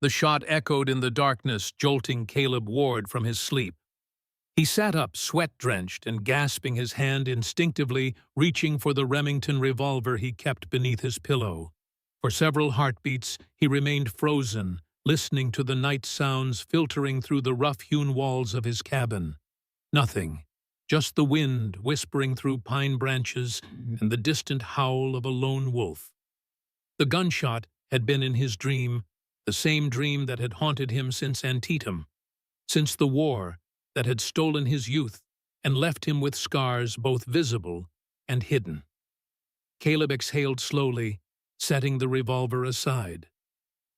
The shot echoed in the darkness, jolting Caleb Ward from his sleep. He sat up, sweat-drenched and gasping, his hand instinctively reaching for the Remington revolver he kept beneath his pillow. For several heartbeats, he remained frozen, listening to the night sounds filtering through the rough-hewn walls of his cabin. Nothing, just the wind whispering through pine branches and the distant howl of a lone wolf. The gunshot had been in his dream, the same dream that had haunted him since Antietam, since the war that had stolen his youth and left him with scars both visible and hidden. Caleb exhaled slowly, setting the revolver aside.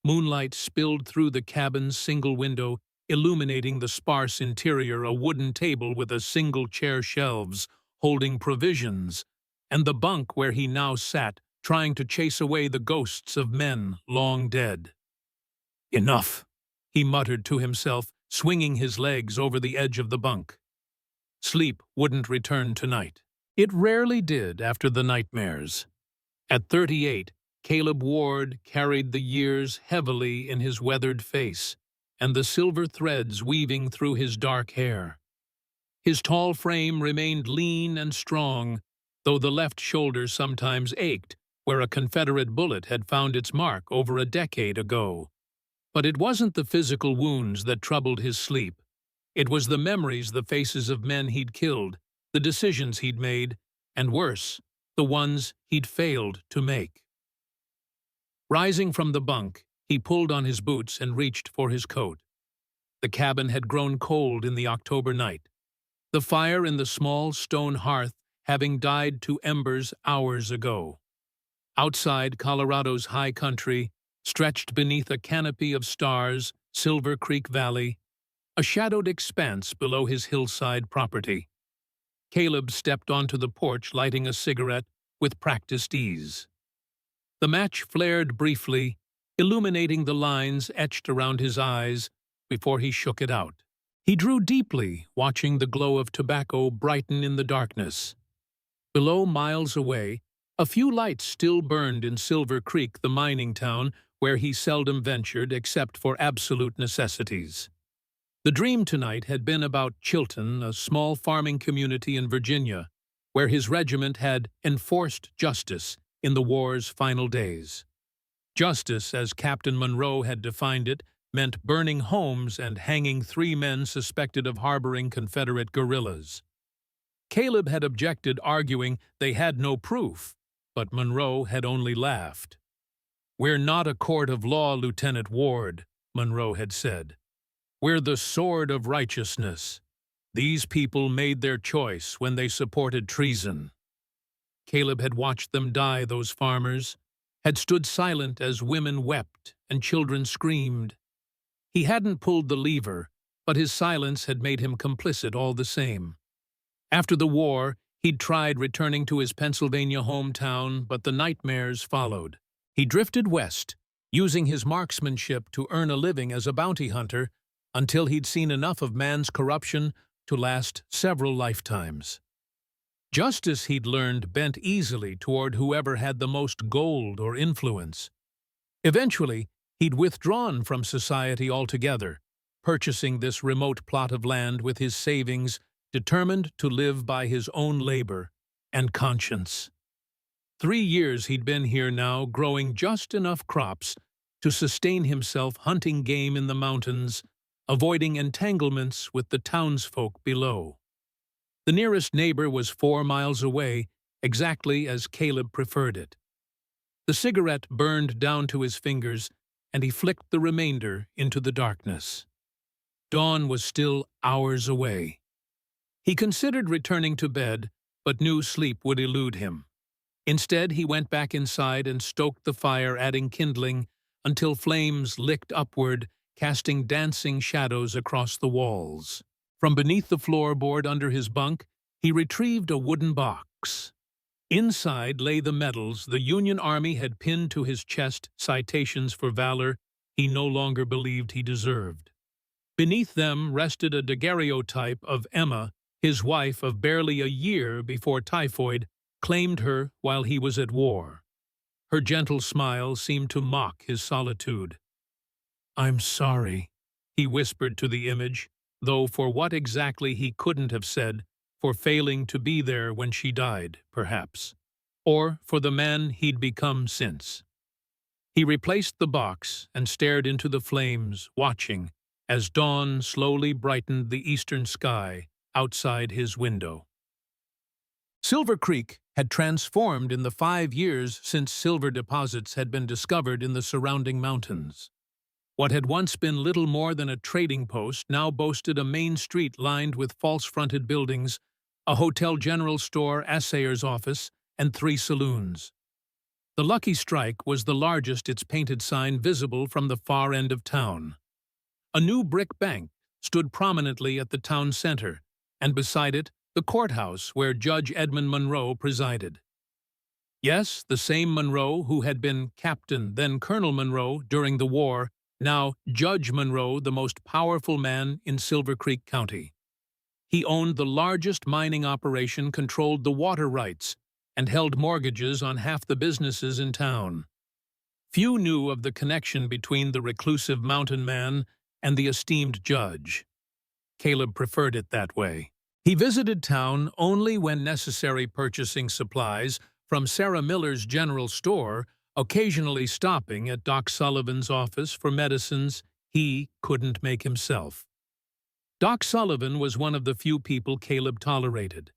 Moonlight spilled through the cabin's single window, illuminating the sparse interior, a wooden table with a single chair, shelves holding provisions, and the bunk where he now sat, trying to chase away the ghosts of men long dead. "Enough," he muttered to himself, swinging his legs over the edge of the bunk. Sleep wouldn't return tonight. It rarely did after the nightmares. At 38, Caleb Ward carried the years heavily in his weathered face, and the silver threads weaving through his dark hair. His tall frame remained lean and strong, though the left shoulder sometimes ached where a Confederate bullet had found its mark over a decade ago. But it wasn't the physical wounds that troubled his sleep. It was the memories, the faces of men he'd killed, the decisions he'd made, and worse, the ones he'd failed to make. Rising from the bunk, he pulled on his boots and reached for his coat. The cabin had grown cold in the October night, the fire in the small stone hearth having died to embers hours ago. Outside, Colorado's high country stretched beneath a canopy of stars, Silver Creek Valley, a shadowed expanse below his hillside property. Caleb stepped onto the porch, lighting a cigarette with practiced ease. The match flared briefly, illuminating the lines etched around his eyes before he shook it out. He drew deeply, watching the glow of tobacco brighten in the darkness. Below, miles away, a few lights still burned in Silver Creek, the mining town where he seldom ventured except for absolute necessities. The dream tonight had been about Chilton, a small farming community in Virginia, where his regiment had enforced justice in the war's final days. Justice, as Captain Monroe had defined it, meant burning homes and hanging 3 men suspected of harboring Confederate guerrillas. Caleb had objected, arguing they had no proof, but Monroe had only laughed. "We're not a court of law, Lieutenant Ward," Monroe had said. "We're the sword of righteousness. These people made their choice when they supported treason." Caleb had watched them die, those farmers, had stood silent as women wept and children screamed. He hadn't pulled the lever, but his silence had made him complicit all the same. After the war, he'd tried returning to his Pennsylvania hometown, but the nightmares followed. He drifted west, using his marksmanship to earn a living as a bounty hunter, until he'd seen enough of man's corruption to last several lifetimes. Justice, he'd learned, bent easily toward whoever had the most gold or influence. Eventually, he'd withdrawn from society altogether, purchasing this remote plot of land with his savings, determined to live by his own labor and conscience. 3 years he'd been here now, growing just enough crops to sustain himself, hunting game in the mountains, avoiding entanglements with the townsfolk below. The nearest neighbor was 4 miles away, exactly as Caleb preferred it. The cigarette burned down to his fingers, and he flicked the remainder into the darkness. Dawn was still hours away. He considered returning to bed, but knew sleep would elude him. Instead, he went back inside and stoked the fire, adding kindling until flames licked upward, casting dancing shadows across the walls. From beneath the floorboard under his bunk, he retrieved a wooden box. Inside lay the medals the Union Army had pinned to his chest, citations for valor he no longer believed he deserved. Beneath them rested a daguerreotype of Emma, his wife of barely a year before typhoid claimed her while he was at war. Her gentle smile seemed to mock his solitude. "I'm sorry," he whispered to the image, though for what exactly he couldn't have said, for failing to be there when she died, perhaps, or for the man he'd become since. He replaced the box and stared into the flames, watching as dawn slowly brightened the eastern sky outside his window. Silver Creek had transformed in the 5 years since silver deposits had been discovered in the surrounding mountains. What had once been little more than a trading post now boasted a main street lined with false-fronted buildings, a hotel general store, assayer's office, and 3 saloons. The Lucky Strike was the largest its painted sign visible from the far end of town. A new brick bank stood prominently at the town center, and beside it, the courthouse where Judge Edmund Monroe presided. Yes, the same Monroe who had been Captain, then Colonel Monroe, during the war, now Judge Monroe, the most powerful man in Silver Creek County. He owned the largest mining operation, controlled the water rights, and held mortgages on half the businesses in town. Few knew of the connection between the reclusive mountain man and the esteemed judge. Caleb preferred it that way. He visited town only when necessary, purchasing supplies from Sarah Miller's general store, occasionally stopping at Doc Sullivan's office for medicines he couldn't make himself. Doc Sullivan was one of the few people Caleb tolerated.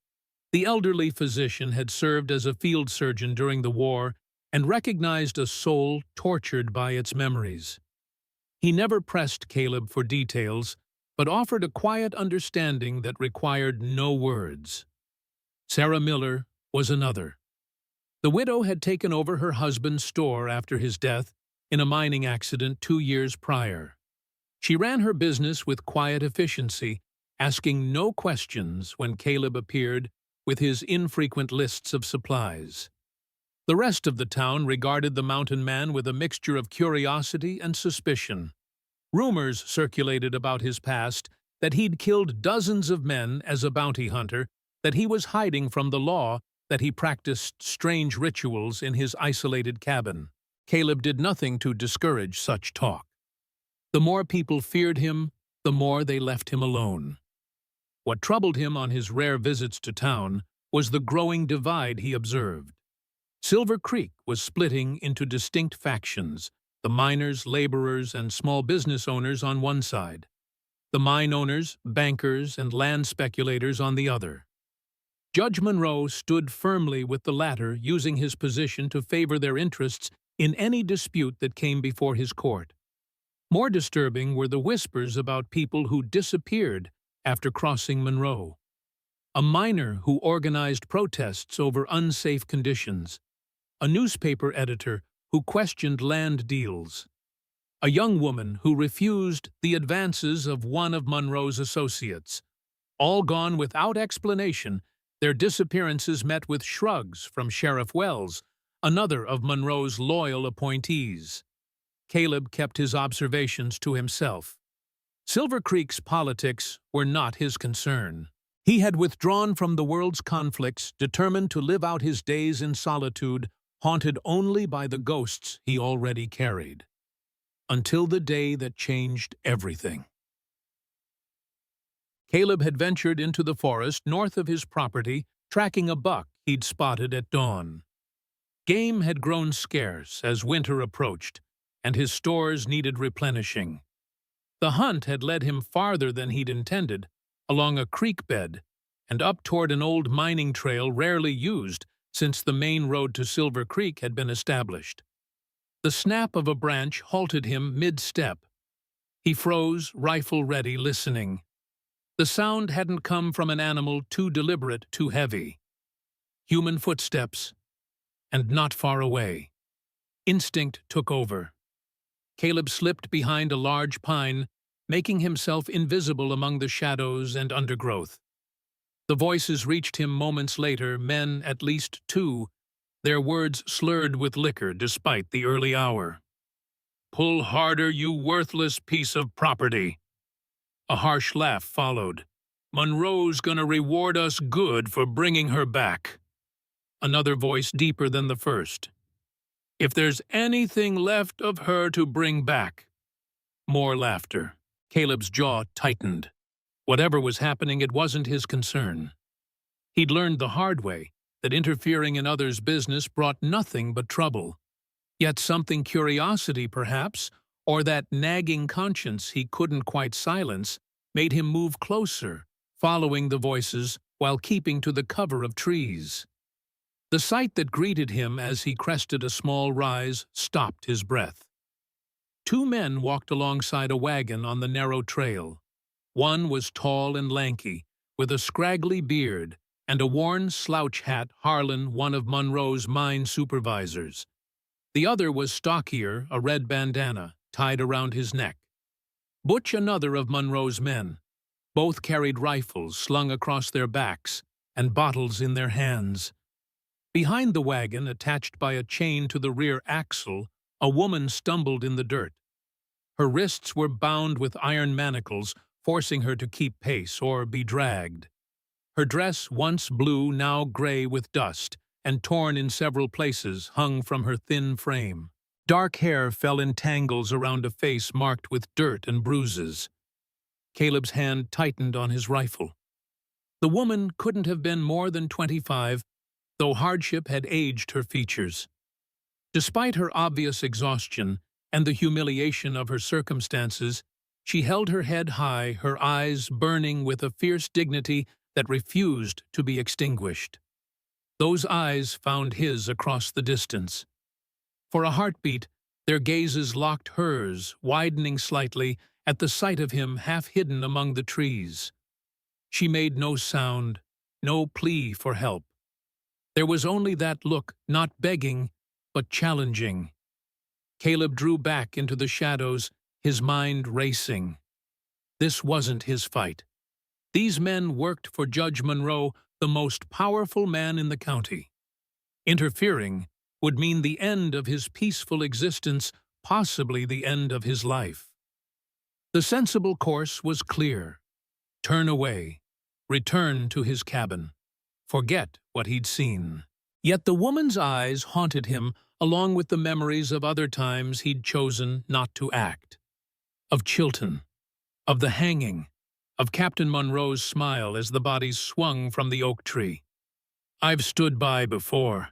The elderly physician had served as a field surgeon during the war and recognized a soul tortured by its memories. He never pressed Caleb for details, but offered a quiet understanding that required no words. Sarah Miller was another. The widow had taken over her husband's store after his death in a mining accident 2 years prior. She ran her business with quiet efficiency, asking no questions when Caleb appeared with his infrequent lists of supplies. The rest of the town regarded the mountain man with a mixture of curiosity and suspicion. Rumors circulated about his past, that he'd killed dozens of men as a bounty hunter, that he was hiding from the law, that he practiced strange rituals in his isolated cabin. Caleb did nothing to discourage such talk. The more people feared him, the more they left him alone. What troubled him on his rare visits to town was the growing divide he observed. Silver Creek was splitting into distinct factions, the miners, laborers, and small business owners on one side, the mine owners, bankers, and land speculators on the other. Judge Monroe stood firmly with the latter, using his position to favor their interests in any dispute that came before his court. More disturbing were the whispers about people who disappeared after crossing Monroe. A miner who organized protests over unsafe conditions. A newspaper editor who questioned land deals. A young woman who refused the advances of one of Monroe's associates. All gone without explanation, their disappearances met with shrugs from Sheriff Wells, another of Monroe's loyal appointees. Caleb kept his observations to himself. Silver Creek's politics were not his concern. He had withdrawn from the world's conflicts, determined to live out his days in solitude, haunted only by the ghosts he already carried. Until the day that changed everything. Caleb had ventured into the forest north of his property, tracking a buck he'd spotted at dawn. Game had grown scarce as winter approached, and his stores needed replenishing. The hunt had led him farther than he'd intended, along a creek bed, and up toward an old mining trail rarely used since the main road to Silver Creek had been established. The snap of a branch halted him mid-step. He froze, rifle ready, listening. The sound hadn't come from an animal too deliberate, too heavy. Human footsteps, and not far away. Instinct took over. Caleb slipped behind a large pine, making himself invisible among the shadows and undergrowth. The voices reached him moments later, men at least 2, their words slurred with liquor despite the early hour. "Pull harder, you worthless piece of property." A harsh laugh followed. "Monroe's gonna reward us good for bringing her back." Another voice deeper than the first. "If there's anything left of her to bring back." More laughter. Caleb's jaw tightened. Whatever was happening, it wasn't his concern. He'd learned the hard way that interfering in others' business brought nothing but trouble. Yet something curiosity, perhaps, or that nagging conscience he couldn't quite silence, made him move closer, following the voices while keeping to the cover of trees. The sight that greeted him as he crested a small rise stopped his breath. Two men walked alongside a wagon on the narrow trail. One was tall and lanky, with a scraggly beard and a worn slouch hat. Harlan, one of Monroe's mine supervisors. The other was stockier, a red bandana tied around his neck. Butch, another of Monroe's men. Both carried rifles slung across their backs and bottles in their hands. Behind the wagon, attached by a chain to the rear axle, a woman stumbled in the dirt. Her wrists were bound with iron manacles, forcing her to keep pace or be dragged. Her dress, once blue, now gray with dust, and torn in several places, hung from her thin frame. Dark hair fell in tangles around a face marked with dirt and bruises. Caleb's hand tightened on his rifle. The woman couldn't have been more than 25, though hardship had aged her features. Despite her obvious exhaustion and the humiliation of her circumstances, she held her head high, her eyes burning with a fierce dignity that refused to be extinguished. Those eyes found his across the distance. For a heartbeat, their gazes locked hers, widening slightly at the sight of him half hidden among the trees. She made no sound, no plea for help. There was only that look, not begging, but challenging. Caleb drew back into the shadows, his mind racing. This wasn't his fight. These men worked for Judge Monroe, the most powerful man in the county. Interfering would mean the end of his peaceful existence, possibly the end of his life. The sensible course was clear. Turn away. Return to his cabin. Forget what he'd seen. Yet the woman's eyes haunted him, along with the memories of other times he'd chosen not to act. Of Chilton. Of the hanging. Of Captain Monroe's smile as the bodies swung from the oak tree. I've stood by before,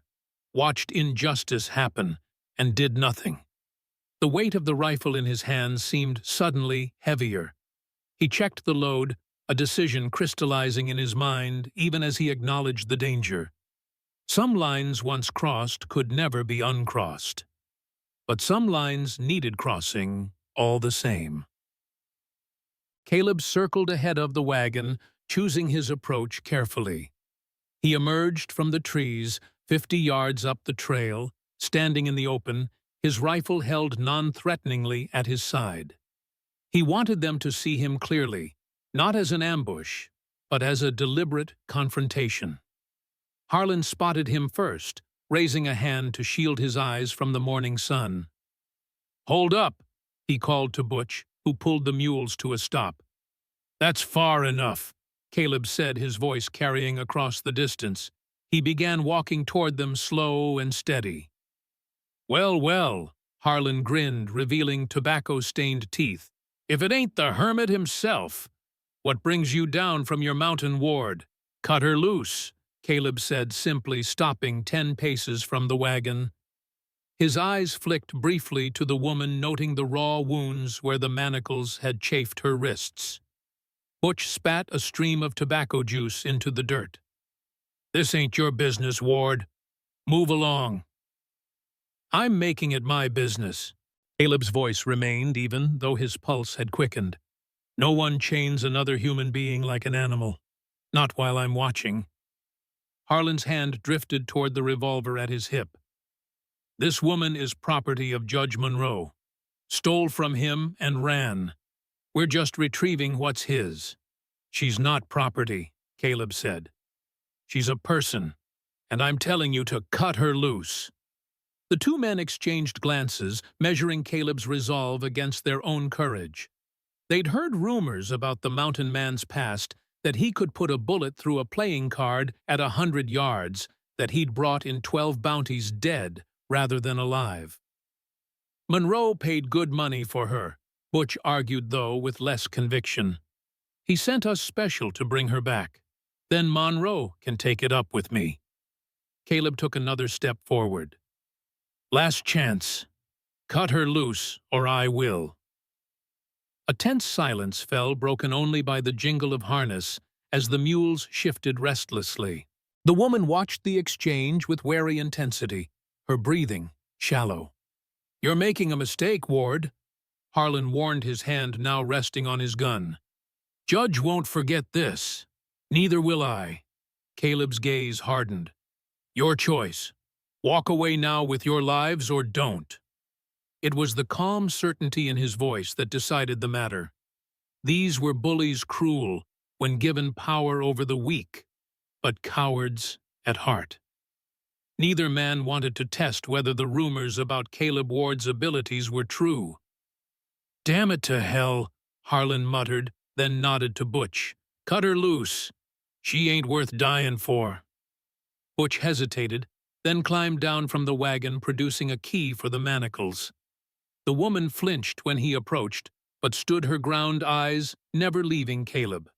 watched injustice happen, and did nothing. The weight of the rifle in his hand seemed suddenly heavier. He checked the load, a decision crystallizing in his mind even as he acknowledged the danger. Some lines once crossed could never be uncrossed. But some lines needed crossing all the same. Caleb circled ahead of the wagon, choosing his approach carefully. He emerged from the trees, 50 yards up the trail, standing in the open, his rifle held non-threateningly at his side. He wanted them to see him clearly, not as an ambush, but as a deliberate confrontation. Harlan spotted him first, raising a hand to shield his eyes from the morning sun. "Hold up," he called to Butch, who pulled the mules to a stop. "That's far enough," Caleb said, his voice carrying across the distance. He began walking toward them, slow and steady. "Well, well," Harlan grinned, revealing tobacco-stained teeth. "If it ain't the hermit himself. What brings you down from your mountain ward? Cut her loose," Caleb said simply, stopping 10 paces from the wagon. His eyes flicked briefly to the woman, noting the raw wounds where the manacles had chafed her wrists. Butch spat a stream of tobacco juice into the dirt. "This ain't your business, Ward. Move along." "I'm making it my business." Caleb's voice remained even though his pulse had quickened. "No one chains another human being like an animal. Not while I'm watching." Harlan's hand drifted toward the revolver at his hip. "This woman is property of Judge Monroe. Stole from him and ran. We're just retrieving what's his." "She's not property," Caleb said. "She's a person, and I'm telling you to cut her loose." The two men exchanged glances, measuring Caleb's resolve against their own courage. They'd heard rumors about the mountain man's past, that he could put a bullet through a playing card at 100 yards, that he'd brought in 12 bounties dead rather than alive. Monroe paid good money for her, Butch argued, though, with less conviction. He sent us special to bring her back. Then Monroe can take it up with me. Caleb took another step forward. Last chance. Cut her loose, or I will. A tense silence fell, broken only by the jingle of harness as the mules shifted restlessly. The woman watched the exchange with wary intensity, her breathing shallow. You're making a mistake, Ward. Harlan warned, his hand now resting on his gun. Judge won't forget this. Neither will I. Caleb's gaze hardened. Your choice. Walk away now with your lives or don't. It was the calm certainty in his voice that decided the matter. These were bullies cruel when given power over the weak, but cowards at heart. Neither man wanted to test whether the rumors about Caleb Ward's abilities were true. Damn it to hell, Harlan muttered, then nodded to Butch. Cut her loose. She ain't worth dying for. Butch hesitated, then climbed down from the wagon, producing a key for the manacles. The woman flinched when he approached, but stood her ground, eyes never leaving Caleb.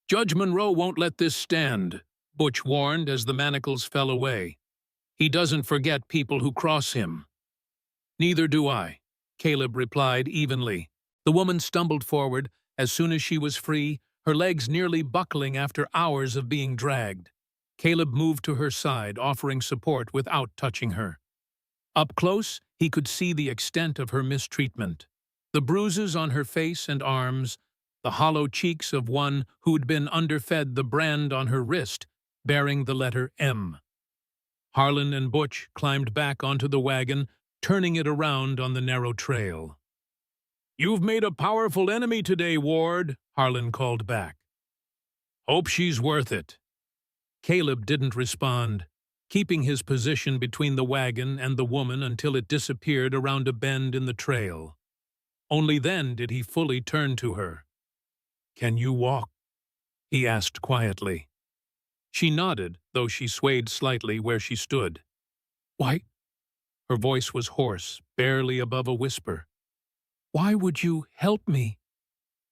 Judge Monroe won't let this stand, Butch warned as the manacles fell away. He doesn't forget people who cross him. Neither do I, Caleb replied evenly. The woman stumbled forward as soon as she was free, her legs nearly buckling after hours of being dragged. Caleb moved to her side, offering support without touching her. Up close, he could see the extent of her mistreatment. The bruises on her face and arms, the hollow cheeks of one who'd been underfed, the brand on her wrist, bearing the letter M. Harlan and Butch climbed back onto the wagon, turning it around on the narrow trail. You've made a powerful enemy today, Ward, Harlan called back. Hope she's worth it. Caleb didn't respond, keeping his position between the wagon and the woman until it disappeared around a bend in the trail. Only then did he fully turn to her. Can you walk? He asked quietly. She nodded, though she swayed slightly where she stood. Why? Her voice was hoarse, barely above a whisper. Why would you help me?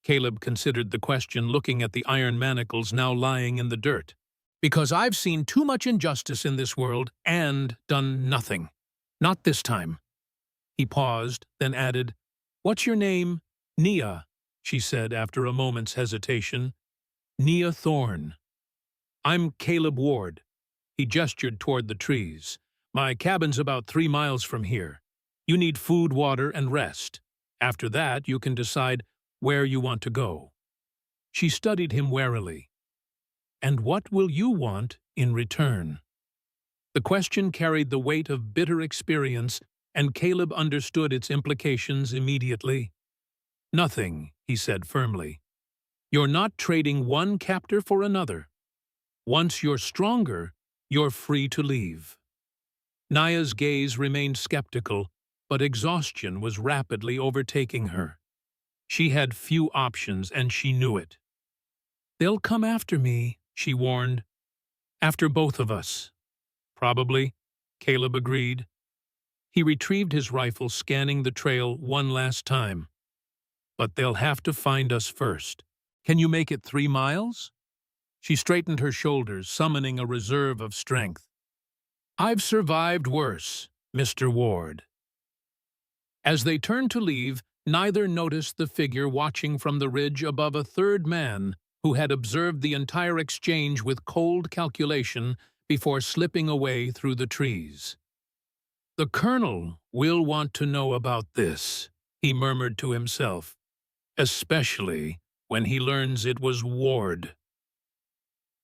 Caleb considered the question, looking at the iron manacles now lying in the dirt. Because I've seen too much injustice in this world and done nothing. Not this time. He paused, then added, What's your name? Nia, she said after a moment's hesitation. Nia Thorne. I'm Caleb Ward. He gestured toward the trees. My cabin's about 3 miles from here. You need food, water, and rest. After that, you can decide where you want to go. She studied him warily. And what will you want in return? The question carried the weight of bitter experience, and Caleb understood its implications immediately. Nothing, he said firmly. You're not trading one captor for another. Once you're stronger, you're free to leave. Nia's gaze remained skeptical, but exhaustion was rapidly overtaking her. She had few options, and she knew it. They'll come after me, she warned. After both of us. Probably, Caleb agreed. He retrieved his rifle, scanning the trail one last time. But they'll have to find us first. Can you make it 3 miles? She straightened her shoulders, summoning a reserve of strength. I've survived worse, Mr. Ward. As they turned to leave, neither noticed the figure watching from the ridge above, a third man who had observed the entire exchange with cold calculation before slipping away through the trees. The colonel will want to know about this, he murmured to himself, especially when he learns it was Ward.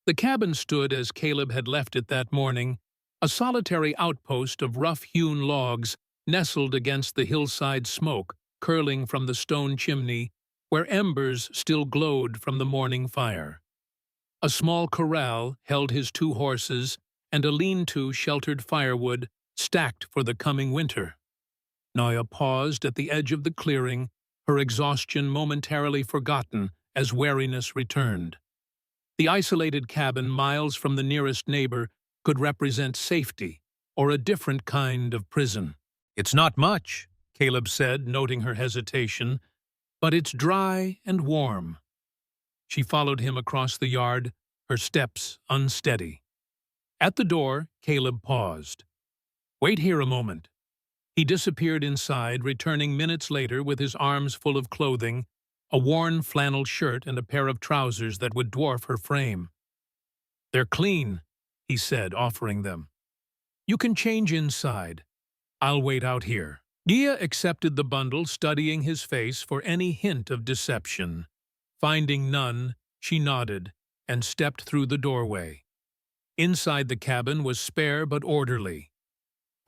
The cabin stood as Caleb had left it that morning, a solitary outpost of rough-hewn logs nestled against the hillside, smoke curling from the stone chimney where embers still glowed from the morning fire. A small corral held his 2 horses, and a lean-to sheltered firewood stacked for the coming winter. Nia paused at the edge of the clearing, her exhaustion momentarily forgotten as wariness returned. The isolated cabin, miles from the nearest neighbor, could represent safety or a different kind of prison. It's not much, Caleb said, noting her hesitation. but it's dry and warm." She followed him across the yard, her steps unsteady. At the door, Caleb paused. "Wait here a moment." He disappeared inside, returning minutes later with his arms full of clothing, a worn flannel shirt and a pair of trousers that would dwarf her frame. "They're clean," he said, offering them. "You can change inside. I'll wait out here." Gia accepted the bundle, studying his face for any hint of deception. Finding none, she nodded and stepped through the doorway. Inside the cabin was spare but orderly.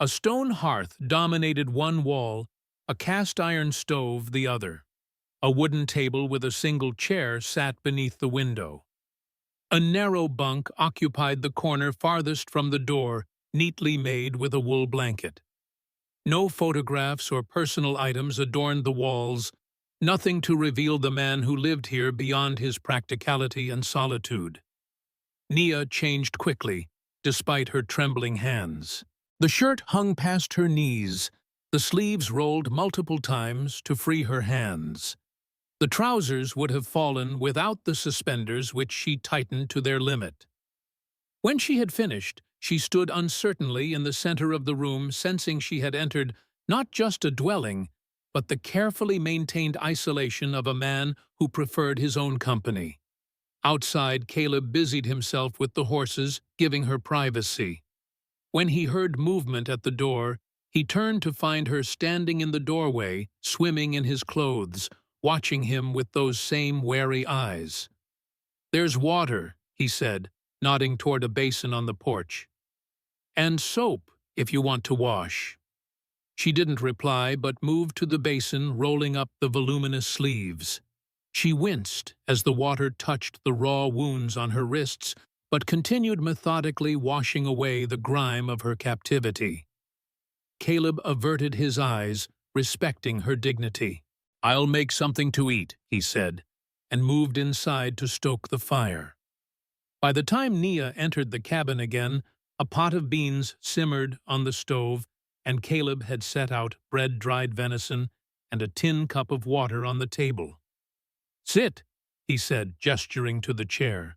A stone hearth dominated one wall, a cast-iron stove the other. A wooden table with a single chair sat beneath the window. A narrow bunk occupied the corner farthest from the door, neatly made with a wool blanket. No photographs or personal items adorned the walls, nothing to reveal the man who lived here beyond his practicality and solitude. Nia changed quickly, despite her trembling hands. The shirt hung past her knees, the sleeves rolled multiple times to free her hands. The trousers would have fallen without the suspenders, which she tightened to their limit. When she had finished, she stood uncertainly in the center of the room, sensing she had entered not just a dwelling, but the carefully maintained isolation of a man who preferred his own company. Outside, Caleb busied himself with the horses, giving her privacy. When he heard movement at the door, he turned to find her standing in the doorway, swimming in his clothes, watching him with those same wary eyes. "There's water," he said, nodding toward a basin on the porch. "And soap, if you want to wash." She didn't reply, but moved to the basin, rolling up the voluminous sleeves. She winced as the water touched the raw wounds on her wrists, but continued methodically washing away the grime of her captivity. Caleb averted his eyes, respecting her dignity. "I'll make something to eat," he said, and moved inside to stoke the fire. By the time Nia entered the cabin again, a pot of beans simmered on the stove, and Caleb had set out bread-dried venison and a tin cup of water on the table. "Sit," he said, gesturing to the chair.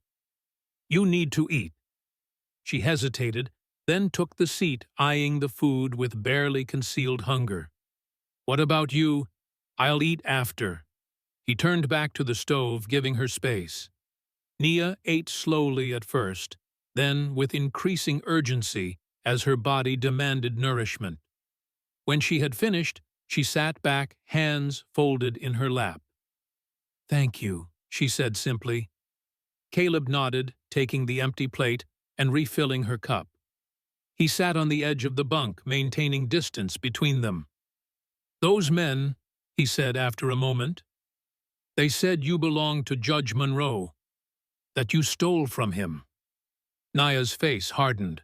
"You need to eat." She hesitated, then took the seat, eyeing the food with barely concealed hunger. "What about you? I'll eat after." He turned back to the stove, giving her space. Nia ate slowly at first, then with increasing urgency as her body demanded nourishment. When she had finished, she sat back, hands folded in her lap. "Thank you," she said simply. Caleb nodded, taking the empty plate and refilling her cup. He sat on the edge of the bunk, maintaining distance between them. "Those men," he said after a moment, "they said you belonged to Judge Monroe, that you stole from him." Nia's face hardened.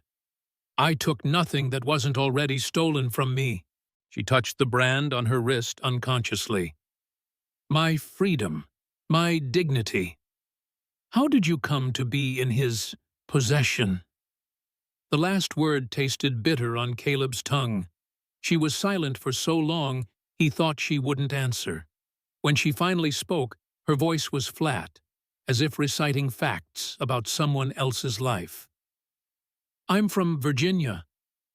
"I took nothing that wasn't already stolen from me." She touched the brand on her wrist unconsciously. "My freedom, my dignity. How did you come to be in his possession?" The last word tasted bitter on Caleb's tongue. She was silent for so long, he thought she wouldn't answer. When she finally spoke, her voice was flat, as if reciting facts about someone else's life. "I'm from Virginia.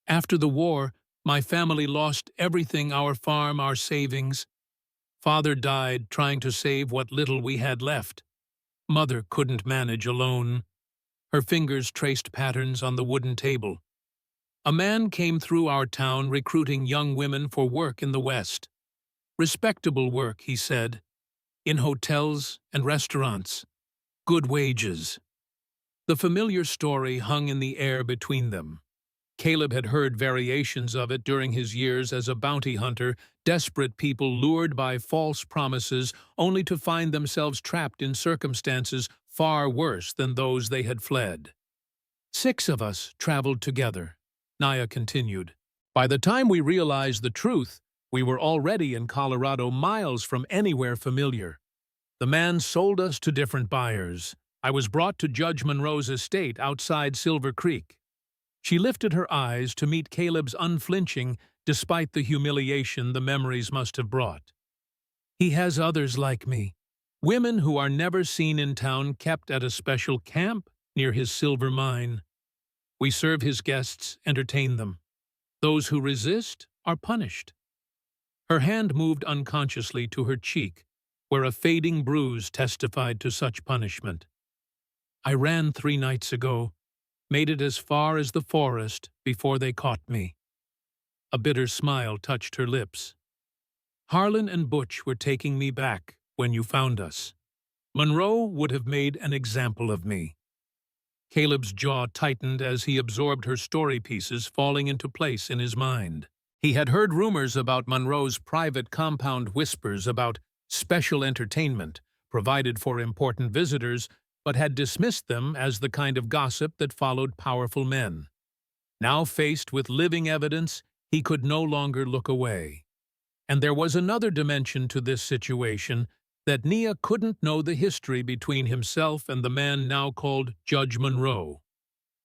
After the war, my family lost everything, our farm, our savings. Father died trying to save what little we had left. Mother couldn't manage alone." Her fingers traced patterns on the wooden table. "A man came through our town recruiting young women for work in the West. Respectable work," he said, "in hotels and restaurants. Good wages." The familiar story hung in the air between them. Caleb had heard variations of it during his years as a bounty hunter, desperate people lured by false promises only to find themselves trapped in circumstances far worse than those they had fled. "6 of us traveled together," Nia continued. "By the time we realized the truth, we were already in Colorado, miles from anywhere familiar. The man sold us to different buyers. I was brought to Judge Monroe's estate outside Silver Creek." She lifted her eyes to meet Caleb's unflinching, despite the humiliation the memories must have brought. He has others like me. Women who are never seen in town kept at a special camp near his silver mine. We serve his guests, entertain them. Those who resist are punished. Her hand moved unconsciously to her cheek, where a fading bruise testified to such punishment. I ran 3 nights ago, made it as far as the forest before they caught me. A bitter smile touched her lips. Harlan and Butch were taking me back when you found us. Monroe would have made an example of me. Caleb's jaw tightened as he absorbed her story pieces falling into place in his mind. He had heard rumors about Monroe's private compound, whispers about special entertainment provided for important visitors, but had dismissed them as the kind of gossip that followed powerful men. Now faced with living evidence, he could no longer look away. And there was another dimension to this situation, that Nia couldn't know the history between himself and the man now called Judge Monroe.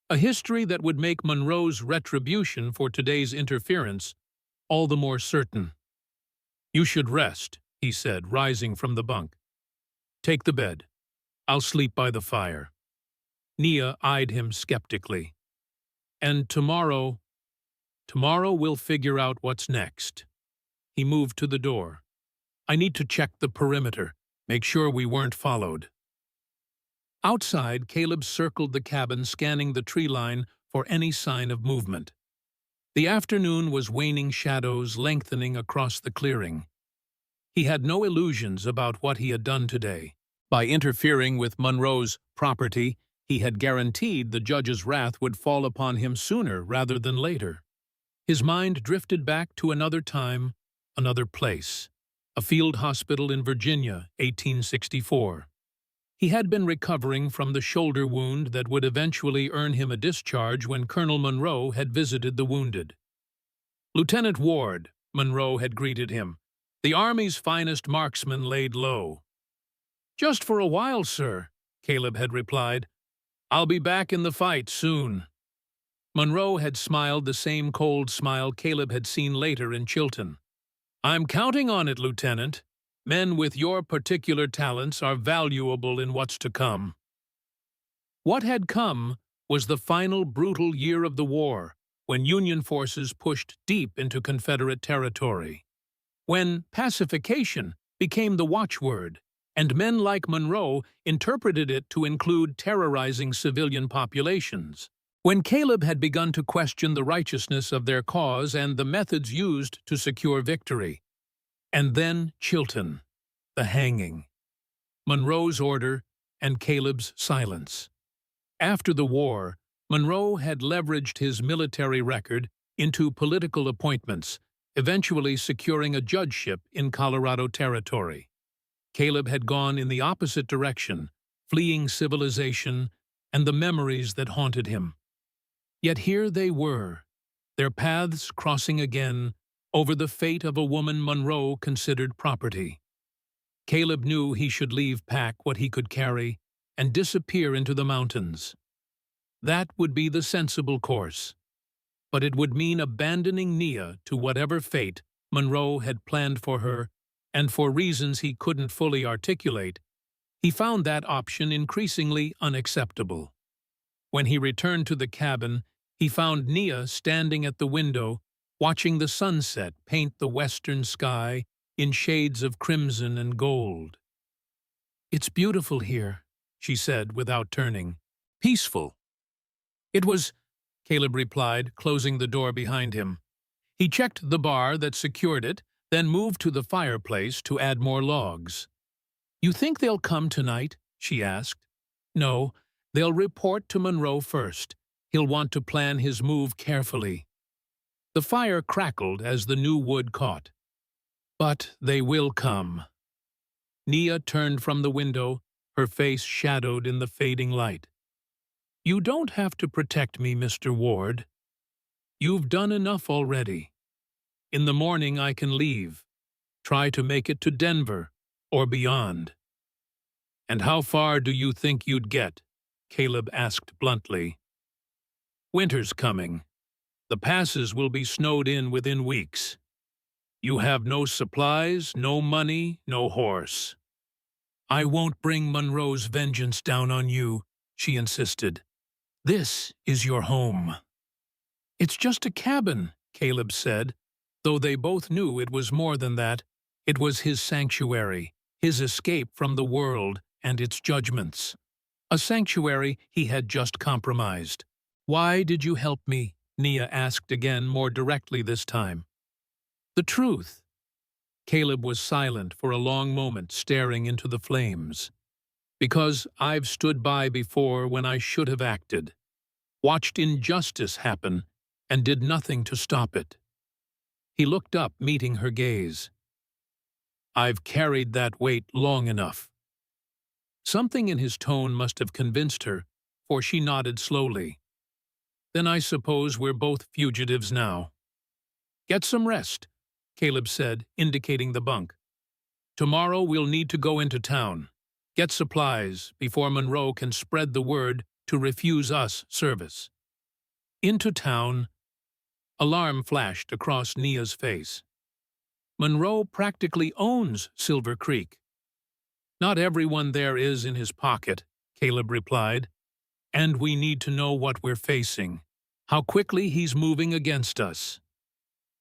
A history that would make Monroe's retribution for today's interference all the more certain. "You should rest," he said, rising from the bunk. "Take the bed. I'll sleep by the fire." Nia eyed him skeptically. "And tomorrow we'll figure out what's next." He moved to the door. "I need to check the perimeter, make sure we weren't followed." Outside, Caleb circled the cabin, scanning the tree line for any sign of movement. The afternoon was waning, shadows lengthening across the clearing. He had no illusions about what he had done today. By interfering with Monroe's property, he had guaranteed the judge's wrath would fall upon him sooner rather than later. His mind drifted back to another time, another place. A field hospital in Virginia, 1864. He had been recovering from the shoulder wound that would eventually earn him a discharge when Colonel Monroe had visited the wounded. "Lieutenant Ward," Monroe had greeted him, "the Army's finest marksman laid low." "Just for a while, sir," Caleb had replied. "I'll be back in the fight soon." Monroe had smiled the same cold smile Caleb had seen later in Chilton. "I'm counting on it, Lieutenant. Men with your particular talents are valuable in what's to come." What had come was the final brutal year of the war, when Union forces pushed deep into Confederate territory. When pacification became the watchword, and men like Monroe interpreted it to include terrorizing civilian populations. When Caleb had begun to question the righteousness of their cause and the methods used to secure victory. And then Chilton, the hanging. Monroe's order and Caleb's silence. After the war, Monroe had leveraged his military record into political appointments, eventually securing a judgeship in Colorado Territory. Caleb had gone in the opposite direction, fleeing civilization and the memories that haunted him. Yet here they were, their paths crossing again over the fate of a woman Monroe considered property. Caleb knew he should leave pack what he could carry and disappear into the mountains. That would be the sensible course, but it would mean abandoning Nia to whatever fate Monroe had planned for her, and for reasons he couldn't fully articulate, he found that option increasingly unacceptable. When he returned to the cabin, he found Nia standing at the window, watching the sunset paint the western sky in shades of crimson and gold. "It's beautiful here," she said without turning. "Peaceful." "It was," Caleb replied, closing the door behind him. He checked the bar that secured it, then moved to the fireplace to add more logs. "You think they'll come tonight?" she asked. "No, they'll report to Monroe first. He'll want to plan his move carefully." The fire crackled as the new wood caught. "But they will come." Nia turned from the window, her face shadowed in the fading light. "You don't have to protect me, Mr. Ward. You've done enough already. In the morning I can leave, try to make it to Denver or beyond." "And how far do you think you'd get?" Caleb asked bluntly. "Winter's coming. The passes will be snowed in within weeks." You have no supplies, no money, no horse. I won't bring Monroe's vengeance down on you, she insisted. This is your home. It's just a cabin, Caleb said, though they both knew it was more than that. It was his sanctuary, his escape from the world and its judgments. A sanctuary he had just compromised. Why did you help me? Nia asked again, more directly this time. The truth. Caleb was silent for a long moment, staring into the flames. Because I've stood by before when I should have acted, watched injustice happen, and did nothing to stop it. He looked up, meeting her gaze. I've carried that weight long enough. Something in his tone must have convinced her, for she nodded slowly. Then I suppose we're both fugitives now. Get some rest, Caleb said, indicating the bunk. Tomorrow we'll need to go into town, get supplies before Monroe can spread the word to refuse us service. Into town. Alarm flashed across Nia's face. Monroe practically owns Silver Creek. Not everyone there is in his pocket, Caleb replied, and we need to know what we're facing, how quickly he's moving against us.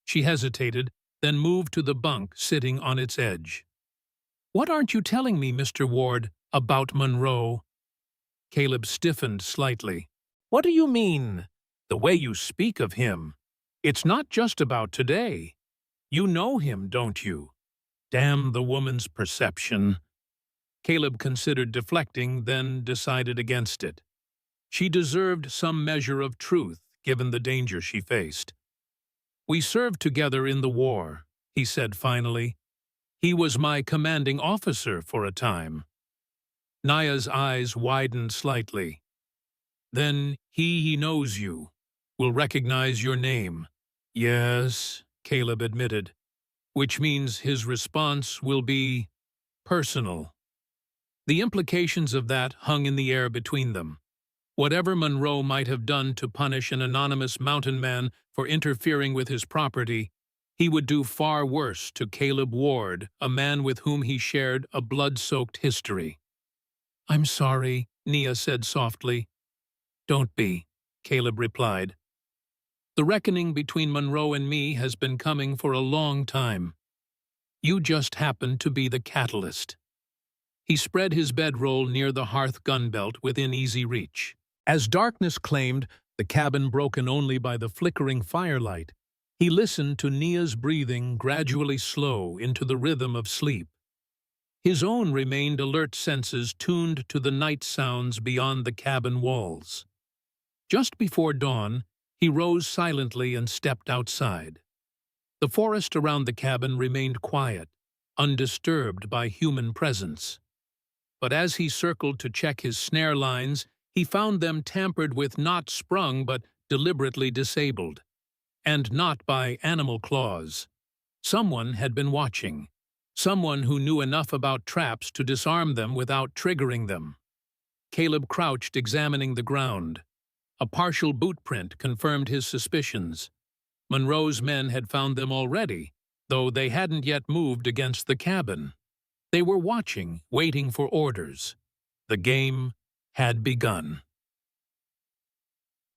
She hesitated, then moved to the bunk sitting on its edge. What aren't you telling me, Mr. Ward, about Monroe? Caleb stiffened slightly. What do you mean? The way you speak of him. It's not just about today. You know him, don't you? Damn the woman's perception. Caleb considered deflecting, then decided against it. She deserved some measure of truth, given the danger she faced. We served together in the war, he said finally. He was my commanding officer for a time. Nia's eyes widened slightly. Then he knows you, will recognize your name. Yes, Caleb admitted, which means his response will be personal. The implications of that hung in the air between them. Whatever Monroe might have done to punish an anonymous mountain man for interfering with his property, he would do far worse to Caleb Ward, a man with whom he shared a blood-soaked history. I'm sorry, Nia said softly. Don't be, Caleb replied. The reckoning between Monroe and me has been coming for a long time. You just happened to be the catalyst. He spread his bedroll near the hearth gunbelt within easy reach. As darkness claimed, the cabin broken only by the flickering firelight, he listened to Nia's breathing gradually slow into the rhythm of sleep. His own remained alert, senses tuned to the night sounds beyond the cabin walls. Just before dawn, he rose silently and stepped outside. The forest around the cabin remained quiet, undisturbed by human presence. But as he circled to check his snare lines, he found them tampered with, not sprung but deliberately disabled. And not by animal claws. Someone had been watching. Someone who knew enough about traps to disarm them without triggering them. Caleb crouched, examining the ground. A partial boot print confirmed his suspicions. Monroe's men had found them already, though they hadn't yet moved against the cabin. They were watching, waiting for orders. The game had begun.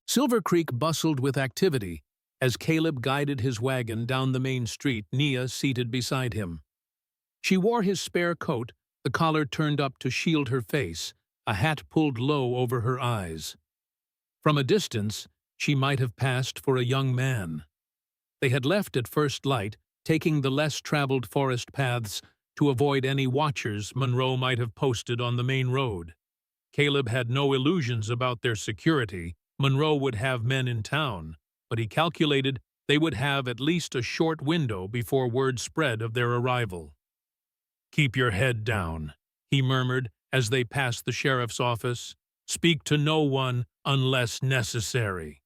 Silver Creek bustled with activity as Caleb guided his wagon down the main street, Nia seated beside him. She wore his spare coat, the collar turned up to shield her face, a hat pulled low over her eyes. From a distance, she might have passed for a young man. They had left at first light, taking the less traveled forest paths to avoid any watchers Monroe might have posted on the main road. Caleb had no illusions about their security. Monroe would have men in town, but he calculated they would have at least a short window before word spread of their arrival. "Keep your head down," he murmured as they passed the sheriff's office. "Speak to no one unless necessary."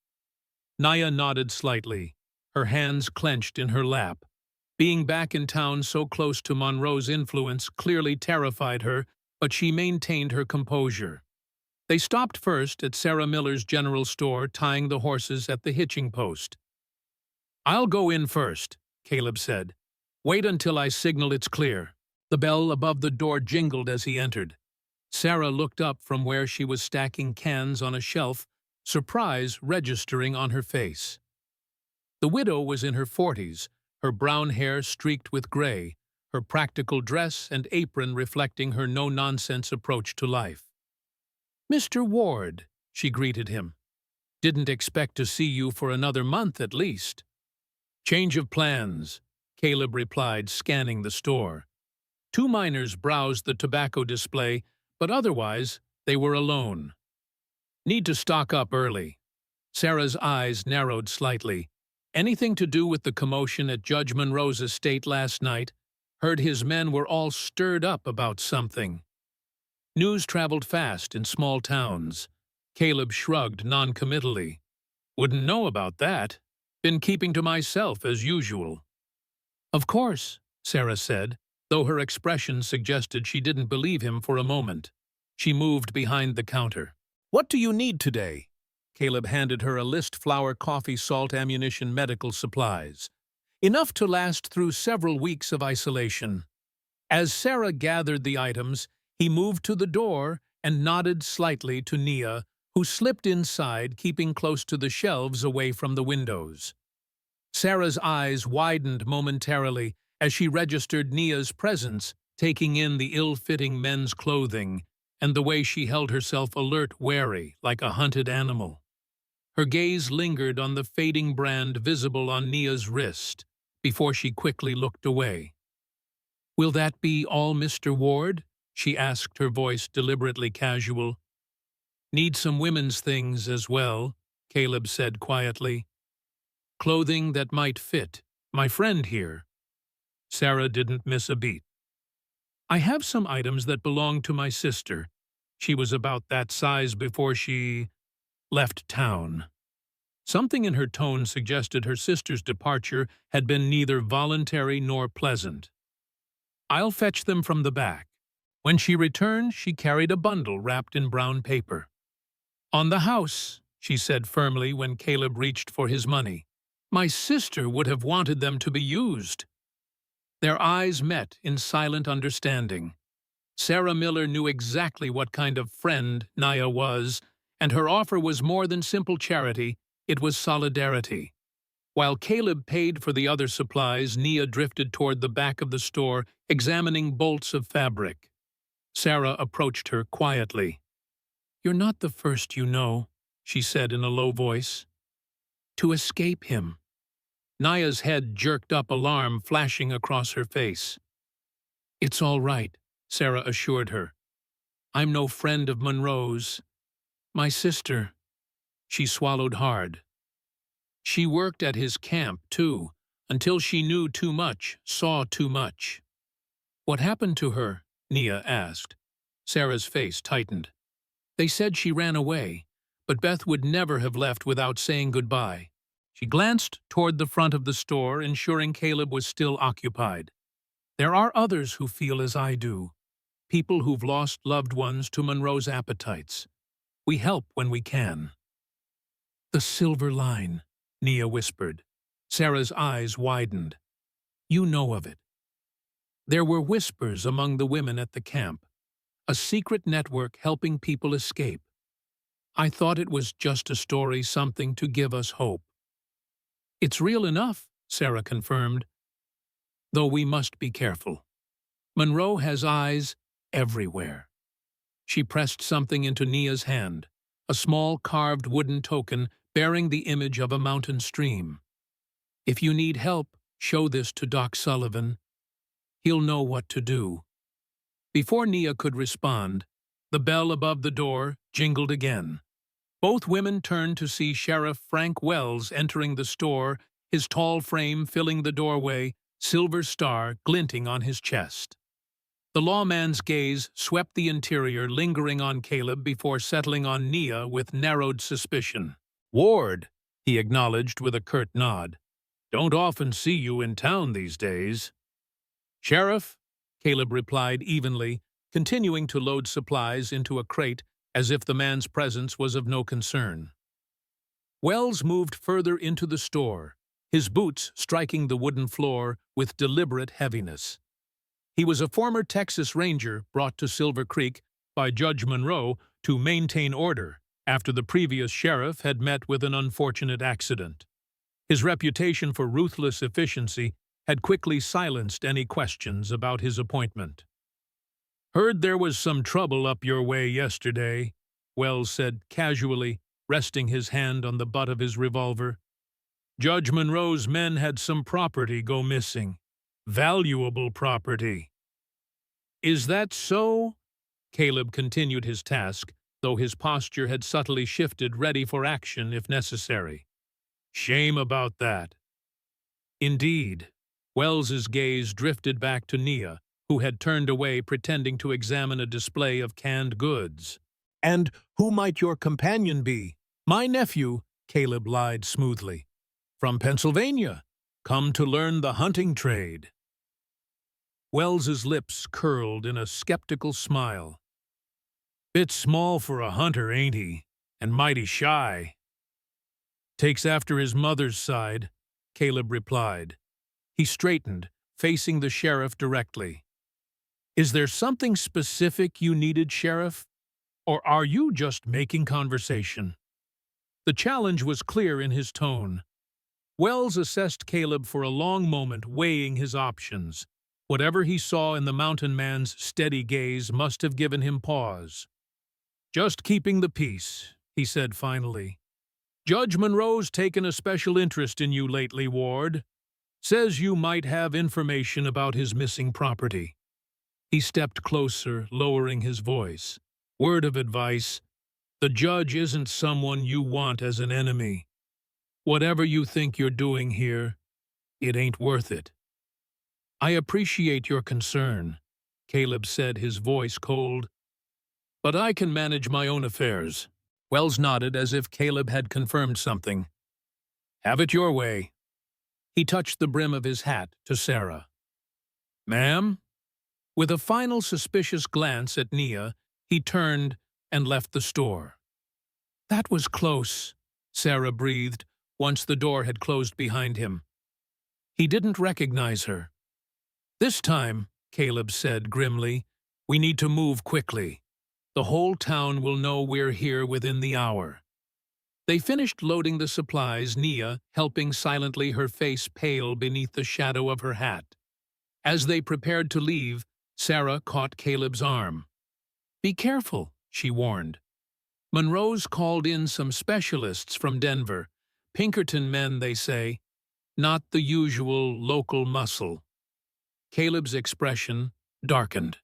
Nia nodded slightly, her hands clenched in her lap. Being back in town so close to Monroe's influence clearly terrified her, but she maintained her composure. They stopped first at Sarah Miller's general store, tying the horses at the hitching post. "I'll go in first," Caleb said. Wait until I signal it's clear. The bell above the door jingled as he entered. Sarah looked up from where she was stacking cans on a shelf, surprise registering on her face. The widow was in her 40s, her brown hair streaked with gray, her practical dress and apron reflecting her no-nonsense approach to life. "Mr. Ward," she greeted him. "Didn't expect to see you for another month at least." "Change of plans," Caleb replied, scanning the store. Two miners browsed the tobacco display, but otherwise they were alone. "Need to stock up early." Sarah's eyes narrowed slightly. "Anything to do with the commotion at Judge Monroe's estate last night? Heard his men were all stirred up about something." News traveled fast in small towns. Caleb shrugged noncommittally. "Wouldn't know about that. Been keeping to myself as usual." "Of course," Sarah said, though her expression suggested she didn't believe him for a moment. She moved behind the counter. "What do you need today?" Caleb handed her a list: flour, coffee, salt, ammunition, medical supplies. Enough to last through several weeks of isolation. As Sarah gathered the items, he moved to the door and nodded slightly to Nia, who slipped inside, keeping close to the shelves away from the windows. Sarah's eyes widened momentarily as she registered Nia's presence, taking in the ill-fitting men's clothing and the way she held herself alert, wary, like a hunted animal. Her gaze lingered on the fading brand visible on Nia's wrist before she quickly looked away. "Will that be all, Mr. Ward?" she asked, her voice deliberately casual. "Need some women's things as well," Caleb said quietly. "Clothing that might fit my friend here." Sarah didn't miss a beat. "I have some items that belong to my sister. She was about that size before she left town." Something in her tone suggested her sister's departure had been neither voluntary nor pleasant. "I'll fetch them from the back." When she returned, she carried a bundle wrapped in brown paper. "On the house," she said firmly when Caleb reached for his money. "My sister would have wanted them to be used." Their eyes met in silent understanding. Sarah Miller knew exactly what kind of friend Nia was, and her offer was more than simple charity, it was solidarity. While Caleb paid for the other supplies, Nia drifted toward the back of the store, examining bolts of fabric. Sarah approached her quietly. "You're not the first, you know," she said in a low voice. "To escape him." Nia's head jerked up, alarm flashing across her face. "It's all right," Sarah assured her. "I'm no friend of Monroe's. My sister." She swallowed hard. "She worked at his camp, too, until she knew too much, saw too much." "What happened to her?" Nia asked. Sarah's face tightened. "They said she ran away, but Beth would never have left without saying goodbye." She glanced toward the front of the store, ensuring Caleb was still occupied. "There are others who feel as I do, people who've lost loved ones to Monroe's appetites. We help when we can." "The silver line," Nia whispered. Sarah's eyes widened. "You know of it." There were whispers among the women at the camp, a secret network helping people escape. "I thought it was just a story, something to give us hope." "It's real enough," Sarah confirmed, "though we must be careful. Monroe has eyes everywhere." She pressed something into Nia's hand, a small carved wooden token bearing the image of a mountain stream. "If you need help, show this to Doc Sullivan. He'll know what to do." Before Nia could respond, the bell above the door jingled again. Both women turned to see Sheriff Frank Wells entering the store, his tall frame filling the doorway, silver star glinting on his chest. The lawman's gaze swept the interior, lingering on Caleb before settling on Nia with narrowed suspicion. "Ward," he acknowledged with a curt nod. "Don't often see you in town these days." "Sheriff," Caleb replied evenly, continuing to load supplies into a crate as if the man's presence was of no concern. Wells moved further into the store, his boots striking the wooden floor with deliberate heaviness. He was a former Texas Ranger brought to Silver Creek by Judge Monroe to maintain order after the previous sheriff had met with an unfortunate accident. His reputation for ruthless efficiency had quickly silenced any questions about his appointment. "Heard there was some trouble up your way yesterday," Wells said casually, resting his hand on the butt of his revolver. "Judge Monroe's men had some property go missing. Valuable property." "Is that so?" Caleb continued his task, though his posture had subtly shifted, ready for action if necessary. "Shame about that." "Indeed." Wells's gaze drifted back to Nia, who had turned away pretending to examine a display of canned goods. "And who might your companion be?" "My nephew," Caleb lied smoothly. "From Pennsylvania, come to learn the hunting trade." Wells's lips curled in a skeptical smile. "Bit small for a hunter, ain't he? And mighty shy." "Takes after his mother's side," Caleb replied. He straightened, facing the sheriff directly. "Is there something specific you needed, Sheriff? Or are you just making conversation?" The challenge was clear in his tone. Wells assessed Caleb for a long moment, weighing his options. Whatever he saw in the mountain man's steady gaze must have given him pause. "Just keeping the peace," he said finally. "Judge Monroe's taken a special interest in you lately, Ward. Says you might have information about his missing property." He stepped closer, lowering his voice. "Word of advice, the judge isn't someone you want as an enemy. Whatever you think you're doing here, it ain't worth it." "I appreciate your concern," Caleb said, his voice cold. "But I can manage my own affairs." Wells nodded as if Caleb had confirmed something. "Have it your way." He touched the brim of his hat to Sarah. "Ma'am?" With a final suspicious glance at Nia, he turned and left the store. "That was close," Sarah breathed once the door had closed behind him. He didn't recognize her. "This time," Caleb said grimly, "we need to move quickly. The whole town will know we're here within the hour." They finished loading the supplies, Nia helping silently, her face pale beneath the shadow of her hat. As they prepared to leave, Sarah caught Caleb's arm. "Be careful," she warned. "Monroe's called in some specialists from Denver. Pinkerton men, they say. Not the usual local muscle." Caleb's expression darkened.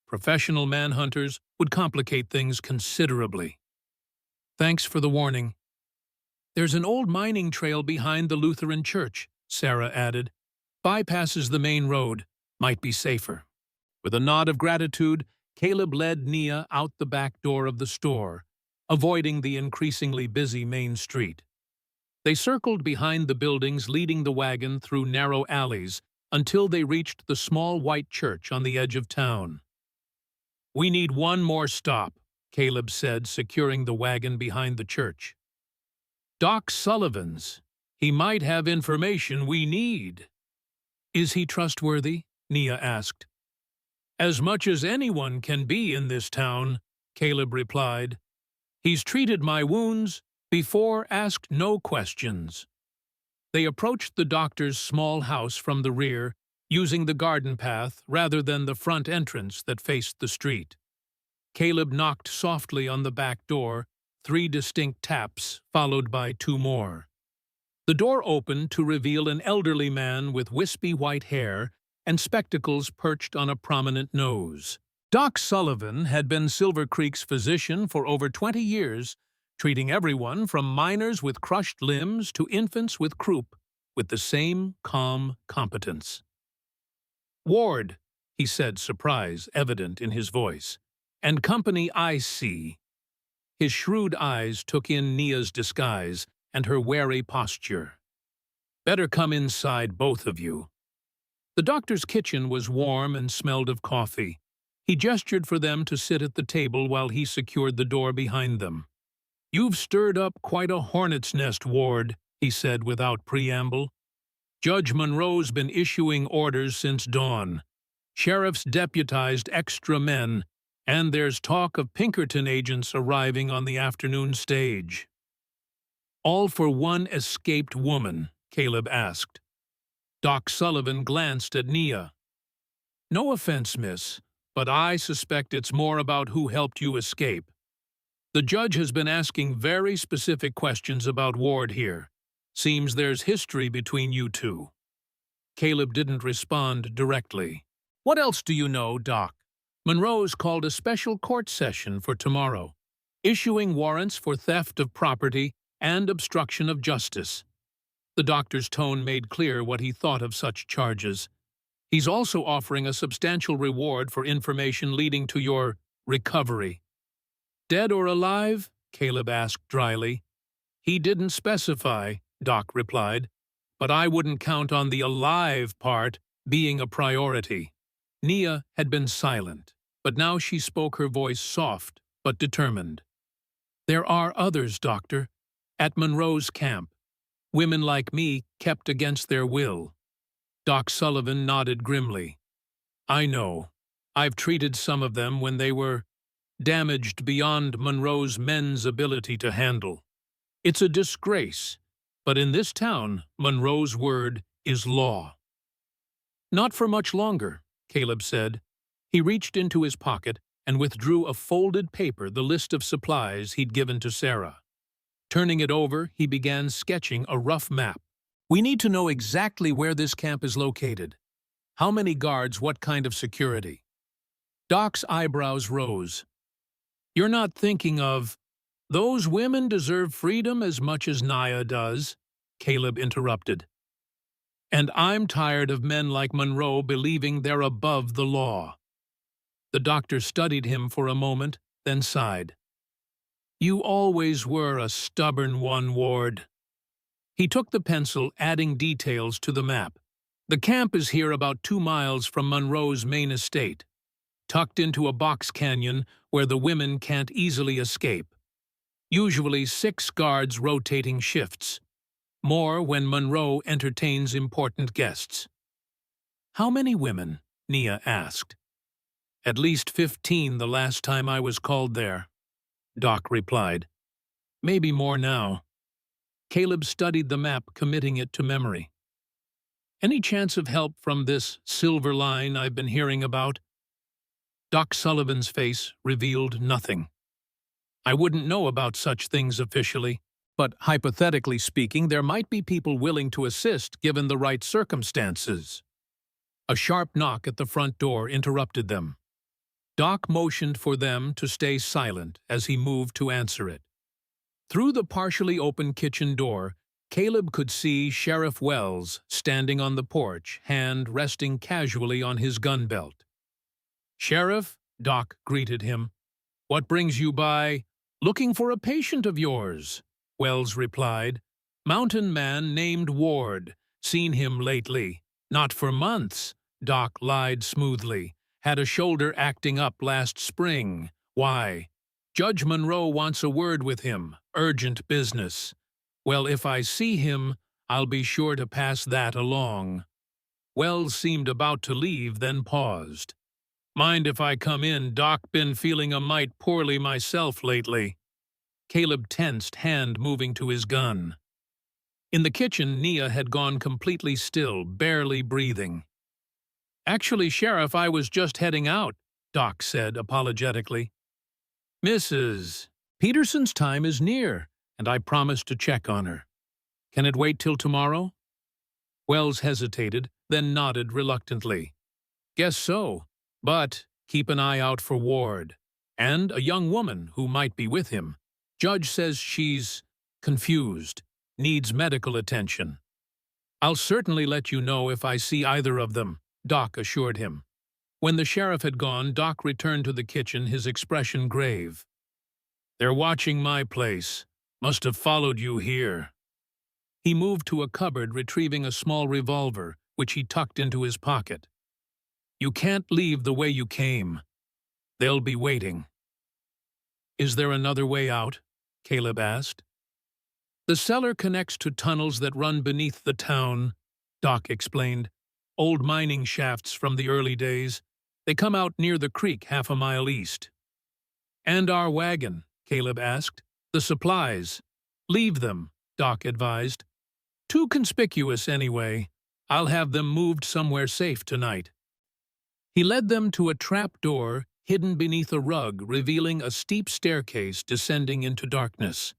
Professional manhunters would complicate things considerably. "Thanks for the warning." "There's an old mining trail behind the Lutheran church," Sarah added. "Bypasses the main road. Might be safer." With a nod of gratitude, Caleb led Nia out the back door of the store, avoiding the increasingly busy main street. They circled behind the buildings, leading the wagon through narrow alleys until they reached the small white church on the edge of town. "We need one more stop," Caleb said, securing the wagon behind the church. "Doc Sullivan's. He might have information we need." "Is he trustworthy?" Nia asked. "As much as anyone can be in this town," Caleb replied. "He's treated my wounds before, asked no questions." They approached the doctor's small house from the rear, using the garden path rather than the front entrance that faced the street. Caleb knocked softly on the back door, 3 distinct taps, followed by 2 more. The door opened to reveal an elderly man with wispy white hair and spectacles perched on a prominent nose. Doc Sullivan had been Silver Creek's physician for over 20 years, treating everyone from miners with crushed limbs to infants with croup, with the same calm competence. "Ward," he said, surprise evident in his voice, "and company I see." His shrewd eyes took in Nia's disguise and her wary posture. "Better come inside, both of you." The doctor's kitchen was warm and smelled of coffee. He gestured for them to sit at the table while he secured the door behind them. "You've stirred up quite a hornet's nest, Ward," he said without preamble. Judge Monroe's been issuing orders since dawn. Sheriff's deputized extra men, and there's talk of Pinkerton agents arriving on the afternoon stage. All for one escaped woman, Caleb asked. Doc Sullivan glanced at Nia. No offense, miss, but I suspect it's more about who helped you escape. The judge has been asking very specific questions about Ward here. Seems there's history between you two. Caleb didn't respond directly. What else do you know, Doc? Monroe's called a special court session for tomorrow, issuing warrants for theft of property and obstruction of justice. The doctor's tone made clear what he thought of such charges. He's also offering a substantial reward for information leading to your recovery. Dead or alive? Caleb asked dryly. He didn't specify, Doc replied, but I wouldn't count on the alive part being a priority. Nia had been silent, but now she spoke, her voice soft but determined. There are others, Doctor, at Monroe's camp. Women like me kept against their will. Doc Sullivan nodded grimly. I know. I've treated some of them when they were damaged beyond Monroe's men's ability to handle. It's a disgrace, but in this town, Monroe's word is law. Not for much longer, Caleb said. He reached into his pocket and withdrew a folded paper, the list of supplies he'd given to Sarah. Turning it over, he began sketching a rough map. We need to know exactly where this camp is located. How many guards, what kind of security? Doc's eyebrows rose. You're not thinking of, those women deserve freedom as much as Nia does, Caleb interrupted. And I'm tired of men like Monroe believing they're above the law. The doctor studied him for a moment, then sighed. You always were a stubborn one, Ward. He took the pencil, adding details to the map. The camp is here about 2 miles from Monroe's main estate, tucked into a box canyon where the women can't easily escape. Usually 6 guards rotating shifts. More when Monroe entertains important guests. How many women? Nia asked. At least 15 the last time I was called there, Doc replied. Maybe more now. Caleb studied the map, committing it to memory. Any chance of help from this silver line I've been hearing about? Doc Sullivan's face revealed nothing. I wouldn't know about such things officially, but hypothetically speaking, there might be people willing to assist given the right circumstances. A sharp knock at the front door interrupted them. Doc motioned for them to stay silent as he moved to answer it. Through the partially open kitchen door, Caleb could see Sheriff Wells standing on the porch, hand resting casually on his gun belt. Sheriff, Doc greeted him. What brings you by? Looking for a patient of yours, Wells replied. Mountain man named Ward. Seen him lately. Not for months, Doc lied smoothly. Had a shoulder acting up last spring. Why? Judge Monroe wants a word with him. Urgent business. Well, if I see him, I'll be sure to pass that along. Wells seemed about to leave, then paused. Mind if I come in? Doc, been feeling a mite poorly myself lately. Caleb tensed, hand moving to his gun. In the kitchen, Nia had gone completely still, barely breathing. Actually, Sheriff, I was just heading out, Doc said apologetically. Mrs. Peterson's time is near, and I promised to check on her. Can it wait till tomorrow? Wells hesitated, then nodded reluctantly. Guess so, but keep an eye out for Ward, and a young woman who might be with him. Judge says she's confused, needs medical attention. I'll certainly let you know if I see either of them, Doc assured him. When the sheriff had gone, Doc returned to the kitchen, his expression grave. They're watching my place. Must have followed you here. He moved to a cupboard, retrieving a small revolver, which he tucked into his pocket. You can't leave the way you came. They'll be waiting. Is there another way out? Caleb asked. The cellar connects to tunnels that run beneath the town, Doc explained. Old mining shafts from the early days. They come out near the creek 1/2 mile east. And our wagon, Caleb asked. The supplies. Leave them, Doc advised. Too conspicuous anyway. I'll have them moved somewhere safe tonight. He led them to a trap door hidden beneath a rug, revealing a steep staircase descending into darkness.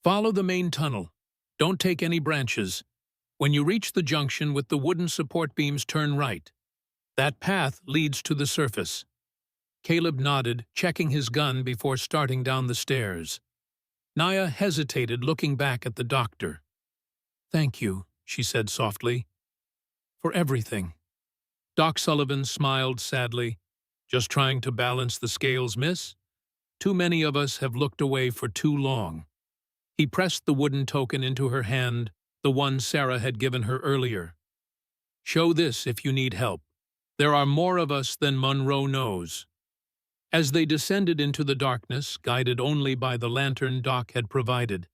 Follow the main tunnel. Don't take any branches. When you reach the junction with the wooden support beams, turn right. That path leads to the surface. Caleb nodded, checking his gun before starting down the stairs. Nia hesitated, looking back at the doctor. Thank you, she said softly. For everything. Doc Sullivan smiled sadly. Just trying to balance the scales, miss? Too many of us have looked away for too long. He pressed the wooden token into her hand, the one Sarah had given her earlier. Show this if you need help. There are more of us than Monroe knows. As they descended into the darkness, guided only by the lantern Doc had provided,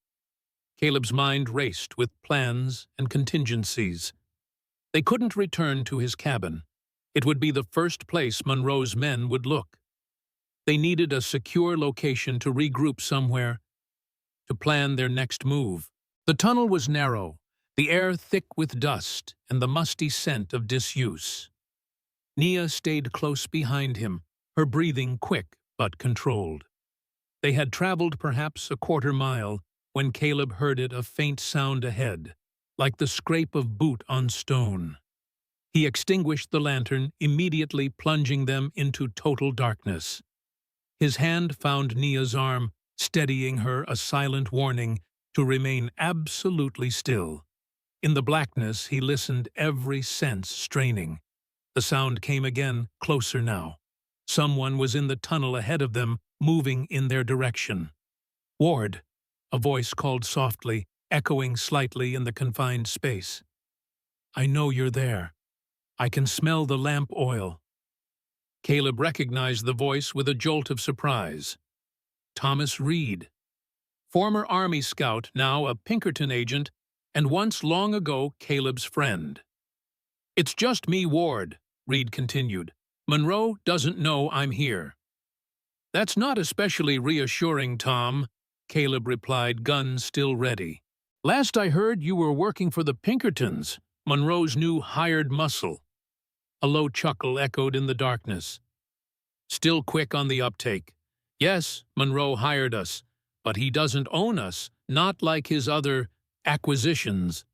Caleb's mind raced with plans and contingencies. They couldn't return to his cabin. It would be the first place Monroe's men would look. They needed a secure location to regroup somewhere, to plan their next move. The tunnel was narrow, the air thick with dust and the musty scent of disuse. Nia stayed close behind him, her breathing quick but controlled. They had traveled perhaps 1/4 mile when Caleb heard a faint sound ahead, like the scrape of boot on stone. He extinguished the lantern, immediately plunging them into total darkness. His hand found Nia's arm, steadying her, a silent warning to remain absolutely still. In the blackness, he listened, every sense straining. The sound came again, closer now. Someone was in the tunnel ahead of them, moving in their direction. Ward, a voice called softly, echoing slightly in the confined space. I know you're there. I can smell the lamp oil. Caleb recognized the voice with a jolt of surprise. Thomas Reed. Former Army scout, now a Pinkerton agent, and once long ago Caleb's friend. It's just me, Ward, Reed continued. Monroe doesn't know I'm here. That's not especially reassuring, Tom, Caleb replied, gun still ready. Last I heard you were working for the Pinkertons, Monroe's new hired muscle. A low chuckle echoed in the darkness. Still quick on the uptake. Yes, Monroe hired us, but he doesn't own us, not like his other acquisitions.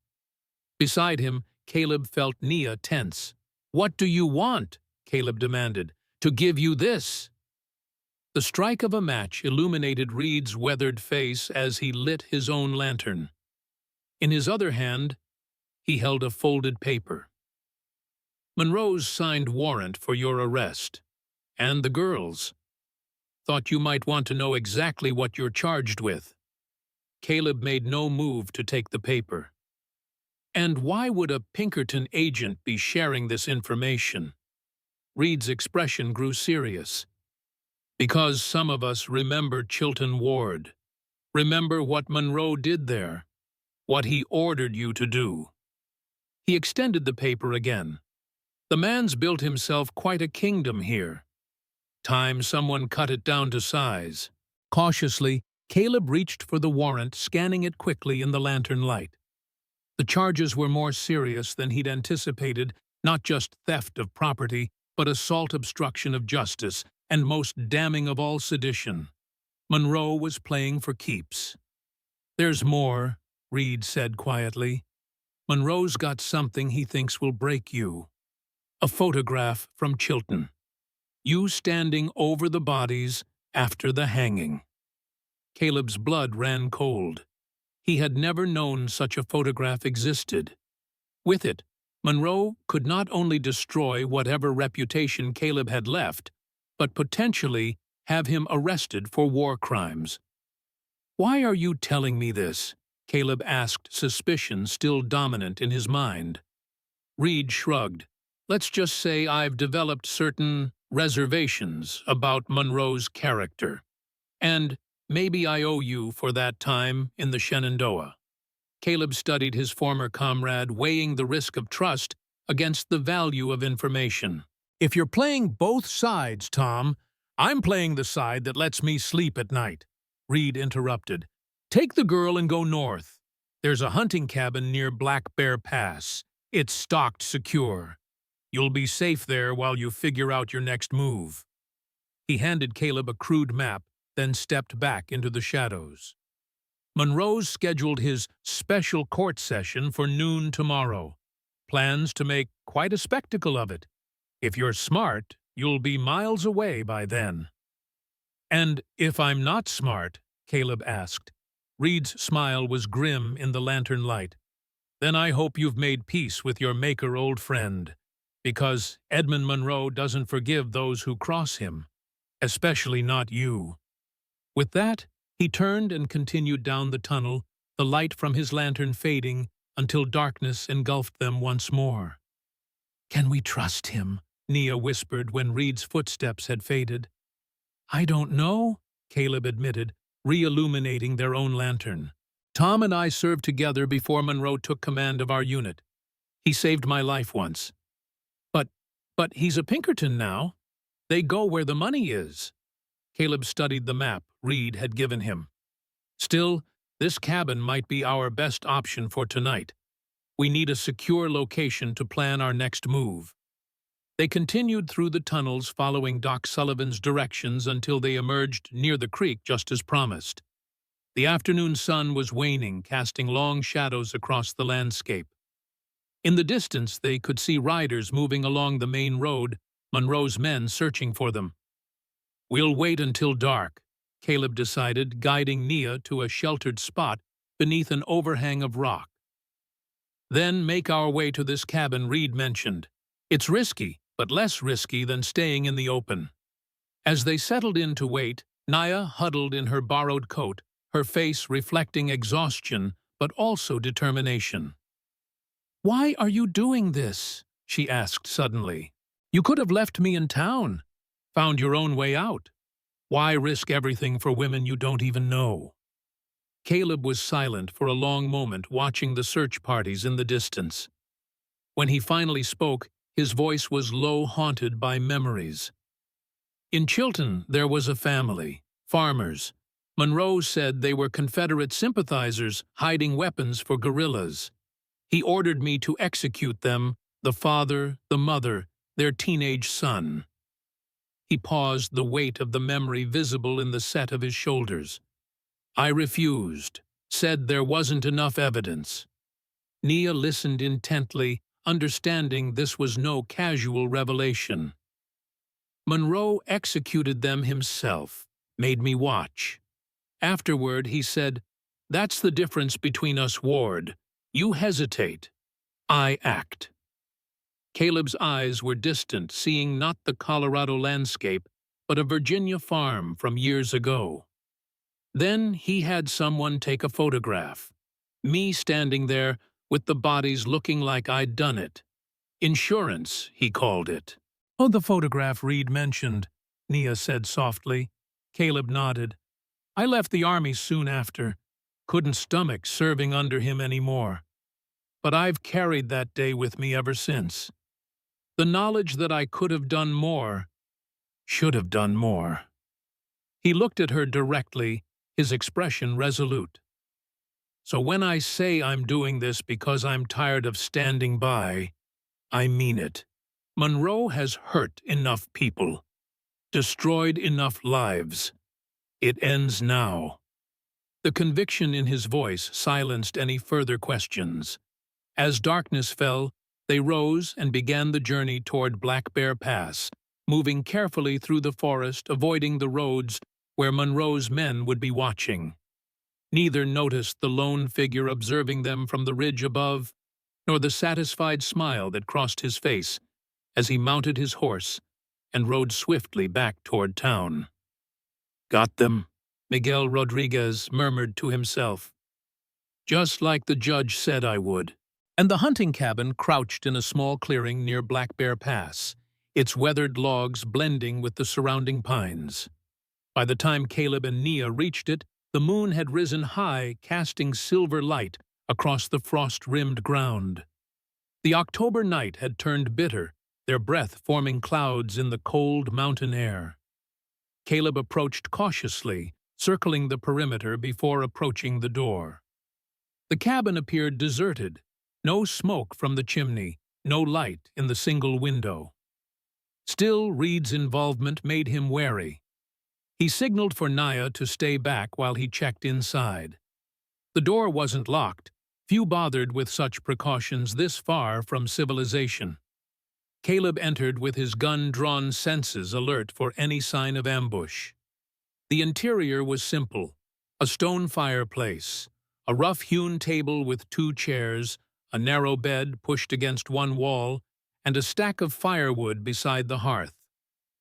Beside him, Caleb felt Nia tense. What do you want? Caleb demanded. To give you this. The strike of a match illuminated Reed's weathered face as he lit his own lantern. In his other hand, he held a folded paper. Monroe's signed warrant for your arrest. And the girls. Thought you might want to know exactly what you're charged with. Caleb made no move to take the paper. And why would a Pinkerton agent be sharing this information? Reed's expression grew serious. Because some of us remember Chilton Ward. Remember what Monroe did there. What he ordered you to do. He extended the paper again. The man's built himself quite a kingdom here. Time someone cut it down to size. Cautiously, Caleb reached for the warrant, scanning it quickly in the lantern light. The charges were more serious than he'd anticipated, not just theft of property, but assault, obstruction of justice, and most damning of all, sedition. Monroe was playing for keeps. There's more, Reed said quietly. Monroe's got something he thinks will break you. A photograph from Chilton. You standing over the bodies after the hanging. Caleb's blood ran cold. He had never known such a photograph existed. With it, Monroe could not only destroy whatever reputation Caleb had left, but potentially have him arrested for war crimes. Why are you telling me this? Caleb asked, suspicion still dominant in his mind. Reed shrugged. Let's just say I've developed certain reservations about Monroe's character. And Maybe I owe you for that time in the Shenandoah." Caleb studied his former comrade, weighing the risk of trust against the value of information. "If you're playing both sides, Tom, I'm playing the side that lets me sleep at night," Reed interrupted. "Take the girl and go north. There's a hunting cabin near Black Bear Pass. It's stocked secure. You'll be safe there while you figure out your next move." He handed Caleb a crude map, then stepped back into the shadows. Monroe's scheduled his special court session for noon tomorrow. Plans to make quite a spectacle of it. If you're smart, you'll be miles away by then. "And if I'm not smart?" Caleb asked. Reed's smile was grim in the lantern light. "Then I hope you've made peace with your maker, old friend, because Edmund Monroe doesn't forgive those who cross him, especially not you." With that, he turned and continued down the tunnel, the light from his lantern fading until darkness engulfed them once more. "Can we trust him?" Nia whispered when Reed's footsteps had faded. "I don't know," Caleb admitted, re-illuminating their own lantern. "Tom and I served together before Monroe took command of our unit. He saved my life once. But he's a Pinkerton now. They go where the money is." Caleb studied the map Reed had given him. "Still, this cabin might be our best option for tonight. We need a secure location to plan our next move." They continued through the tunnels following Doc Sullivan's directions until they emerged near the creek just as promised. The afternoon sun was waning, casting long shadows across the landscape. In the distance, they could see riders moving along the main road, Monroe's men searching for them. "We'll wait until dark," Caleb decided, guiding Nia to a sheltered spot beneath an overhang of rock. "Then make our way to this cabin Reed mentioned. It's risky, but less risky than staying in the open." As they settled in to wait, Nia huddled in her borrowed coat, her face reflecting exhaustion but also determination. "Why are you doing this?" she asked suddenly. "You could have left me in town, found your own way out. Why risk everything for women you don't even know?" Caleb was silent for a long moment, watching the search parties in the distance. When he finally spoke, his voice was low, haunted by memories. "In Chilton, there was a family, farmers. Monroe said they were Confederate sympathizers hiding weapons for guerrillas. He ordered me to execute them, the father, the mother, their teenage son." He paused, the weight of the memory visible in the set of his shoulders. "I refused, said there wasn't enough evidence." Nia listened intently, understanding this was no casual revelation. "Monroe executed them himself, made me watch. Afterward, he said, 'That's the difference between us, Ward. You hesitate. I act.'" Caleb's eyes were distant, seeing not the Colorado landscape, but a Virginia farm from years ago. "Then he had someone take a photograph. Me standing there, with the bodies looking like I'd done it. Insurance, he called it." "Oh, the photograph Reed mentioned," Nia said softly. Caleb nodded. "I left the army soon after. Couldn't stomach serving under him anymore. But I've carried that day with me ever since. The knowledge that I could have done more, should have done more." He looked at her directly, his expression resolute. "So when I say I'm doing this because I'm tired of standing by, I mean it. Monroe has hurt enough people, destroyed enough lives. It ends now." The conviction in his voice silenced any further questions. As darkness fell, they rose and began the journey toward Black Bear Pass, moving carefully through the forest, avoiding the roads where Monroe's men would be watching. Neither noticed the lone figure observing them from the ridge above, nor the satisfied smile that crossed his face as he mounted his horse and rode swiftly back toward town. "Got them," Miguel Rodriguez murmured to himself. "Just like the judge said I would." And the hunting cabin crouched in a small clearing near Black Bear Pass, its weathered logs blending with the surrounding pines. By the time Caleb and Nia reached it, the moon had risen high, casting silver light across the frost-rimmed ground. The October night had turned bitter, their breath forming clouds in the cold mountain air. Caleb approached cautiously, circling the perimeter before approaching the door. The cabin appeared deserted, no smoke from the chimney, no light in the single window. Still, Reed's involvement made him wary. He signaled for Nia to stay back while he checked inside. The door wasn't locked. Few bothered with such precautions this far from civilization. Caleb entered with his gun-drawn senses alert for any sign of ambush. The interior was simple: a stone fireplace, a rough-hewn table with 2 chairs, a narrow bed pushed against one wall, and a stack of firewood beside the hearth.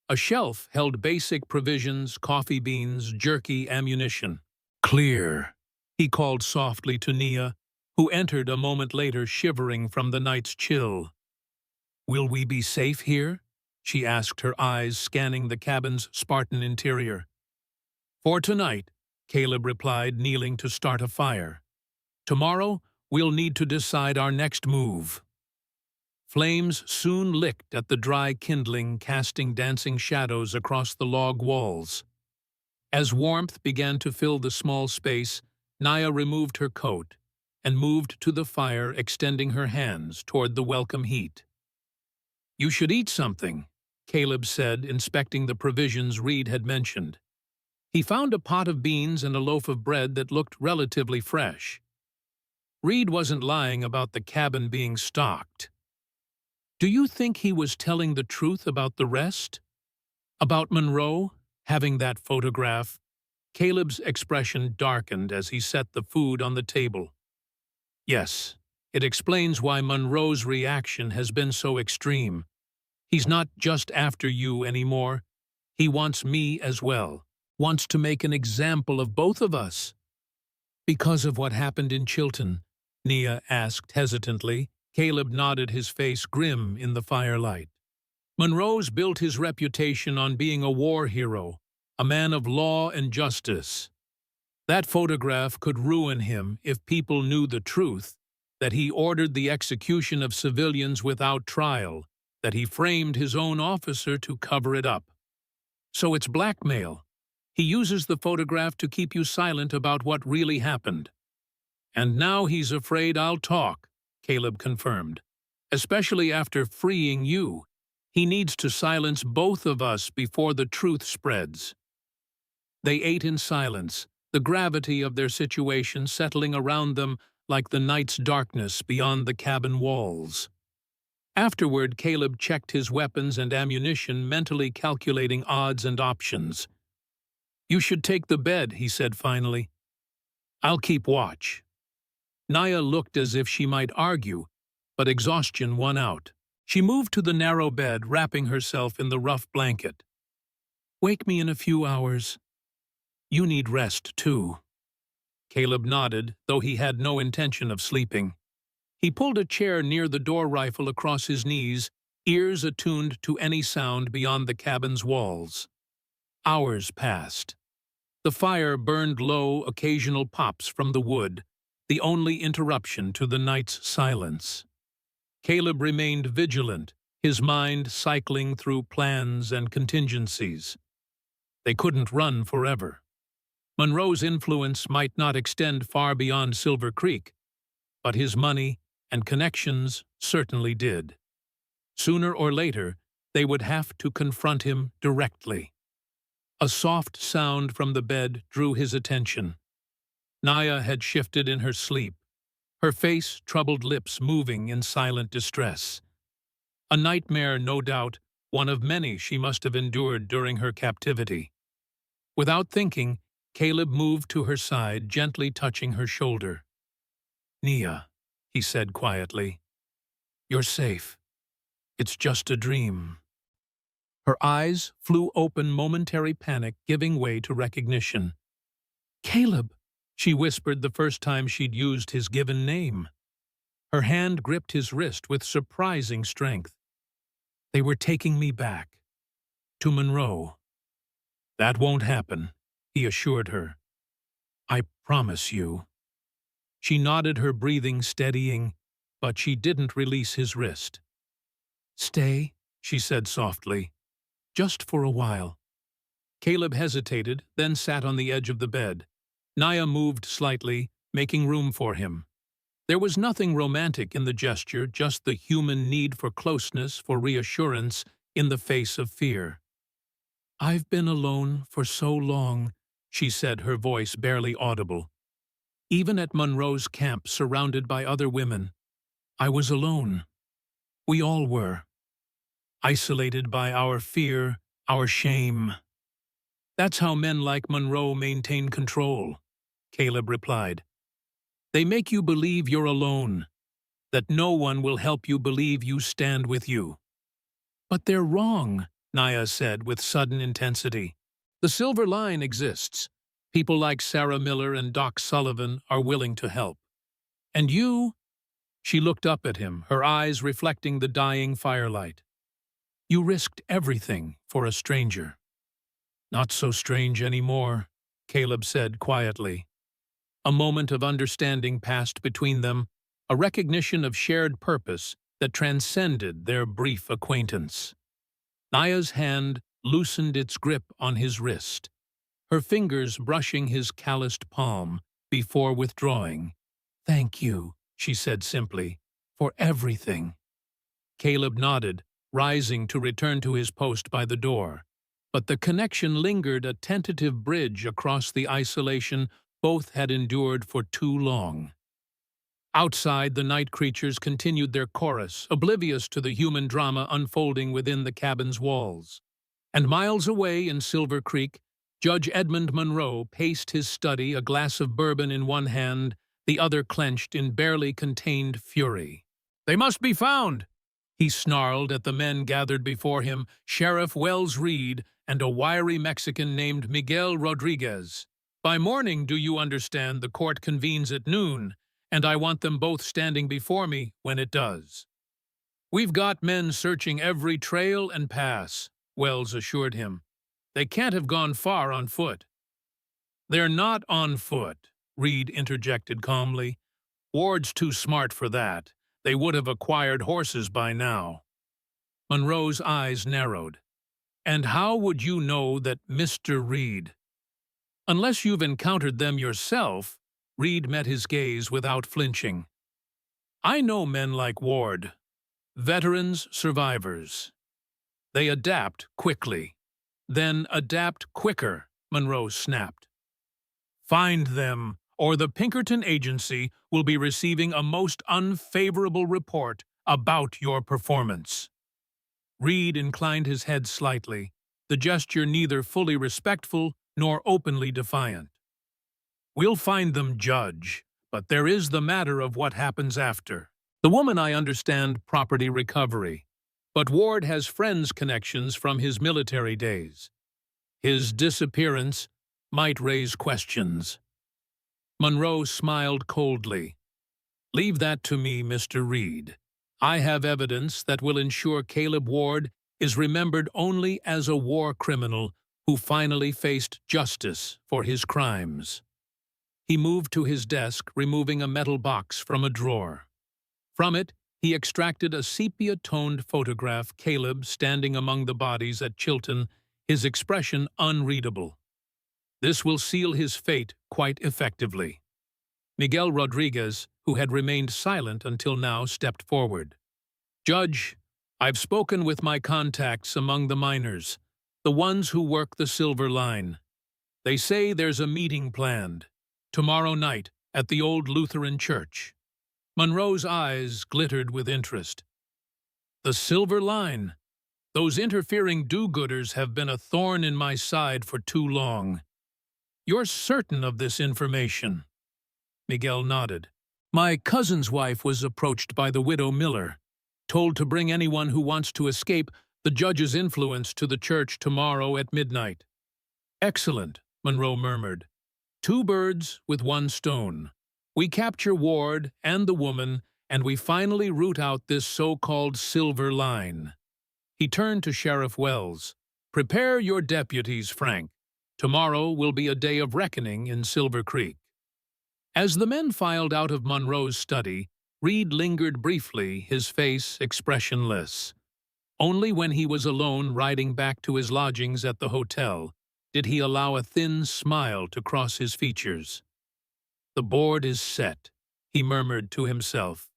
A shelf held basic provisions, coffee beans, jerky, ammunition. "Clear," he called softly to Nia, who entered a moment later shivering from the night's chill. "Will we be safe here?" she asked, her eyes scanning the cabin's Spartan interior. "For tonight," Caleb replied, kneeling to start a fire. "Tomorrow, we'll need to decide our next move." Flames soon licked at the dry kindling, casting dancing shadows across the log walls. As warmth began to fill the small space, Nia removed her coat and moved to the fire, extending her hands toward the welcome heat. "You should eat something," Caleb said, inspecting the provisions Reed had mentioned. He found a pot of beans and a loaf of bread that looked relatively fresh. Reed wasn't lying about the cabin being stocked. Do you think he was telling the truth about the rest? About Monroe, having that photograph? Caleb's expression darkened as he set the food on the table. Yes, it explains why Monroe's reaction has been so extreme. He's not just after you anymore. He wants me as well. Wants to make an example of both of us. Because of what happened in Chilton? Nia asked hesitantly. Caleb nodded, his face grim in the firelight. Monroe's built his reputation on being a war hero, a man of law and justice. That photograph could ruin him if people knew the truth, that he ordered the execution of civilians without trial, that he framed his own officer to cover it up. So it's blackmail. He uses the photograph to keep you silent about what really happened. And now he's afraid I'll talk, Caleb confirmed. Especially after freeing you. He needs to silence both of us before the truth spreads. They ate in silence, the gravity of their situation settling around them like the night's darkness beyond the cabin walls. Afterward, Caleb checked his weapons and ammunition, mentally calculating odds and options. "You should take the bed," he said finally. "I'll keep watch." Nia looked as if she might argue, but exhaustion won out. She moved to the narrow bed, wrapping herself in the rough blanket. "Wake me in a few hours. You need rest, too." Caleb nodded, though he had no intention of sleeping. He pulled a chair near the door rifle across his knees, ears attuned to any sound beyond the cabin's walls. Hours passed. The fire burned low, occasional pops from the wood, the only interruption to the night's silence. Caleb remained vigilant, his mind cycling through plans and contingencies. They couldn't run forever. Monroe's influence might not extend far beyond Silver Creek, but his money and connections certainly did. Sooner or later, they would have to confront him directly. A soft sound from the bed drew his attention. Nia had shifted in her sleep, her face, troubled lips moving in silent distress. A nightmare, no doubt, one of many she must have endured during her captivity. Without thinking, Caleb moved to her side, gently touching her shoulder. "Nia," he said quietly, "you're safe. It's just a dream." Her eyes flew open, momentary panic giving way to recognition. "Caleb," she whispered the first time she'd used his given name. Her hand gripped his wrist with surprising strength. "They were taking me back. To Monroe." That won't happen, he assured her. I promise you. She nodded, her breathing steadying, but she didn't release his wrist. Stay, she said softly. Just for a while. Caleb hesitated, then sat on the edge of the bed. Naya moved slightly, making room for him. There was nothing romantic in the gesture, just the human need for closeness, for reassurance in the face of fear. I've been alone for so long, she said, her voice barely audible. Even at Monroe's camp, surrounded by other women, I was alone. We all were. Isolated by our fear, our shame. That's how men like Monroe maintain control, Caleb replied. They make you believe you're alone, that no one will help you believe you stand with you. But they're wrong, Naya said with sudden intensity. The silver line exists. People like Sarah Miller and Doc Sullivan are willing to help. And you? She looked up at him, her eyes reflecting the dying firelight. You risked everything for a stranger. Not so strange anymore, Caleb said quietly. A moment of understanding passed between them, a recognition of shared purpose that transcended their brief acquaintance. Naya's hand loosened its grip on his wrist, her fingers brushing his calloused palm before withdrawing. Thank you, she said simply, for everything. Caleb nodded, rising to return to his post by the door. But the connection lingered, a tentative bridge across the isolation both had endured for too long. Outside, the night creatures continued their chorus, oblivious to the human drama unfolding within the cabin's walls. And miles away in Silver Creek, Judge Edmund Monroe paced his study, a glass of bourbon in one hand, the other clenched in barely contained fury. They must be found, he snarled at the men gathered before him, Sheriff Wells Reed and a wiry Mexican named Miguel Rodriguez. By morning, do you understand, the court convenes at noon, and I want them both standing before me when it does. We've got men searching every trail and pass, Wells assured him. They can't have gone far on foot. They're not on foot, Reed interjected calmly. Ward's too smart for that. They would have acquired horses by now. Monroe's eyes narrowed. And how would you know that, Mr. Reed? Unless you've encountered them yourself, Reed met his gaze without flinching. I know men like Ward. Veterans, survivors. They adapt quickly. Then adapt quicker, Monroe snapped. Find them, or the Pinkerton Agency will be receiving a most unfavorable report about your performance. Reed inclined his head slightly, the gesture neither fully respectful nor openly defiant. We'll find them, Judge, but there is the matter of what happens after. The woman, I understand, property recovery, but Ward has friends' connections from his military days. His disappearance might raise questions. Monroe smiled coldly. Leave that to me, Mr. Reed. I have evidence that will ensure Caleb Ward is remembered only as a war criminal who finally faced justice for his crimes. He moved to his desk, removing a metal box from a drawer. From it, he extracted a sepia-toned photograph, Caleb standing among the bodies at Chilton, his expression unreadable. This will seal his fate quite effectively. Miguel Rodriguez, who had remained silent until now, stepped forward. Judge, I've spoken with my contacts among the miners, the ones who work the Silver Line. They say there's a meeting planned, tomorrow night at the old Lutheran church. Monroe's eyes glittered with interest. The Silver Line. Those interfering do-gooders have been a thorn in my side for too long. You're certain of this information? Miguel nodded. My cousin's wife was approached by the widow Miller, told to bring anyone who wants to escape the judge's influence to the church tomorrow at midnight. Excellent, Monroe murmured. 2 birds with 1 stone. We capture Ward and the woman, and we finally root out this so-called Silver Line. He turned to Sheriff Wells. Prepare your deputies, Frank. Tomorrow will be a day of reckoning in Silver Creek. As the men filed out of Monroe's study, Reed lingered briefly, his face expressionless. Only when he was alone riding back to his lodgings at the hotel did he allow a thin smile to cross his features. "The board is set," he murmured to himself.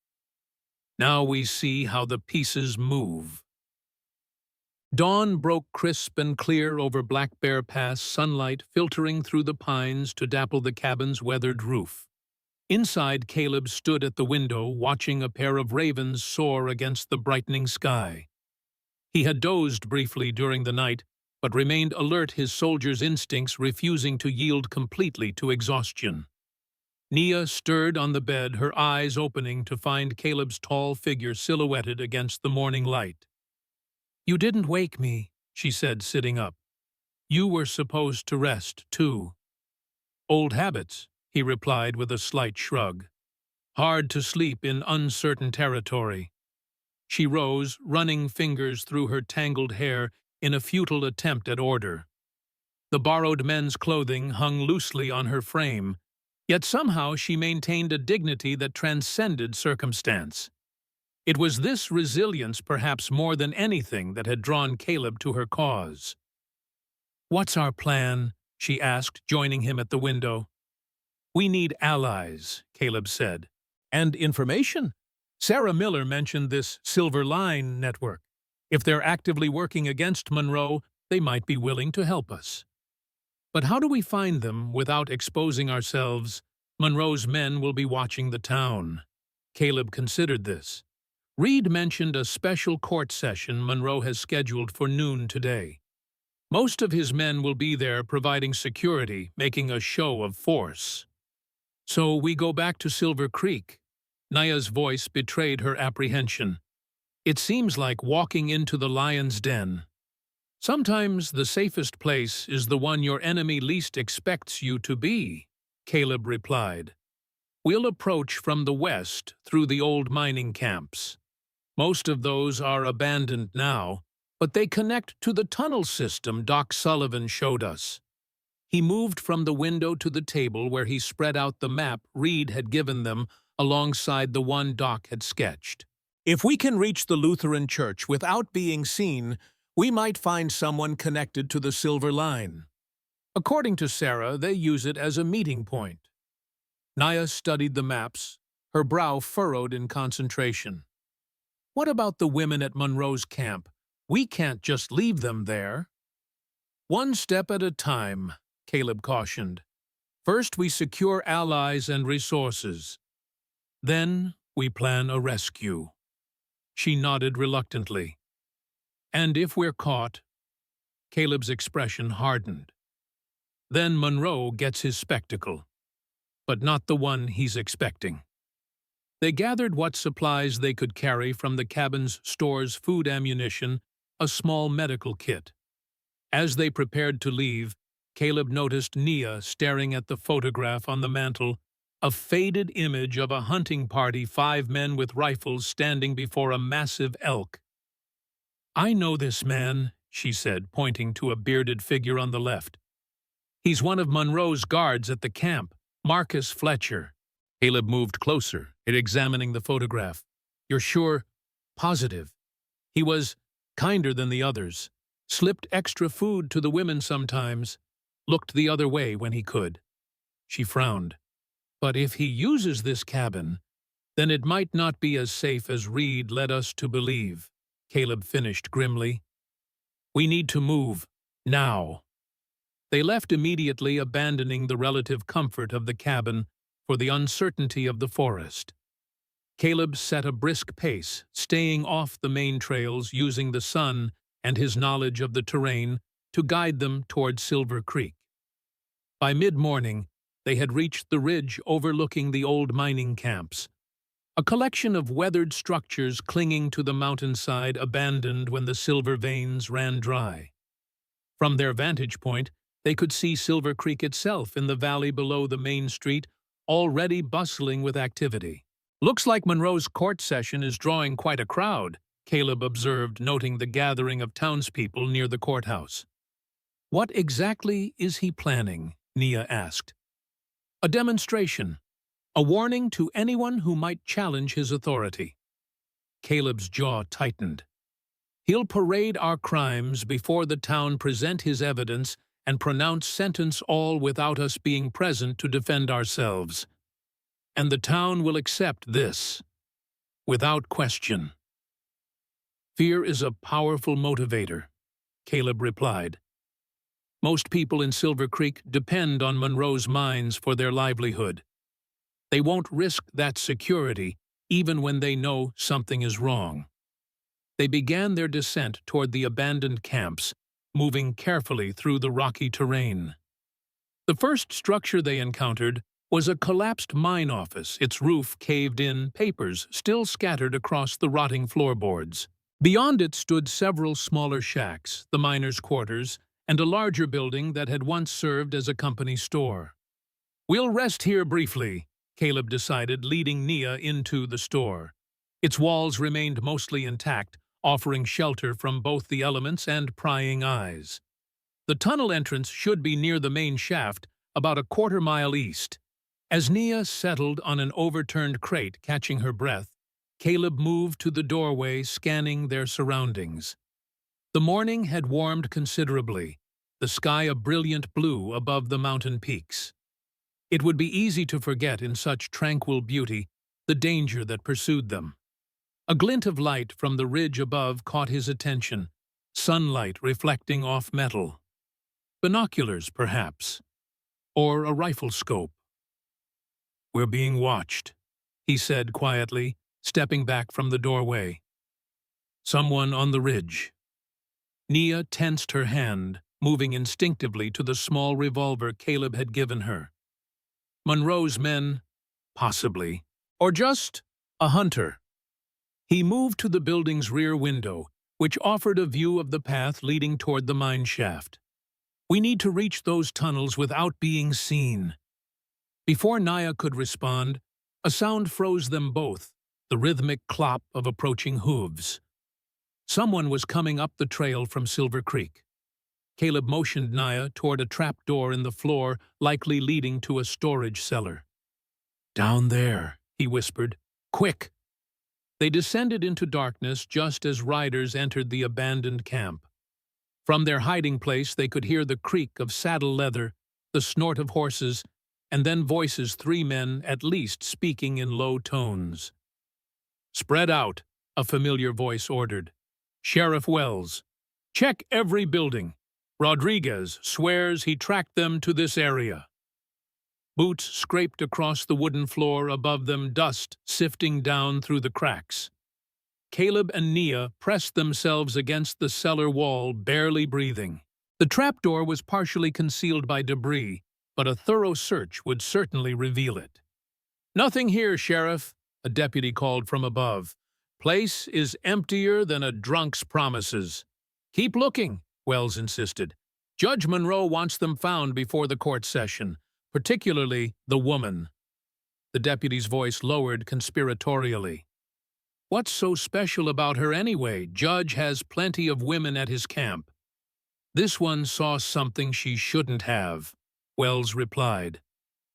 "Now we see how the pieces move." Dawn broke crisp and clear over Black Bear Pass, sunlight filtering through the pines to dapple the cabin's weathered roof. Inside, Caleb stood at the window, watching a pair of ravens soar against the brightening sky. He had dozed briefly during the night, but remained alert, his soldier's instincts refusing to yield completely to exhaustion. Nia stirred on the bed, her eyes opening to find Caleb's tall figure silhouetted against the morning light. "You didn't wake me," she said, sitting up. "You were supposed to rest, too." "Old habits," he replied with a slight shrug. "Hard to sleep in uncertain territory." She rose, running fingers through her tangled hair in a futile attempt at order. The borrowed men's clothing hung loosely on her frame, yet somehow she maintained a dignity that transcended circumstance. It was this resilience, perhaps more than anything, that had drawn Caleb to her cause. "What's our plan?" she asked, joining him at the window. "We need allies," Caleb said. "And information. Sarah Miller mentioned this Silver Line network. If they're actively working against Monroe, they might be willing to help us. But how do we find them without exposing ourselves? Monroe's men will be watching the town." Caleb considered this. Reed mentioned a special court session Monroe has scheduled for noon today. Most of his men will be there providing security, making a show of force. "So we go back to Silver Creek." Naya's voice betrayed her apprehension. "It seems like walking into the lion's den." "Sometimes the safest place is the one your enemy least expects you to be," Caleb replied. "We'll approach from the west through the old mining camps. Most of those are abandoned now, but they connect to the tunnel system Doc Sullivan showed us." He moved from the window to the table where he spread out the map Reed had given them alongside the one Doc had sketched. "If we can reach the Lutheran church without being seen, we might find someone connected to the Silver Line. According to Sarah, they use it as a meeting point." Naya studied the maps, her brow furrowed in concentration. "What about the women at Monroe's camp? We can't just leave them there." "One step at a time," Caleb cautioned. "First we secure allies and resources. Then we plan a rescue." She nodded reluctantly. "And if we're caught?" Caleb's expression hardened. "Then Monroe gets his spectacle. But not the one he's expecting." They gathered what supplies they could carry from the cabin's stores: food, ammunition, a small medical kit. As they prepared to leave, Caleb noticed Nia staring at the photograph on the mantel, a faded image of a hunting party, 5 men with rifles standing before a massive elk. "I know this man," she said, pointing to a bearded figure on the left. "He's one of Monroe's guards at the camp, Marcus Fletcher." Caleb moved closer, examining the photograph. "You're sure? Positive? He was kinder than the others, slipped extra food to the women sometimes, looked the other way when he could." She frowned. "But if he uses this cabin, then it might not be as safe as Reed led us to believe," Caleb finished grimly. "We need to move, now." They left immediately, abandoning the relative comfort of the cabin for the uncertainty of the forest. Caleb set a brisk pace, staying off the main trails, using the sun and his knowledge of the terrain to guide them toward Silver Creek. By mid-morning, they had reached the ridge overlooking the old mining camps, a collection of weathered structures clinging to the mountainside, abandoned when the silver veins ran dry. From their vantage point, they could see Silver Creek itself in the valley below the main street, already bustling with activity. "Looks like Monroe's court session is drawing quite a crowd," Caleb observed, noting the gathering of townspeople near the courthouse. "What exactly is he planning?" Nia asked. "A demonstration. A warning to anyone who might challenge his authority." Caleb's jaw tightened. "He'll parade our crimes before the town, present his evidence, and pronounce sentence, all without us being present to defend ourselves. And the town will accept this, without question." "Fear is a powerful motivator," Caleb replied. "Most people in Silver Creek depend on Monroe's mines for their livelihood. They won't risk that security, even when they know something is wrong." They began their descent toward the abandoned camps, moving carefully through the rocky terrain. The first structure they encountered was a collapsed mine office, its roof caved in, papers still scattered across the rotting floorboards. Beyond it stood several smaller shacks, the miners' quarters, and a larger building that had once served as a company store. "We'll rest here briefly," Caleb decided, leading Nia into the store. Its walls remained mostly intact, offering shelter from both the elements and prying eyes. The tunnel entrance should be near the main shaft, about a quarter-mile east. As Nia settled on an overturned crate, catching her breath, Caleb moved to the doorway, scanning their surroundings. The morning had warmed considerably, the sky a brilliant blue above the mountain peaks. It would be easy to forget in such tranquil beauty the danger that pursued them. A glint of light from the ridge above caught his attention, sunlight reflecting off metal. Binoculars, perhaps, or a rifle scope. "We're being watched," he said quietly, stepping back from the doorway. "Someone on the ridge." Nia tensed her hand, moving instinctively to the small revolver Caleb had given her. Monroe's men, possibly, or just a hunter. He moved to the building's rear window, which offered a view of the path leading toward the mine shaft. "We need to reach those tunnels without being seen." Before Nia could respond, a sound froze them both, the rhythmic clop of approaching hooves. Someone was coming up the trail from Silver Creek. Caleb motioned Nia toward a trap door in the floor, likely leading to a storage cellar. "Down there," he whispered. "Quick!" They descended into darkness just as riders entered the abandoned camp. From their hiding place they could hear the creak of saddle leather, the snort of horses, and then voices, 3 men at least, speaking in low tones. "Spread out," a familiar voice ordered. "Sheriff Wells, check every building. Rodriguez swears he tracked them to this area." Boots scraped across the wooden floor above them, dust sifting down through the cracks. Caleb and Nia pressed themselves against the cellar wall, barely breathing. The trapdoor was partially concealed by debris, but a thorough search would certainly reveal it. "Nothing here, Sheriff," a deputy called from above. "Place is emptier than a drunk's promises." "Keep looking," Wells insisted. "Judge Monroe wants them found before the court session, particularly the woman." The deputy's voice lowered conspiratorially. "What's so special about her anyway? Judge has plenty of women at his camp." "This one saw something she shouldn't have," Wells replied.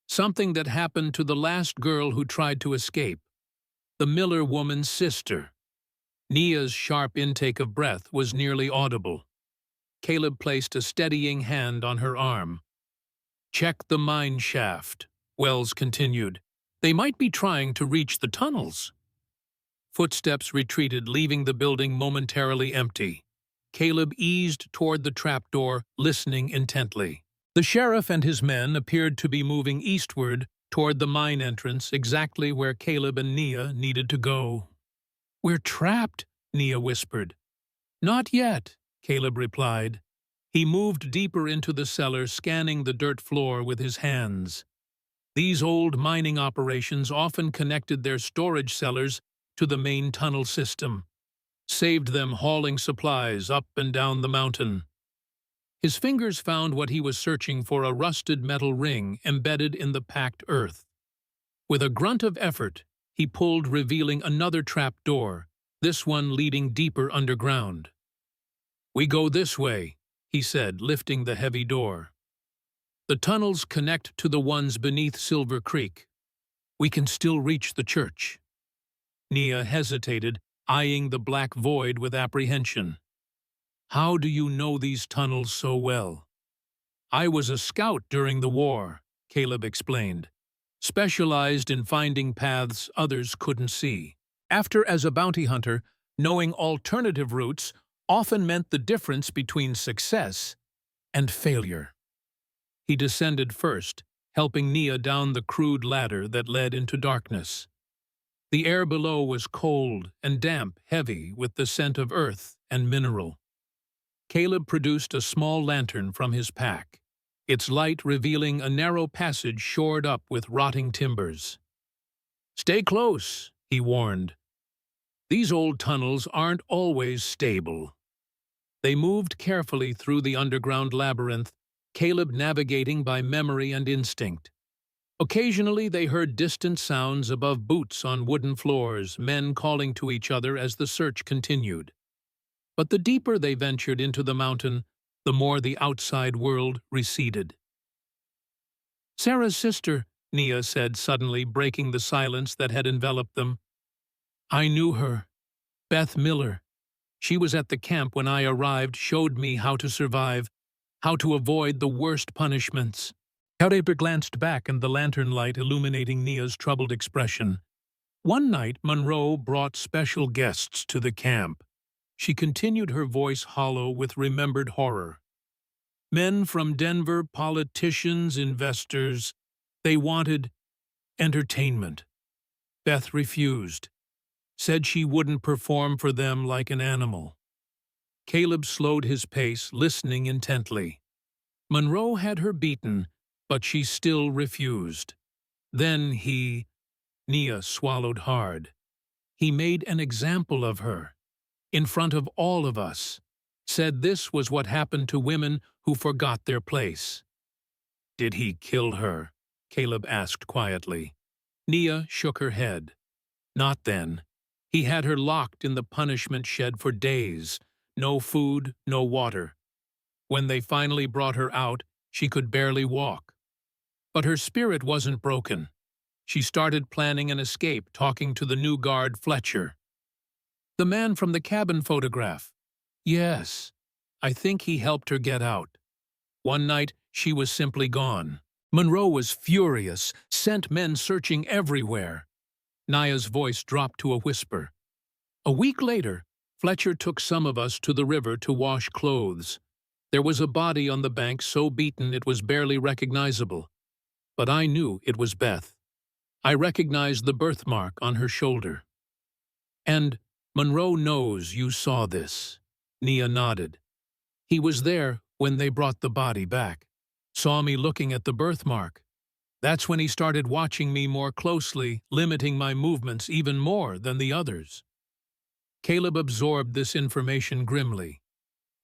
"Something that happened to the last girl who tried to escape. The Miller woman's sister." Nia's sharp intake of breath was nearly audible. Caleb placed a steadying hand on her arm. "Check the mine shaft," Wells continued. "They might be trying to reach the tunnels." Footsteps retreated, leaving the building momentarily empty. Caleb eased toward the trapdoor, listening intently. The sheriff and his men appeared to be moving eastward toward the mine entrance, exactly where Caleb and Nia needed to go. "We're trapped," Nia whispered. "Not yet," Caleb replied. He moved deeper into the cellar, scanning the dirt floor with his hands. These old mining operations often connected their storage cellars to the main tunnel system, saved them hauling supplies up and down the mountain. His fingers found what he was searching for, a rusted metal ring embedded in the packed earth. With a grunt of effort, he pulled, revealing another trap door, this one leading deeper underground. "We go this way," he said, lifting the heavy door. "The tunnels connect to the ones beneath Silver Creek. We can still reach the church." Nia hesitated, eyeing the black void with apprehension. "How do you know these tunnels so well?" "I was a scout during the war," Caleb explained, "specialized in finding paths others couldn't see. After, as a bounty hunter, knowing alternative routes often meant the difference between success and failure." He descended first, helping Nia down the crude ladder that led into darkness. The air below was cold and damp, heavy with the scent of earth and mineral. Caleb produced a small lantern from his pack, its light revealing a narrow passage shored up with rotting timbers. "Stay close," he warned. "These old tunnels aren't always stable." They moved carefully through the underground labyrinth, Caleb navigating by memory and instinct. Occasionally they heard distant sounds above boots on wooden floors, men calling to each other as the search continued. But the deeper they ventured into the mountain, the more the outside world receded. "Sarah's sister," Nia said suddenly, breaking the silence that had enveloped them. "I knew her. Beth Miller. She was at the camp when I arrived, showed me how to survive, how to avoid the worst punishments." Caleb glanced back and the lantern light illuminating Nia's troubled expression. "One night, Monroe brought special guests to the camp." She continued, her voice hollow with remembered horror. "Men from Denver, politicians, investors. They wanted entertainment. Beth refused. Said she wouldn't perform for them like an animal." Caleb slowed his pace, listening intently. Monroe had her beaten, but she still refused. Then Nia swallowed hard. "He made an example of her, in front of all of us. Said this was what happened to women who forgot their place." "Did he kill her?" Caleb asked quietly. Nia shook her head. "Not then. He had her locked in the punishment shed for days. No food, no water. When they finally brought her out, she could barely walk. But her spirit wasn't broken. She started planning an escape, talking to the new guard, Fletcher." "The man from the cabin photograph?" "Yes. I think he helped her get out. One night, she was simply gone. Monroe was furious, sent men searching everywhere." Nia's voice dropped to a whisper. "A week later, Fletcher took some of us to the river to wash clothes. There was a body on the bank so beaten it was barely recognizable. But I knew it was Beth. I recognized the birthmark on her shoulder." "And Monroe knows you saw this." Nia nodded. "He was there when they brought the body back. Saw me looking at the birthmark. That's when he started watching me more closely, limiting my movements even more than the others." Caleb absorbed this information grimly.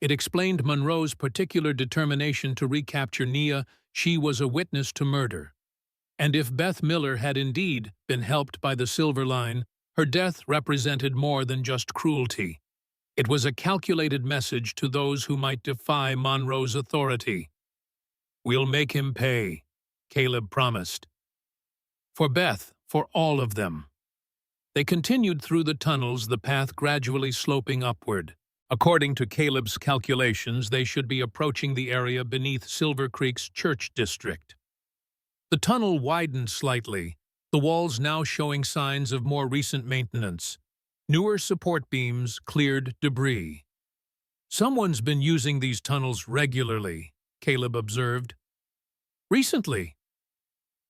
It explained Monroe's particular determination to recapture Nia. She was a witness to murder. And if Beth Miller had indeed been helped by the Silver Line, her death represented more than just cruelty. It was a calculated message to those who might defy Monroe's authority. "We'll make him pay," Caleb promised. "For Beth, for all of them." They continued through the tunnels, the path gradually sloping upward. According to Caleb's calculations, they should be approaching the area beneath Silver Creek's church district. The tunnel widened slightly, the walls now showing signs of more recent maintenance. Newer support beams cleared debris. "Someone's been using these tunnels regularly," Caleb observed. "Recently?"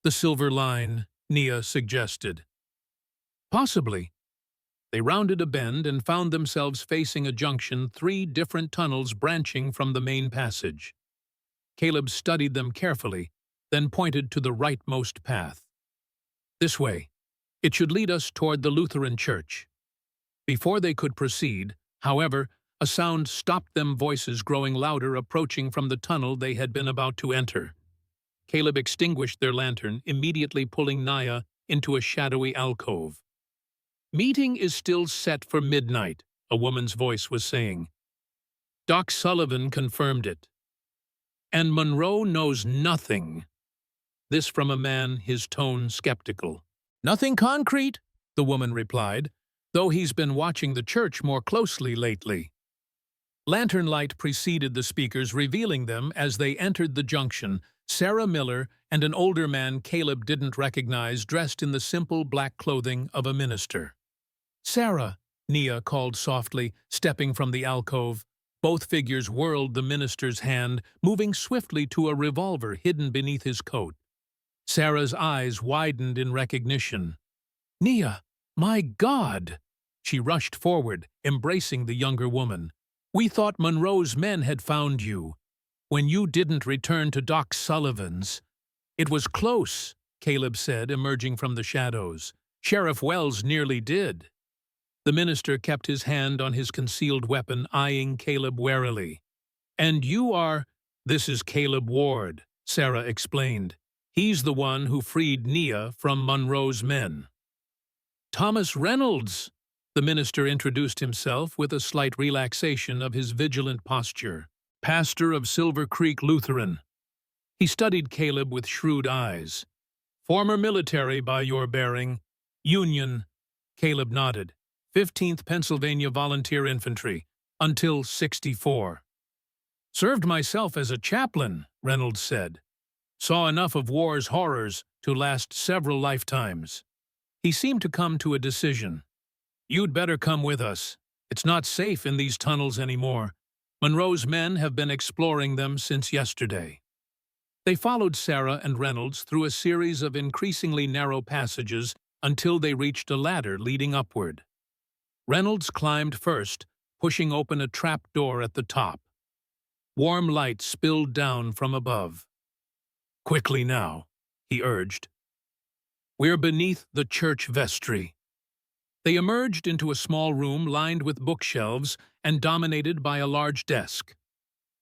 "The Silver Line," Nia suggested. "Possibly." They rounded a bend and found themselves facing a junction, 3 different tunnels branching from the main passage. Caleb studied them carefully, then pointed to the rightmost path. "This way. It should lead us toward the Lutheran church." Before they could proceed, however, a sound stopped them, voices growing louder approaching from the tunnel they had been about to enter. Caleb extinguished their lantern, immediately pulling Nia into a shadowy alcove. "Meeting is still set for midnight," a woman's voice was saying. "Doc Sullivan confirmed it." And Monroe knows nothing. This from a man, his tone skeptical. Nothing concrete, the woman replied, though he's been watching the church more closely lately. Lantern light preceded the speakers, revealing them as they entered the junction, Sarah Miller and an older man Caleb didn't recognize, dressed in the simple black clothing of a minister. "Sarah," Nia called softly, stepping from the alcove. Both figures whirled the minister's hand, moving swiftly to a revolver hidden beneath his coat. Sarah's eyes widened in recognition. "Nia, my God!" She rushed forward, embracing the younger woman. "We thought Monroe's men had found you. When you didn't return to Doc Sullivan's." "It was close," Caleb said, emerging from the shadows. "Sheriff Wells nearly did." The minister kept his hand on his concealed weapon, eyeing Caleb warily. "And you are—" "This is Caleb Ward," Sarah explained. "He's the one who freed Nia from Monroe's men." "Thomas Reynolds!" The minister introduced himself with a slight relaxation of his vigilant posture. "Pastor of Silver Creek Lutheran." He studied Caleb with shrewd eyes. "Former military by your bearing." "Union," Caleb nodded. 15th Pennsylvania Volunteer Infantry, until '64. "Served myself as a chaplain," Reynolds said. "Saw enough of war's horrors to last several lifetimes." He seemed to come to a decision. "You'd better come with us. It's not safe in these tunnels anymore. Monroe's men have been exploring them since yesterday." They followed Sarah and Reynolds through a series of increasingly narrow passages until they reached a ladder leading upward. Reynolds climbed first, pushing open a trap door at the top. Warm light spilled down from above. "Quickly now," he urged. "We're beneath the church vestry." They emerged into a small room lined with bookshelves and dominated by a large desk.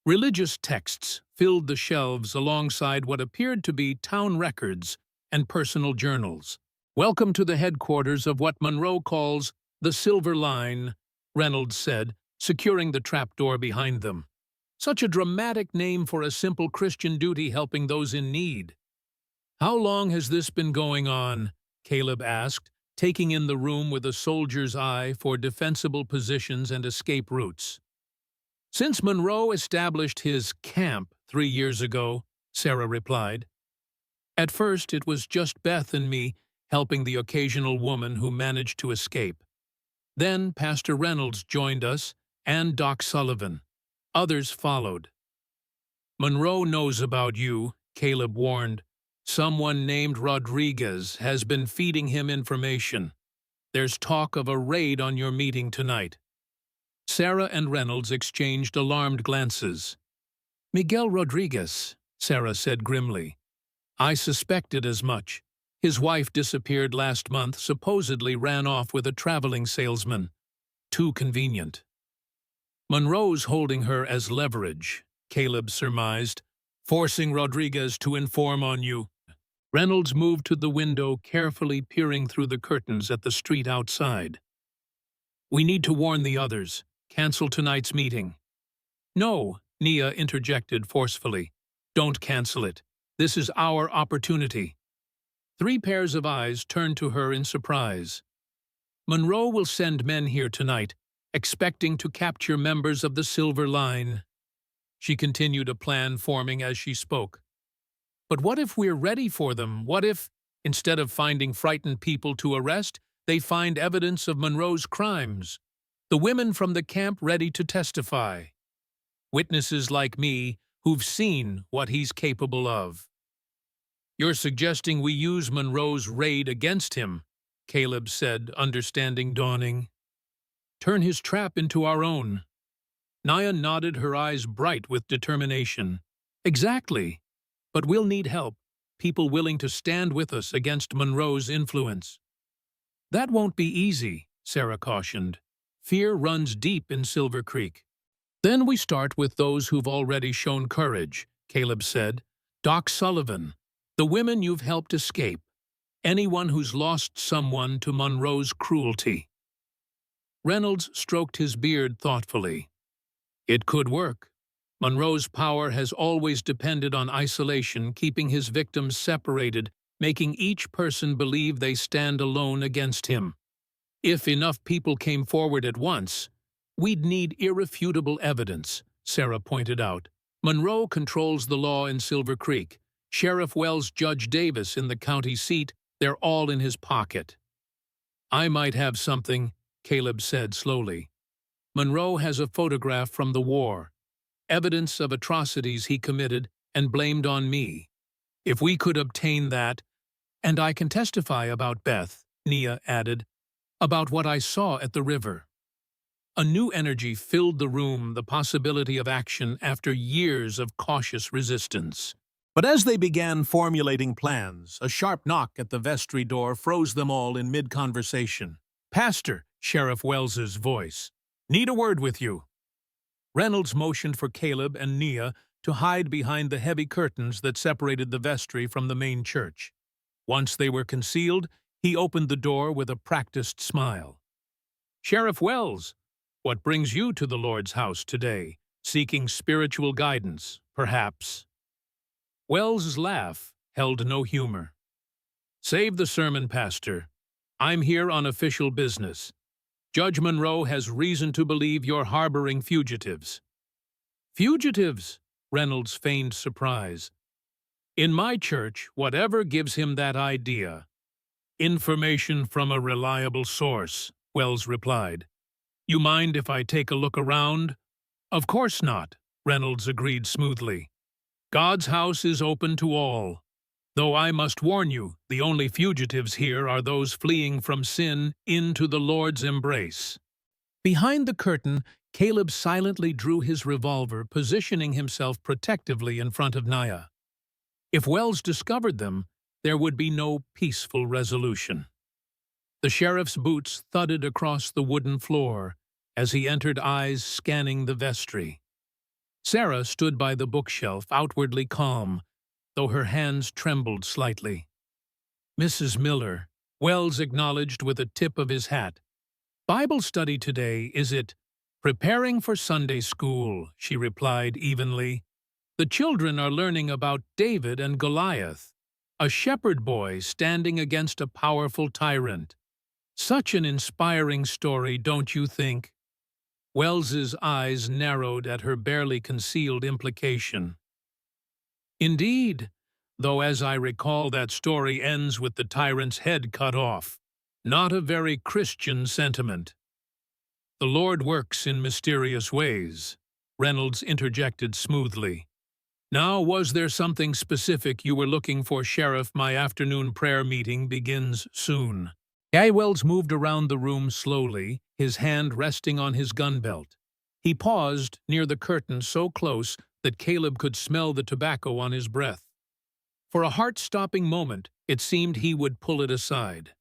Religious texts filled the shelves alongside what appeared to be town records and personal journals. "Welcome to the headquarters of what Monroe calls the Silver Line," Reynolds said, securing the trapdoor behind them. "Such a dramatic name for a simple Christian duty helping those in need." "How long has this been going on?" Caleb asked, taking in the room with a soldier's eye for defensible positions and escape routes. "Since Monroe established his camp 3 years ago," Sarah replied. "At first it was just Beth and me, helping the occasional woman who managed to escape. Then Pastor Reynolds joined us, and Doc Sullivan. Others followed." "Monroe knows about you," Caleb warned. "Someone named Rodriguez has been feeding him information. There's talk of a raid on your meeting tonight." Sarah and Reynolds exchanged alarmed glances. "Miguel Rodriguez," Sarah said grimly. "I suspected as much. His wife disappeared last month, supposedly ran off with a traveling salesman. Too convenient." "Monroe's holding her as leverage," Caleb surmised, "forcing Rodriguez to inform on you." Reynolds moved to the window, carefully peering through the curtains at the street outside. "We need to warn the others. Cancel tonight's meeting." "No," Nia interjected forcefully. "Don't cancel it. This is our opportunity." 3 pairs of eyes turned to her in surprise. "Monroe will send men here tonight, expecting to capture members of the Silver Line." She continued, a plan forming as she spoke. "But what if we're ready for them? What if, instead of finding frightened people to arrest, they find evidence of Monroe's crimes? The women from the camp ready to testify. Witnesses like me who've seen what he's capable of." "You're suggesting we use Monroe's raid against him," Caleb said, understanding dawning. "Turn his trap into our own." Nia nodded, her eyes bright with determination. "Exactly. But we'll need help, people willing to stand with us against Monroe's influence." "That won't be easy," Sarah cautioned. "Fear runs deep in Silver Creek." "Then we start with those who've already shown courage," Caleb said. "Doc Sullivan, the women you've helped escape, anyone who's lost someone to Monroe's cruelty." Reynolds stroked his beard thoughtfully. "It could work. Monroe's power has always depended on isolation, keeping his victims separated, making each person believe they stand alone against him. If enough people came forward at once, we'd need irrefutable evidence, Sarah pointed out. Monroe controls the law in Silver Creek. Sheriff Wells, Judge Davis in the county seat, they're all in his pocket. I might have something, Caleb said slowly. Monroe has a photograph from the war, evidence of atrocities he committed and blamed on me. If we could obtain that, and I can testify about Beth, Nia added, about what I saw at the river. A new energy filled the room, the possibility of action after years of cautious resistance. But as they began formulating plans, a sharp knock at the vestry door froze them all in mid-conversation. "Pastor," Sheriff Wells's voice, "need a word with you." Reynolds motioned for Caleb and Nia to hide behind the heavy curtains that separated the vestry from the main church. Once they were concealed, he opened the door with a practiced smile. "Sheriff Wells, what brings you to the Lord's house today? Seeking spiritual guidance, perhaps?" Wells's laugh held no humor. "Save the sermon, Pastor. I'm here on official business. Judge Monroe has reason to believe you're harboring fugitives." "Fugitives?" Reynolds feigned surprise. "In my church, whatever gives him that idea." "Information from a reliable source," Wells replied. "You mind if I take a look around?" "Of course not," Reynolds agreed smoothly. "God's house is open to all. Though I must warn you, the only fugitives here are those fleeing from sin into the Lord's embrace." Behind the curtain, Caleb silently drew his revolver, positioning himself protectively in front of Nia. If Wells discovered them, there would be no peaceful resolution. The sheriff's boots thudded across the wooden floor as he entered, eyes scanning the vestry. Sarah stood by the bookshelf, outwardly calm, though her hands trembled slightly. "Mrs. Miller," Wells acknowledged with a tip of his hat. "Bible study today, is it?" "Preparing for Sunday school," she replied evenly. "The children are learning about David and Goliath, a shepherd boy standing against a powerful tyrant. Such an inspiring story, don't you think?" Wells's eyes narrowed at her barely concealed implication. "Indeed, though as I recall that story ends with the tyrant's head cut off. Not a very Christian sentiment." "The Lord works in mysterious ways," Reynolds interjected smoothly. "Now, was there something specific you were looking for, Sheriff? My afternoon prayer meeting begins soon." Wells moved around the room slowly, his hand resting on his gun belt. He paused near the curtain so close that Caleb could smell the tobacco on his breath. For a heart-stopping moment, it seemed he would pull it aside.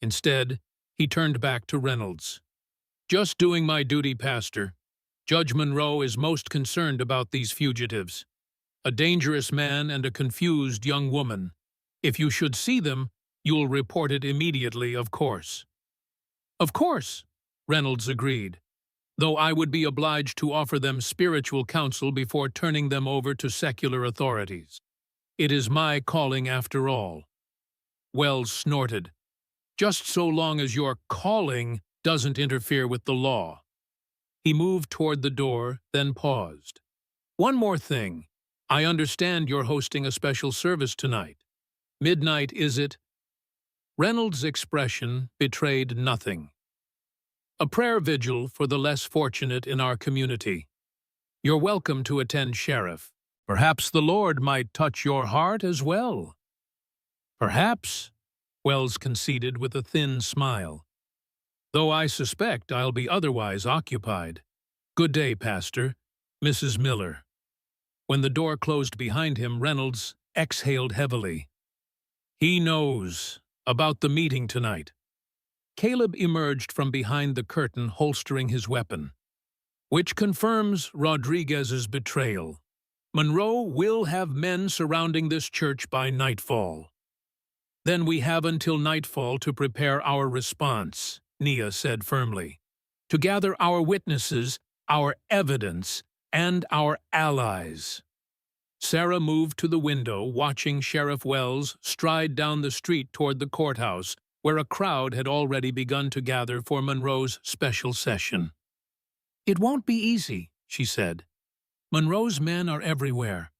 Instead, he turned back to Reynolds. "Just doing my duty, Pastor. Judge Monroe is most concerned about these fugitives. A dangerous man and a confused young woman. If you should see them, you'll report it immediately, of course." "Of course," Reynolds agreed, "though I would be obliged to offer them spiritual counsel before turning them over to secular authorities. It is my calling after all." Wells snorted. "Just so long as your calling doesn't interfere with the law." He moved toward the door, then paused. "One more thing. I understand you're hosting a special service tonight. Midnight, is it?" Reynolds' expression betrayed nothing. "A prayer vigil for the less fortunate in our community. You're welcome to attend, Sheriff. Perhaps the Lord might touch your heart as well." "Perhaps," Wells conceded with a thin smile. "Though I suspect I'll be otherwise occupied. Good day, Pastor. Mrs. Miller." When the door closed behind him, Reynolds exhaled heavily. "He knows about the meeting tonight." Caleb emerged from behind the curtain, holstering his weapon. "Which confirms Rodriguez's betrayal. Monroe will have men surrounding this church by nightfall." "Then we have until nightfall to prepare our response," Nia said firmly. "To gather our witnesses, our evidence, and our allies. Sarah moved to the window, watching Sheriff Wells stride down the street toward the courthouse, where a crowd had already begun to gather for Monroe's special session. "It won't be easy," she said. "Monroe's men are everywhere.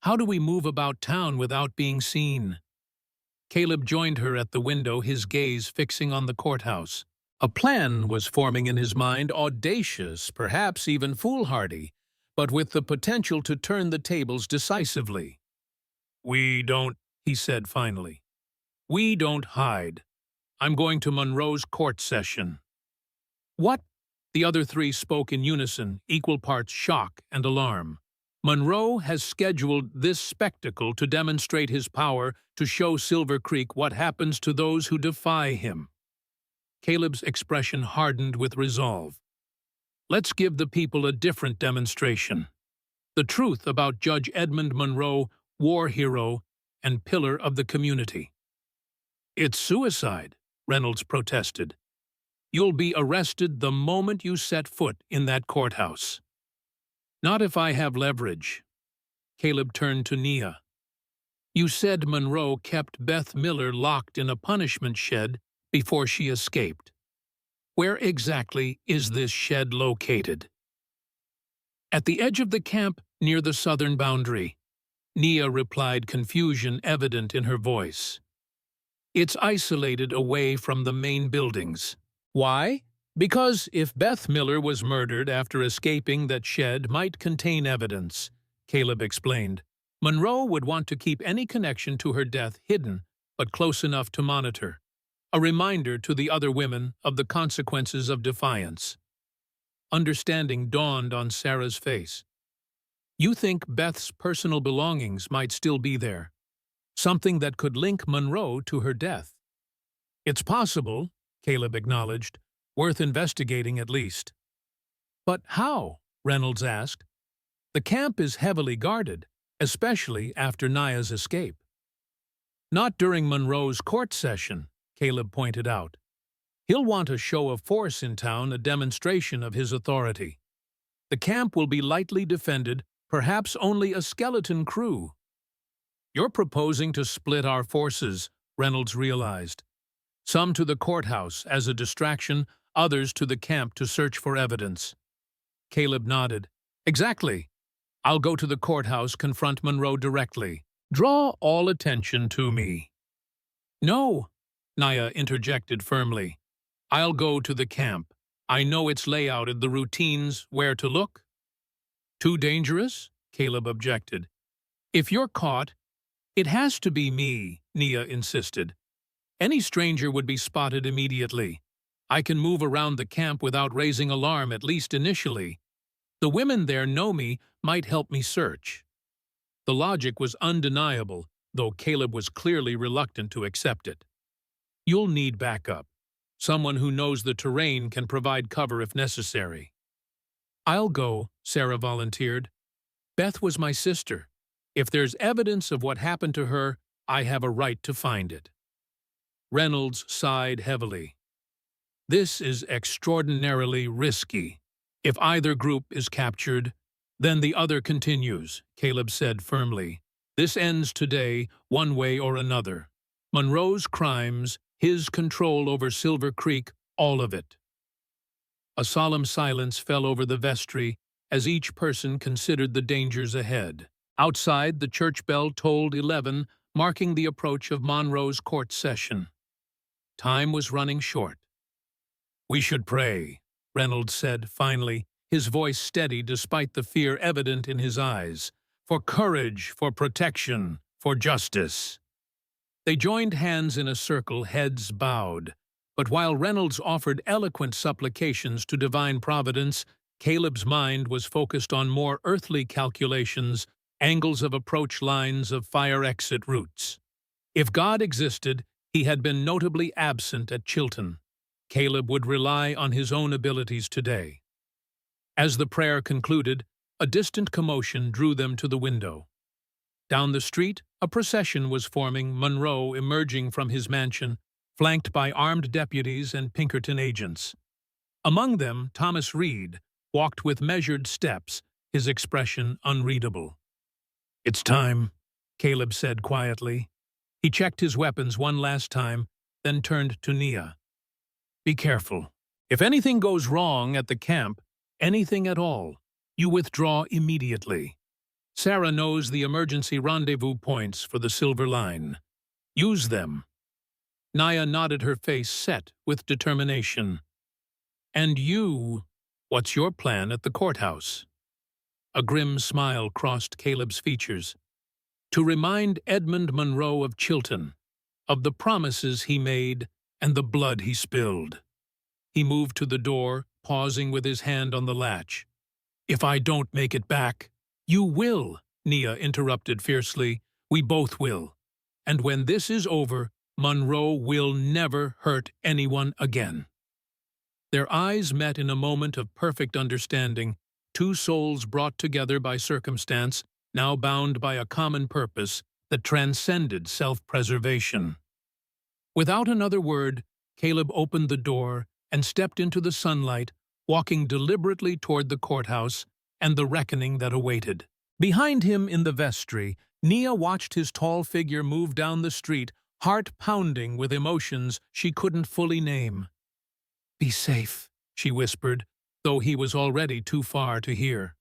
How do we move about town without being seen?" Caleb joined her at the window, his gaze fixing on the courthouse. A plan was forming in his mind, audacious, perhaps even foolhardy, but with the potential to turn the tables decisively. "We don't," he said finally. "We don't hide. I'm going to Monroe's court session." "What?" The other three spoke in unison, equal parts shock and alarm. "Monroe has scheduled this spectacle to demonstrate his power, to show Silver Creek what happens to those who defy him." Caleb's expression hardened with resolve. "Let's give the people a different demonstration. The truth about Judge Edmund Monroe, war hero and pillar of the community." "It's suicide," Reynolds protested. "You'll be arrested the moment you set foot in that courthouse." "Not if I have leverage." Caleb turned to Nia. "You said Monroe kept Beth Miller locked in a punishment shed before she escaped. Where exactly is this shed located?" "At the edge of the camp near the southern boundary," Nia replied, confusion evident in her voice. "It's isolated away from the main buildings." "Why?" "Because if Beth Miller was murdered after escaping, that shed might contain evidence," Caleb explained. "Monroe would want to keep any connection to her death hidden, but close enough to monitor. A reminder to the other women of the consequences of defiance." Understanding dawned on Sarah's face. "You think Beth's personal belongings might still be there? Something that could link Monroe to her death?" "It's possible," Caleb acknowledged. "Worth investigating at least." "But how?" Reynolds asked. "The camp is heavily guarded, especially after Nia's escape." "Not during Monroe's court session," Caleb pointed out. "He'll want a show of force in town, a demonstration of his authority. The camp will be lightly defended, perhaps only a skeleton crew." "You're proposing to split our forces," Reynolds realized. "Some to the courthouse as a distraction, others to the camp to search for evidence." Caleb nodded. "Exactly. I'll go to the courthouse, confront Monroe directly. Draw all attention to me." "No," Nia interjected firmly. "I'll go to the camp. I know its layout and the routines, where to look." "Too dangerous?" Caleb objected. "If you're caught—" "It has to be me," Nia insisted. "Any stranger would be spotted immediately. I can move around the camp without raising alarm, at least initially. The women there know me, might help me search." The logic was undeniable, though Caleb was clearly reluctant to accept it. "You'll need backup. Someone who knows the terrain can provide cover if necessary." "I'll go," Sarah volunteered. "Beth was my sister. If there's evidence of what happened to her, I have a right to find it." Reynolds sighed heavily. "This is extraordinarily risky. If either group is captured, then the other continues," Caleb said firmly. "This ends today, one way or another. Monroe's crimes, his control over Silver Creek, all of it." A solemn silence fell over the vestry as each person considered the dangers ahead. Outside, the church bell tolled 11, marking the approach of Monroe's court session. Time was running short. "We should pray," Reynolds said finally, his voice steady despite the fear evident in his eyes. "For courage, for protection, for justice." They joined hands in a circle, heads bowed. But while Reynolds offered eloquent supplications to divine providence, Caleb's mind was focused on more earthly calculations, angles of approach, lines of fire exit routes. If God existed, he had been notably absent at Chilton. Caleb would rely on his own abilities today. As the prayer concluded, a distant commotion drew them to the window. Down the street, a procession was forming, Monroe emerging from his mansion, flanked by armed deputies and Pinkerton agents. Among them, Thomas Reed walked with measured steps, his expression unreadable. "It's time," Caleb said quietly. He checked his weapons one last time, then turned to Nia. "Be careful. If anything goes wrong at the camp, anything at all, you withdraw immediately. Sarah knows the emergency rendezvous points for the Silver Line. Use them." Nia nodded, her face set with determination. "And you, what's your plan at the courthouse?" A grim smile crossed Caleb's features. "To remind Edmund Monroe of Chilton, of the promises he made and the blood he spilled." He moved to the door, pausing with his hand on the latch. "If I don't make it back—" "You will," Nia interrupted fiercely. "We both will. And when this is over, Monroe will never hurt anyone again." Their eyes met in a moment of perfect understanding, two souls brought together by circumstance, now bound by a common purpose that transcended self-preservation. Without another word, Caleb opened the door and stepped into the sunlight, walking deliberately toward the courthouse and the reckoning that awaited. Behind him in the vestry, Nia watched his tall figure move down the street, heart pounding with emotions she couldn't fully name. "Be safe," she whispered, though he was already too far to hear.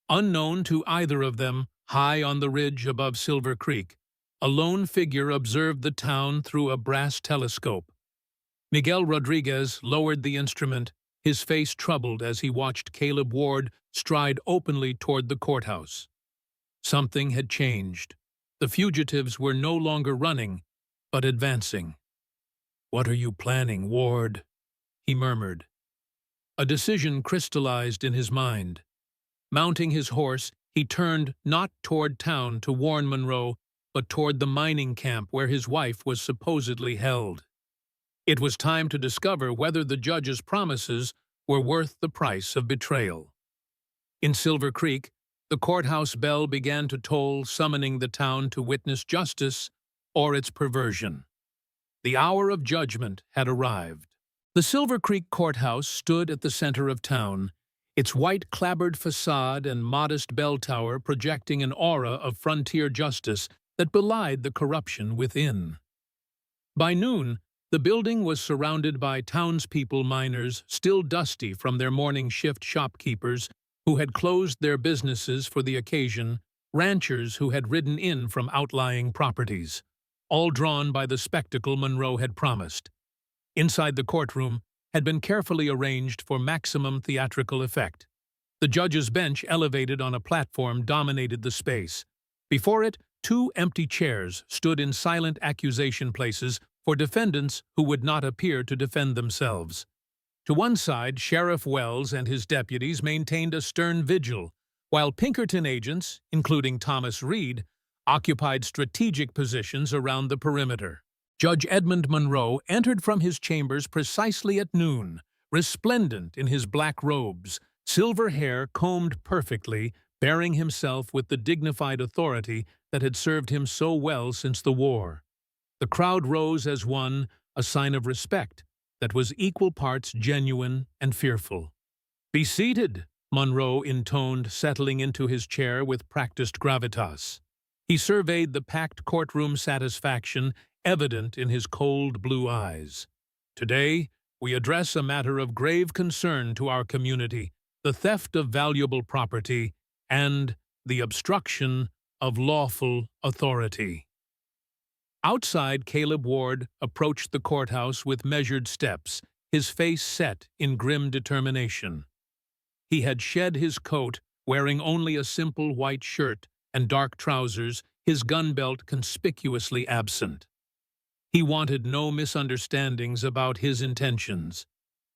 Unknown to either of them, high on the ridge above Silver Creek, a lone figure observed the town through a brass telescope. Miguel Rodriguez lowered the instrument, his face troubled as he watched Caleb Ward stride openly toward the courthouse. Something had changed. The fugitives were no longer running, but advancing. "What are you planning, Ward?" he murmured. A decision crystallized in his mind. Mounting his horse, he turned not toward town to warn Monroe, but toward the mining camp where his wife was supposedly held. It was time to discover whether the judge's promises were worth the price of betrayal. In Silver Creek, the courthouse bell began to toll, summoning the town to witness justice or its perversion. The hour of judgment had arrived. The Silver Creek courthouse stood at the center of town, its white clapboard facade and modest bell tower projecting an aura of frontier justice that belied the corruption within. By noon, the building was surrounded by townspeople, miners, still dusty from their morning shift, shopkeepers who had closed their businesses for the occasion, ranchers who had ridden in from outlying properties, all drawn by the spectacle Monroe had promised. Inside the courtroom had been carefully arranged for maximum theatrical effect. The judge's bench, elevated on a platform, dominated the space. Before it, two empty chairs stood in silent accusation places for defendants who would not appear to defend themselves. To one side, Sheriff Wells and his deputies maintained a stern vigil, while Pinkerton agents, including Thomas Reed, occupied strategic positions around the perimeter. Judge Edmund Monroe entered from his chambers precisely at noon, resplendent in his black robes, silver hair combed perfectly, bearing himself with the dignified authority that had served him so well since the war. The crowd rose as one, a sign of respect that was equal parts genuine and fearful. "Be seated," Monroe intoned, settling into his chair with practiced gravitas. He surveyed the packed courtroom, satisfaction evident in his cold blue eyes. "Today, we address a matter of grave concern to our community, the theft of valuable property and the obstruction of lawful authority." Outside, Caleb Ward approached the courthouse with measured steps, his face set in grim determination. He had shed his coat, wearing only a simple white shirt and dark trousers, his gun belt conspicuously absent. He wanted no misunderstandings about his intentions.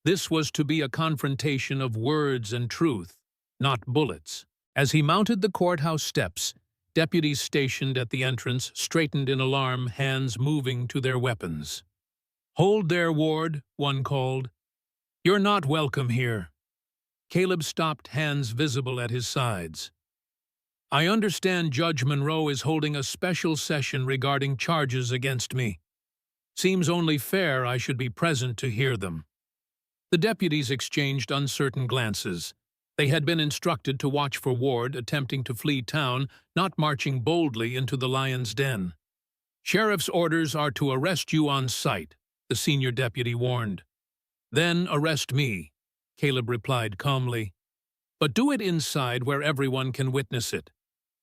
This was to be a confrontation of words and truth, not bullets. As he mounted the courthouse steps, deputies stationed at the entrance straightened in alarm, hands moving to their weapons. "Hold there, Ward," one called. "You're not welcome here." Caleb stopped, hands visible at his sides. "I understand Judge Monroe is holding a special session regarding charges against me. Seems only fair I should be present to hear them." The deputies exchanged uncertain glances. They had been instructed to watch for Ward attempting to flee town, not marching boldly into the lion's den. "Sheriff's orders are to arrest you on sight," the senior deputy warned. "Then arrest me," Caleb replied calmly. "But do it inside where everyone can witness it,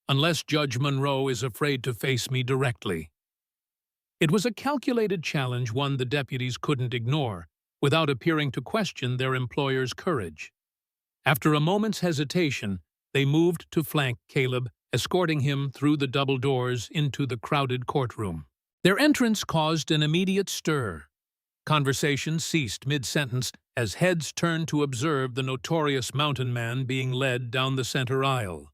unless Judge Monroe is afraid to face me directly." It was a calculated challenge, one the deputies couldn't ignore, without appearing to question their employer's courage. After a moment's hesitation, they moved to flank Caleb, escorting him through the double doors into the crowded courtroom. Their entrance caused an immediate stir. Conversation ceased mid-sentence as heads turned to observe the notorious mountain man being led down the center aisle.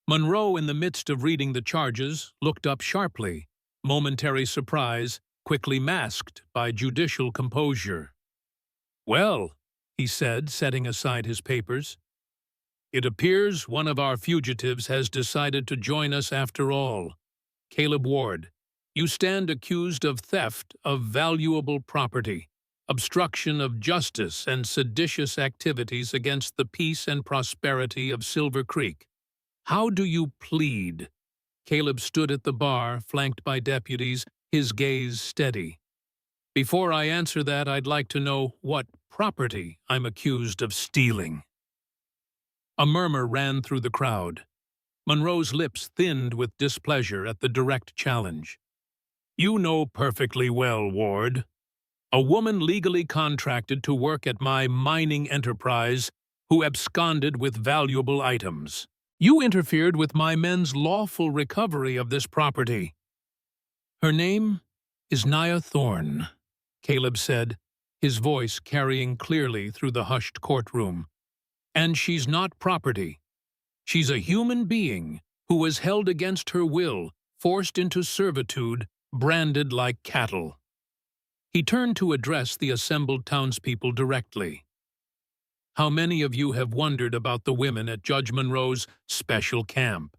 Monroe, in the midst of reading the charges, looked up sharply, momentary surprise quickly masked by judicial composure. "Well," he said, setting aside his papers, "it appears one of our fugitives has decided to join us after all. Caleb Ward, you stand accused of theft of valuable property, obstruction of justice, and seditious activities against the peace and prosperity of Silver Creek. How do you plead?" Caleb stood at the bar, flanked by deputies, his gaze steady. "Before I answer that, I'd like to know what property I'm accused of stealing." A murmur ran through the crowd. Monroe's lips thinned with displeasure at the direct challenge. "You know perfectly well, Ward. A woman legally contracted to work at my mining enterprise who absconded with valuable items. You interfered with my men's lawful recovery of this property." "Her name is Nia Thorne," Caleb said, his voice carrying clearly through the hushed courtroom. "And she's not property. She's a human being who was held against her will, forced into servitude, branded like cattle." He turned to address the assembled townspeople directly. "How many of you have wondered about the women at Judge Monroe's special camp?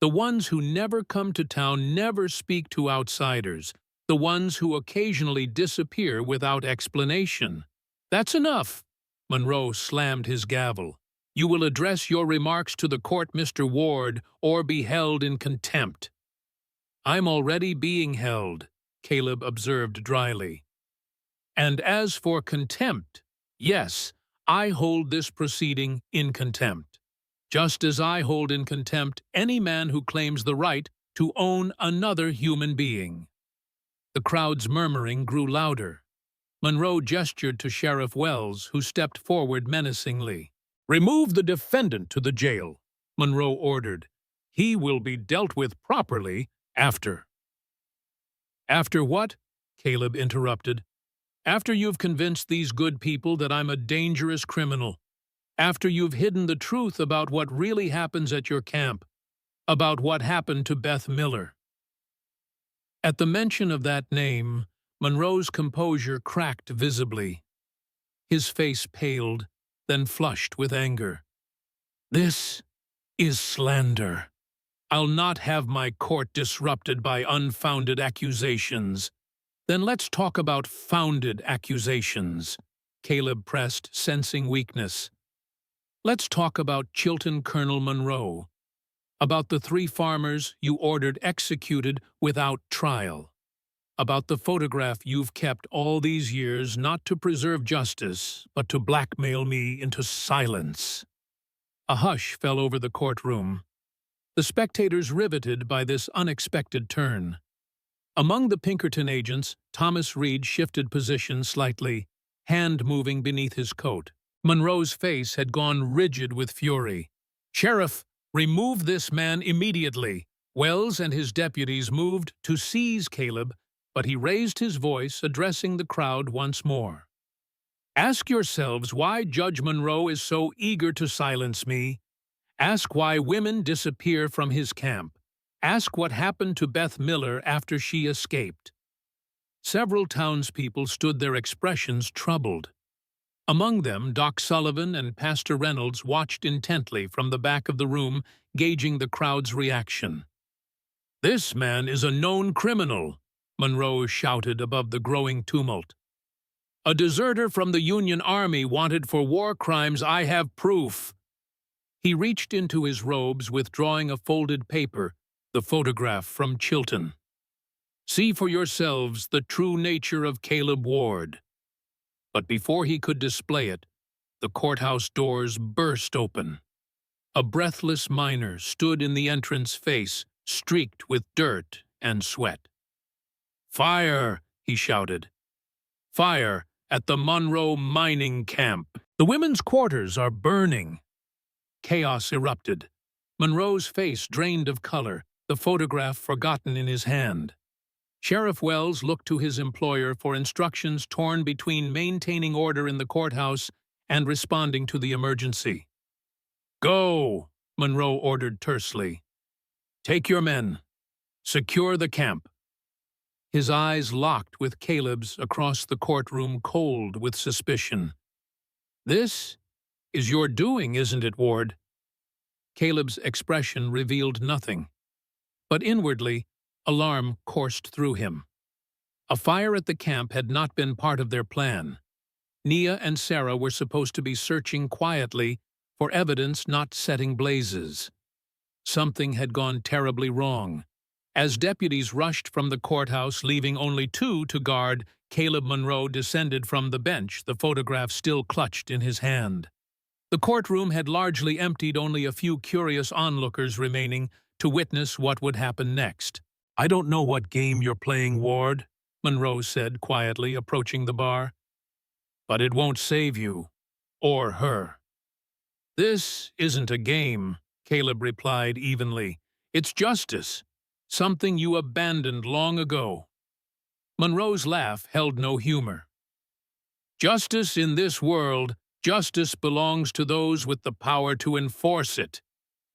The ones who never come to town, never speak to outsiders, the ones who occasionally disappear without explanation." "That's enough!" Monroe slammed his gavel. "You will address your remarks to the court, Mr. Ward, or be held in contempt." "I'm already being held," Caleb observed dryly. "And as for contempt, yes, I hold this proceeding in contempt, just as I hold in contempt any man who claims the right to own another human being." The crowd's murmuring grew louder. Monroe gestured to Sheriff Wells, who stepped forward menacingly. "Remove the defendant to the jail," Monroe ordered. "He will be dealt with properly after." "After what?" Caleb interrupted. "After you've convinced these good people that I'm a dangerous criminal. After you've hidden the truth about what really happens at your camp, about what happened to Beth Miller." At the mention of that name, Monroe's composure cracked visibly. His face paled, then flushed with anger. "This is slander. I'll not have my court disrupted by unfounded accusations." "Then let's talk about founded accusations," Caleb pressed, sensing weakness. "Let's talk about Chilton Colonel Monroe, about the 3 farmers you ordered executed without trial, about the photograph you've kept all these years not to preserve justice, but to blackmail me into silence." A hush fell over the courtroom, the spectators riveted by this unexpected turn. Among the Pinkerton agents, Thomas Reed shifted position slightly, hand moving beneath his coat. Monroe's face had gone rigid with fury. "Sheriff, remove this man immediately." Wells and his deputies moved to seize Caleb, but he raised his voice, addressing the crowd once more. "Ask yourselves why Judge Monroe is so eager to silence me. Ask why women disappear from his camp. Ask what happened to Beth Miller after she escaped." Several townspeople stood their expressions troubled. Among them, Doc Sullivan and Pastor Reynolds watched intently from the back of the room, gauging the crowd's reaction. "This man is a known criminal," Monroe shouted above the growing tumult. "A deserter from the Union Army wanted for war crimes. I have proof." He reached into his robes, withdrawing a folded paper, the photograph from Chilton. "See for yourselves the true nature of Caleb Ward." But before he could display it, the courthouse doors burst open. A breathless miner stood in the entrance, face streaked with dirt and sweat. "Fire!" he shouted. "Fire at the Monroe mining camp! The women's quarters are burning!" Chaos erupted. Monroe's face drained of color, the photograph forgotten in his hand. Sheriff Wells looked to his employer for instructions, torn between maintaining order in the courthouse and responding to the emergency. "Go," Monroe ordered tersely. "Take your men. Secure the camp." His eyes locked with Caleb's across the courtroom, cold with suspicion. "This is your doing, isn't it, Ward?" Caleb's expression revealed nothing, but inwardly, alarm coursed through him. A fire at the camp had not been part of their plan. Nia and Sarah were supposed to be searching quietly for evidence, not setting blazes. Something had gone terribly wrong. As deputies rushed from the courthouse, leaving only 2 to guard, Caleb Monroe descended from the bench, the photograph still clutched in his hand. The courtroom had largely emptied, only a few curious onlookers remaining to witness what would happen next. "I don't know what game you're playing, Ward," Monroe said quietly, approaching the bar. "But it won't save you, or her." "This isn't a game," Caleb replied evenly. "It's justice, something you abandoned long ago." Monroe's laugh held no humor. "Justice in this world, justice belongs to those with the power to enforce it.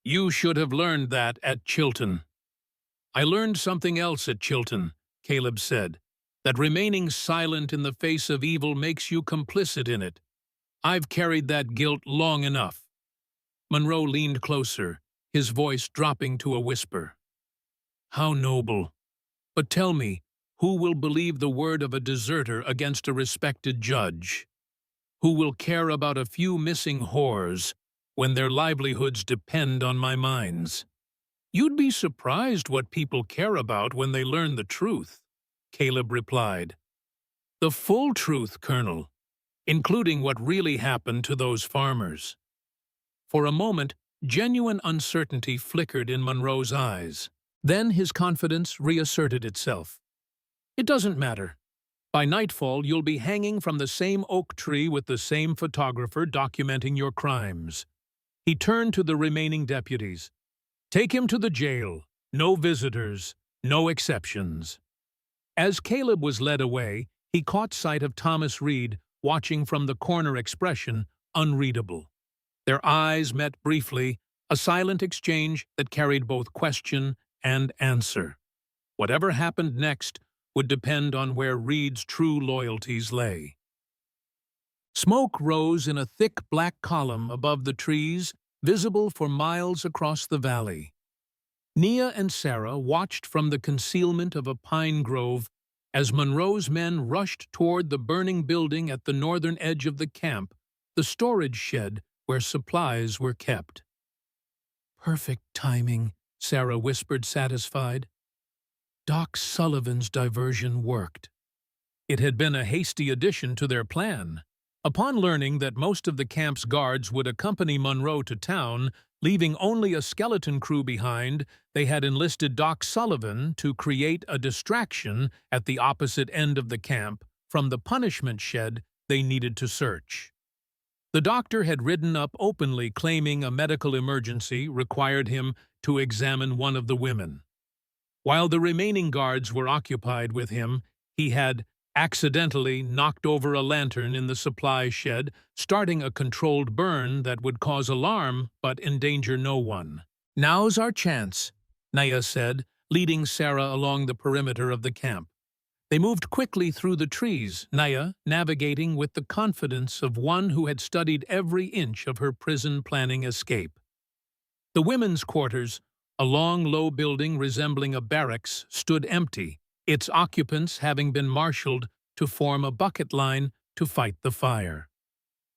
You should have learned that at Chilton." "I learned something else at Chilton," Caleb said, "that remaining silent in the face of evil makes you complicit in it. I've carried that guilt long enough." Monroe leaned closer, his voice dropping to a whisper. "How noble! But tell me, who will believe the word of a deserter against a respected judge? Who will care about a few missing whores when their livelihoods depend on my mines?" "You'd be surprised what people care about when they learn the truth," Caleb replied. "The full truth, Colonel, including what really happened to those farmers." For a moment, genuine uncertainty flickered in Monroe's eyes. Then his confidence reasserted itself. "It doesn't matter. By nightfall, you'll be hanging from the same oak tree with the same photographer documenting your crimes." He turned to the remaining deputies. "Take him to the jail. No visitors, no exceptions." As Caleb was led away, he caught sight of Thomas Reed watching from the corner, expression unreadable. Their eyes met briefly, a silent exchange that carried both question and answer. Whatever happened next would depend on where Reed's true loyalties lay. Smoke rose in a thick black column above the trees, visible for miles across the valley. Nia and Sarah watched from the concealment of a pine grove as Monroe's men rushed toward the burning building at the northern edge of the camp, the storage shed where supplies were kept. "Perfect timing," Sarah whispered, satisfied. Doc Sullivan's diversion worked. It had been a hasty addition to their plan. Upon learning that most of the camp's guards would accompany Monroe to town, leaving only a skeleton crew behind, they had enlisted Doc Sullivan to create a distraction at the opposite end of the camp from the punishment shed they needed to search. The doctor had ridden up openly, claiming a medical emergency required him to examine one of the women. While the remaining guards were occupied with him, he had accidentally knocked over a lantern in the supply shed, starting a controlled burn that would cause alarm but endanger no one. "Now's our chance," Nia said, leading Sarah along the perimeter of the camp. They moved quickly through the trees, Nia navigating with the confidence of one who had studied every inch of her prison-planning escape. The women's quarters, a long, low building resembling a barracks, stood empty, its occupants having been marshaled to form a bucket line to fight the fire.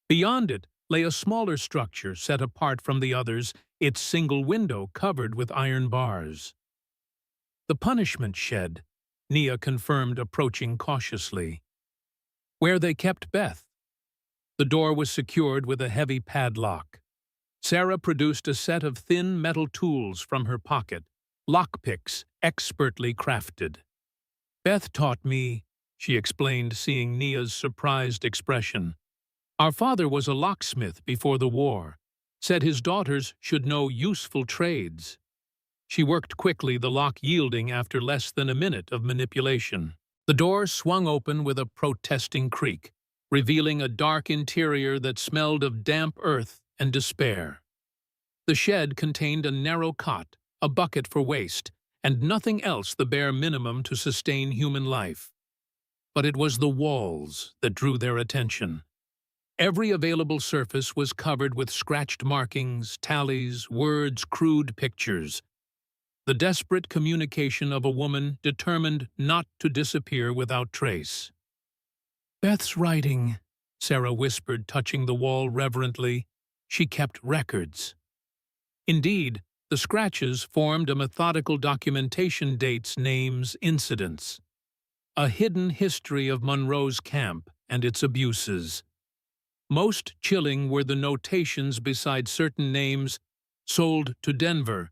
Beyond it, lay a smaller structure set apart from the others, its single window covered with iron bars. The punishment shed, Nia confirmed, approaching cautiously. Where they kept Beth. The door was secured with a heavy padlock. Sarah produced a set of thin metal tools from her pocket, lockpicks expertly crafted. Beth taught me, she explained, seeing Nia's surprised expression. Our father was a locksmith before the war, said his daughters should know useful trades. She worked quickly, the lock yielding after less than a minute of manipulation. The door swung open with a protesting creak, revealing a dark interior that smelled of damp earth and despair. The shed contained a narrow cot, a bucket for waste, and nothing else the bare minimum to sustain human life. But it was the walls that drew their attention. Every available surface was covered with scratched markings, tallies, words, crude pictures. The desperate communication of a woman determined not to disappear without trace. Beth's writing, Sarah whispered, touching the wall reverently. She kept records. Indeed, the scratches formed a methodical documentation, dates, names, incidents. A hidden history of Monroe's camp and its abuses. Most chilling were the notations beside certain names: sold to Denver,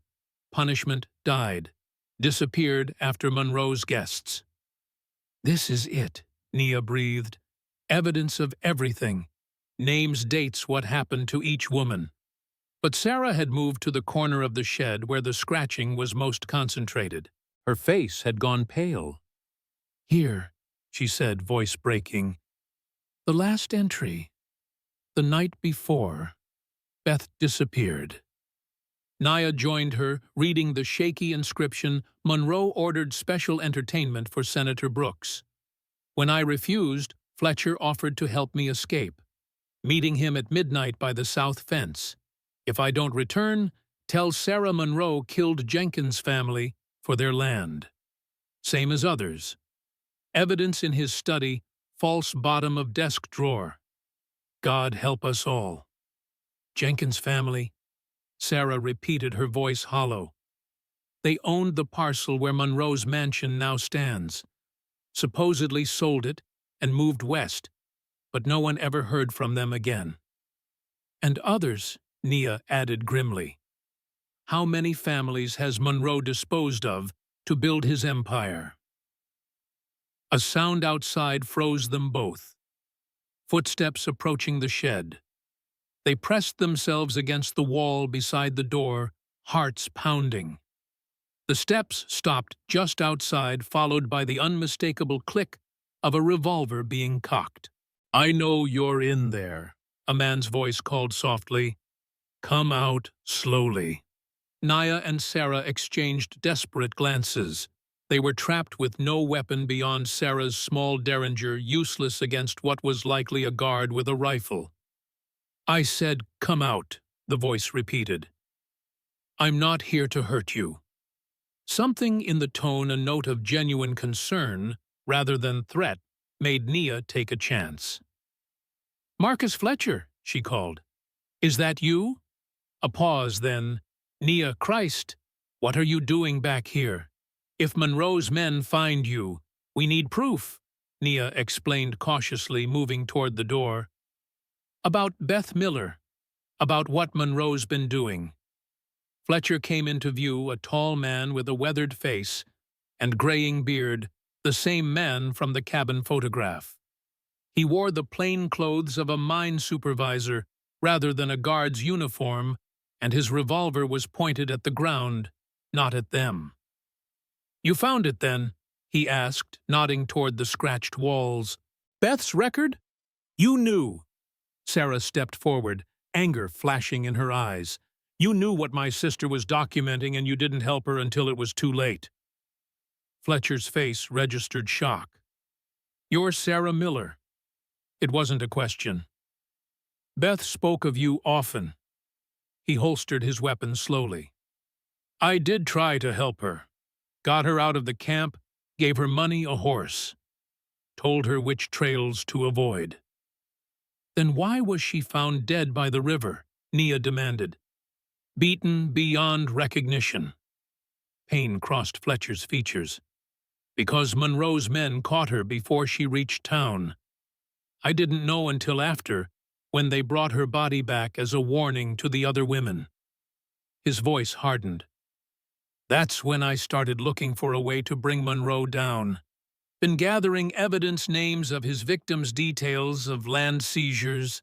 punishment, died, disappeared after Monroe's guests. This is it, Nia breathed. Evidence of everything. Names, dates, what happened to each woman. But Sarah had moved to the corner of the shed where the scratching was most concentrated. Her face had gone pale. Here, she said, voice breaking. The last entry. The night before, Beth disappeared. Nia joined her, reading the shaky inscription, Monroe ordered special entertainment for Senator Brooks. When I refused, Fletcher offered to help me escape, meeting him at midnight by the south fence. If I don't return, tell Sarah Monroe killed Jenkins' family for their land. Same as others. Evidence in his study, false bottom of desk drawer. God help us all. Jenkins' family, Sarah repeated, her voice hollow. They owned the parcel where Monroe's mansion now stands, supposedly sold it and moved west, but no one ever heard from them again. And others, Nia added grimly. How many families has Monroe disposed of to build his empire? A sound outside froze them both. Footsteps approaching the shed. They pressed themselves against the wall beside the door, hearts pounding. The steps stopped just outside, followed by the unmistakable click of a revolver being cocked. I know you're in there, a man's voice called softly. Come out slowly. Nia and Sarah exchanged desperate glances. They were trapped with no weapon beyond Sarah's small derringer, useless against what was likely a guard with a rifle. I said, come out, the voice repeated. I'm not here to hurt you. Something in the tone, a note of genuine concern, rather than threat, made Nia take a chance. Marcus Fletcher, she called. Is that you? A pause, then. Nia, Christ, what are you doing back here? If Monroe's men find you, we need proof, Nia explained cautiously, moving toward the door. About Beth Miller, about what Monroe's been doing. Fletcher came into view, a tall man with a weathered face and graying beard, the same man from the cabin photograph. He wore the plain clothes of a mine supervisor rather than a guard's uniform, and his revolver was pointed at the ground, not at them. You found it, then? He asked, nodding toward the scratched walls. Beth's record? You knew. Sarah stepped forward, anger flashing in her eyes. You knew what my sister was documenting, and you didn't help her until it was too late. Fletcher's face registered shock. You're Sarah Miller. It wasn't a question. Beth spoke of you often. He holstered his weapon slowly. I did try to help her. Got her out of the camp, gave her money, a horse. Told her which trails to avoid. Then why was she found dead by the river? Nia demanded. Beaten beyond recognition. Pain crossed Fletcher's features. Because Monroe's men caught her before she reached town. I didn't know until after, when they brought her body back as a warning to the other women. His voice hardened. That's when I started looking for a way to bring Monroe down. Been gathering evidence, names of his victims, details of land seizures.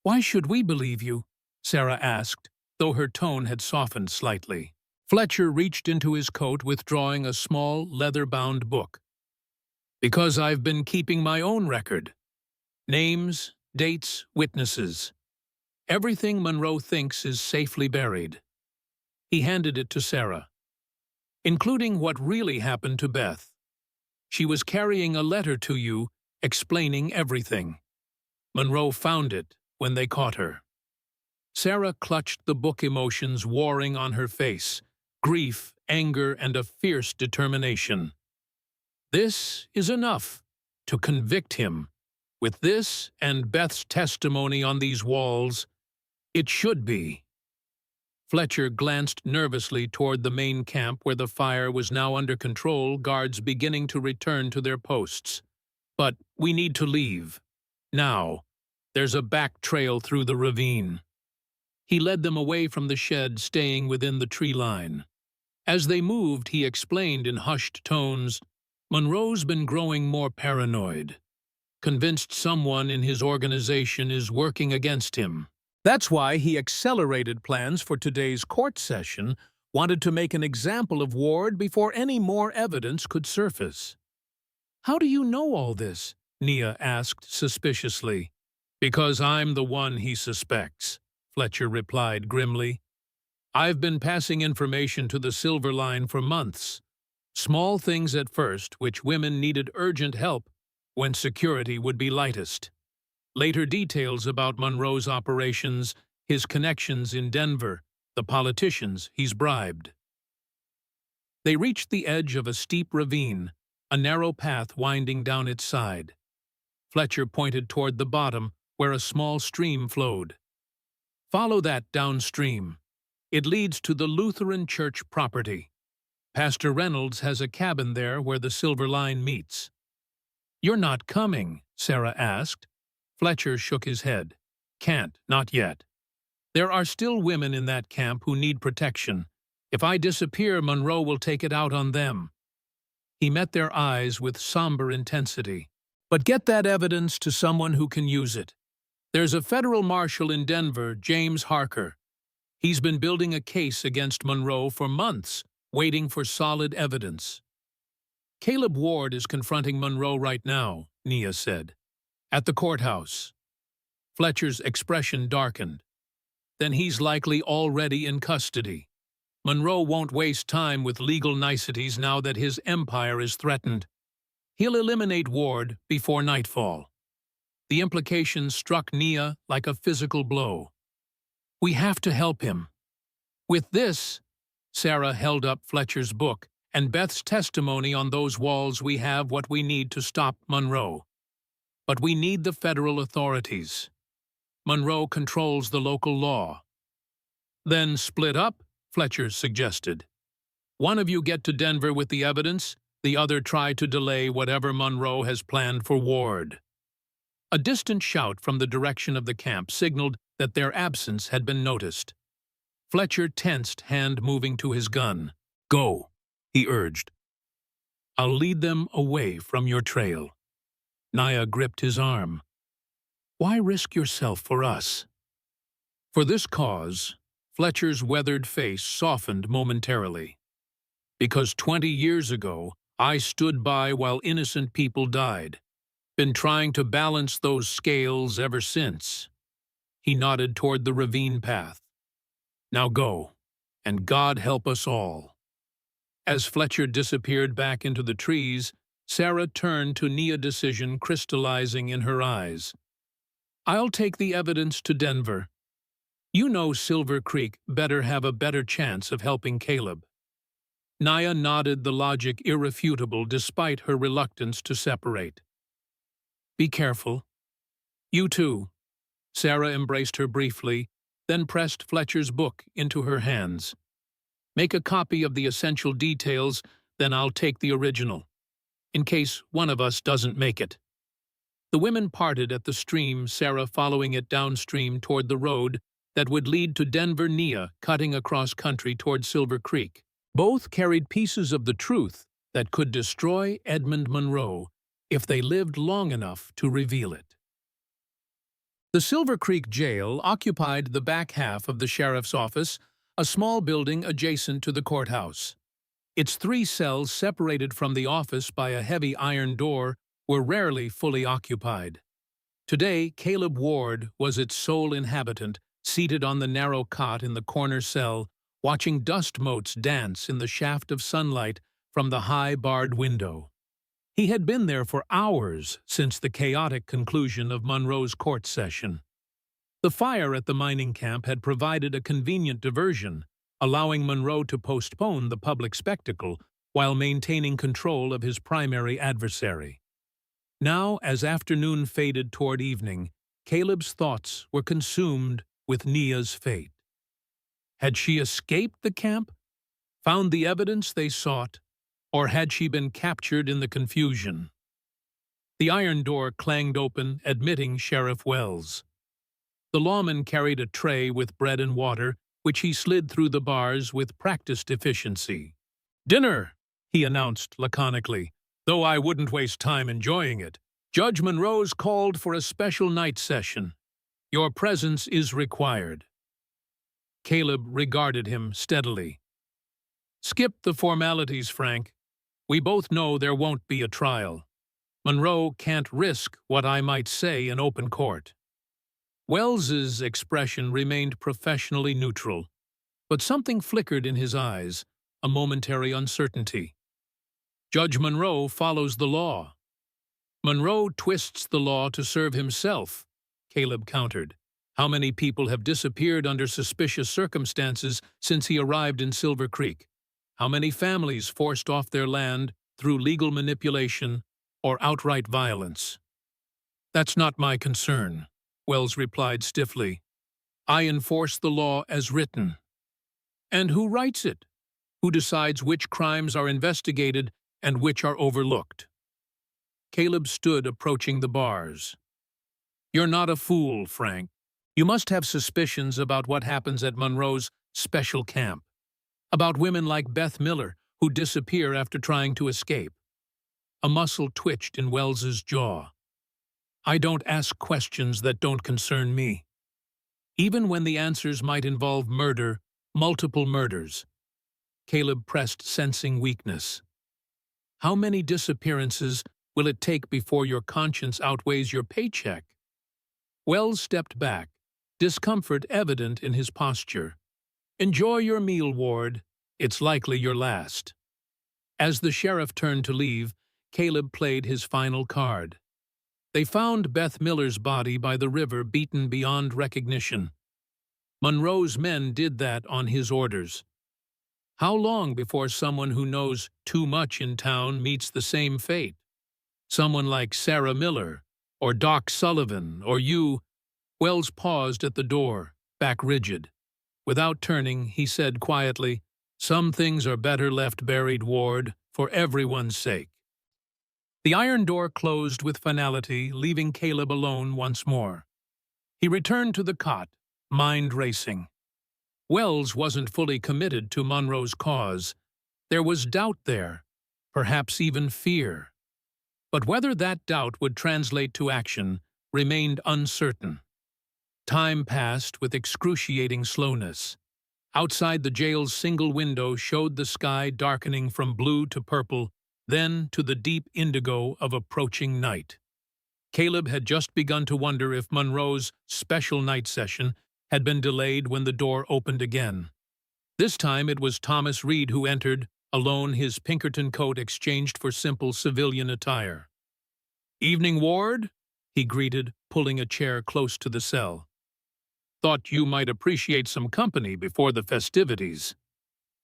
Why should we believe you? Sarah asked, though her tone had softened slightly. Fletcher reached into his coat, withdrawing a small, leather-bound book. Because I've been keeping my own record. Names, dates, witnesses. Everything Monroe thinks is safely buried. He handed it to Sarah. Including what really happened to Beth. She was carrying a letter to you, explaining everything. Monroe found it when they caught her. Sarah clutched the book, emotions warring on her face. Grief, anger, and a fierce determination. This is enough to convict him. With this and Beth's testimony on these walls, it should be. Fletcher glanced nervously toward the main camp where the fire was now under control, guards beginning to return to their posts. But we need to leave. Now, there's a back trail through the ravine. He led them away from the shed, staying within the tree line. As they moved, he explained in hushed tones, Monroe's been growing more paranoid, convinced someone in his organization is working against him. That's why he accelerated plans for today's court session, wanted to make an example of Ward before any more evidence could surface. How do you know all this? Nia asked suspiciously. Because I'm the one he suspects, Fletcher replied grimly. I've been passing information to the Silver Line for months. Small things at first, which women needed urgent help when security would be lightest. Later details about Monroe's operations, his connections in Denver, the politicians he's bribed. They reached the edge of a steep ravine, a narrow path winding down its side. Fletcher pointed toward the bottom, where a small stream flowed. Follow that downstream. It leads to the Lutheran Church property. Pastor Reynolds has a cabin there where the Silver Line meets. You're not coming? Sarah asked. Fletcher shook his head. Can't, not yet. There are still women in that camp who need protection. If I disappear, Monroe will take it out on them. He met their eyes with somber intensity. But get that evidence to someone who can use it. There's a federal marshal in Denver, James Harker. He's been building a case against Monroe for months, waiting for solid evidence. Caleb Ward is confronting Monroe right now, Nia said. At the courthouse. Fletcher's expression darkened. Then he's likely already in custody. Monroe won't waste time with legal niceties now that his empire is threatened. He'll eliminate Ward before nightfall. The implications struck Nia like a physical blow. We have to help him. With this, Sarah held up Fletcher's book, and Beth's testimony on those walls, we have what we need to stop Monroe. But we need the federal authorities. Monroe controls the local law. Then split up, Fletcher suggested. One of you get to Denver with the evidence, the other try to delay whatever Monroe has planned for Ward. A distant shout from the direction of the camp signaled that their absence had been noticed. Fletcher tensed, hand moving to his gun. Go, he urged. I'll lead them away from your trail. Nia gripped his arm. Why risk yourself for us? For this cause, Fletcher's weathered face softened momentarily. Because 20 years ago, I stood by while innocent people died. Been trying to balance those scales ever since. He nodded toward the ravine path. Now go, and God help us all. As Fletcher disappeared back into the trees, Sarah turned to Nia, decision crystallizing in her eyes. I'll take the evidence to Denver. You know Silver Creek better have a better chance of helping Caleb. Nia nodded, the logic irrefutable despite her reluctance to separate. Be careful. You too. Sarah embraced her briefly, then pressed Fletcher's book into her hands. Make a copy of the essential details, then I'll take the original, in case one of us doesn't make it. The women parted at the stream, Sarah following it downstream toward the road that would lead to Denver Nia, cutting across country toward Silver Creek. Both carried pieces of the truth that could destroy Edmund Monroe if they lived long enough to reveal it. The Silver Creek Jail occupied the back half of the sheriff's office, a small building adjacent to the courthouse. Its 3 cells, separated from the office by a heavy iron door, were rarely fully occupied. Today, Caleb Ward was its sole inhabitant, seated on the narrow cot in the corner cell, watching dust motes dance in the shaft of sunlight from the high barred window. He had been there for hours since the chaotic conclusion of Monroe's court session. The fire at the mining camp had provided a convenient diversion, allowing Monroe to postpone the public spectacle while maintaining control of his primary adversary. Now, as afternoon faded toward evening, Caleb's thoughts were consumed with Nia's fate. Had she escaped the camp, found the evidence they sought, or had she been captured in the confusion? The iron door clanged open, admitting Sheriff Wells. The lawman carried a tray with bread and water, which he slid through the bars with practiced efficiency. "Dinner," he announced laconically, "though I wouldn't waste time enjoying it. Judge Monroe's called for a special night session. Your presence is required." Caleb regarded him steadily. "Skip the formalities, Frank. We both know there won't be a trial. Monroe can't risk what I might say in open court." Wells's expression remained professionally neutral, but something flickered in his eyes, a momentary uncertainty. "Judge Monroe follows the law." "Monroe twists the law to serve himself," Caleb countered. "How many people have disappeared under suspicious circumstances since he arrived in Silver Creek? How many families forced off their land through legal manipulation or outright violence?" "That's not my concern," Wells replied stiffly. "I enforce the law as written." "And who writes it? Who decides which crimes are investigated and which are overlooked?" Caleb stood approaching the bars. "You're not a fool, Frank. You must have suspicions about what happens at Monroe's special camp, about women like Beth Miller who disappear after trying to escape." A muscle twitched in Wells's jaw. "I don't ask questions that don't concern me, even when the answers might involve murder, multiple murders." Caleb pressed, sensing weakness. "How many disappearances will it take before your conscience outweighs your paycheck?" Wells stepped back, discomfort evident in his posture. "Enjoy your meal, Ward. It's likely your last." As the sheriff turned to leave, Caleb played his final card. They found Beth Miller's body by the river, beaten beyond recognition. Monroe's men did that on his orders. How long before someone who knows too much in town meets the same fate? Someone like Sarah Miller, or Doc Sullivan, or you? Wells paused at the door, back rigid. Without turning, he said quietly, "Some things are better left buried, Ward, for everyone's sake." The iron door closed with finality, leaving Caleb alone once more. He returned to the cot, mind racing. Wells wasn't fully committed to Monroe's cause. There was doubt there, perhaps even fear. But whether that doubt would translate to action remained uncertain. Time passed with excruciating slowness. Outside the jail's single window showed the sky darkening from blue to purple, then to the deep indigo of approaching night. Caleb had just begun to wonder if Monroe's special night session had been delayed when the door opened again. This time it was Thomas Reed who entered, alone, his Pinkerton coat exchanged for simple civilian attire. "Evening, Ward," he greeted, pulling a chair close to the cell. "Thought you might appreciate some company before the festivities."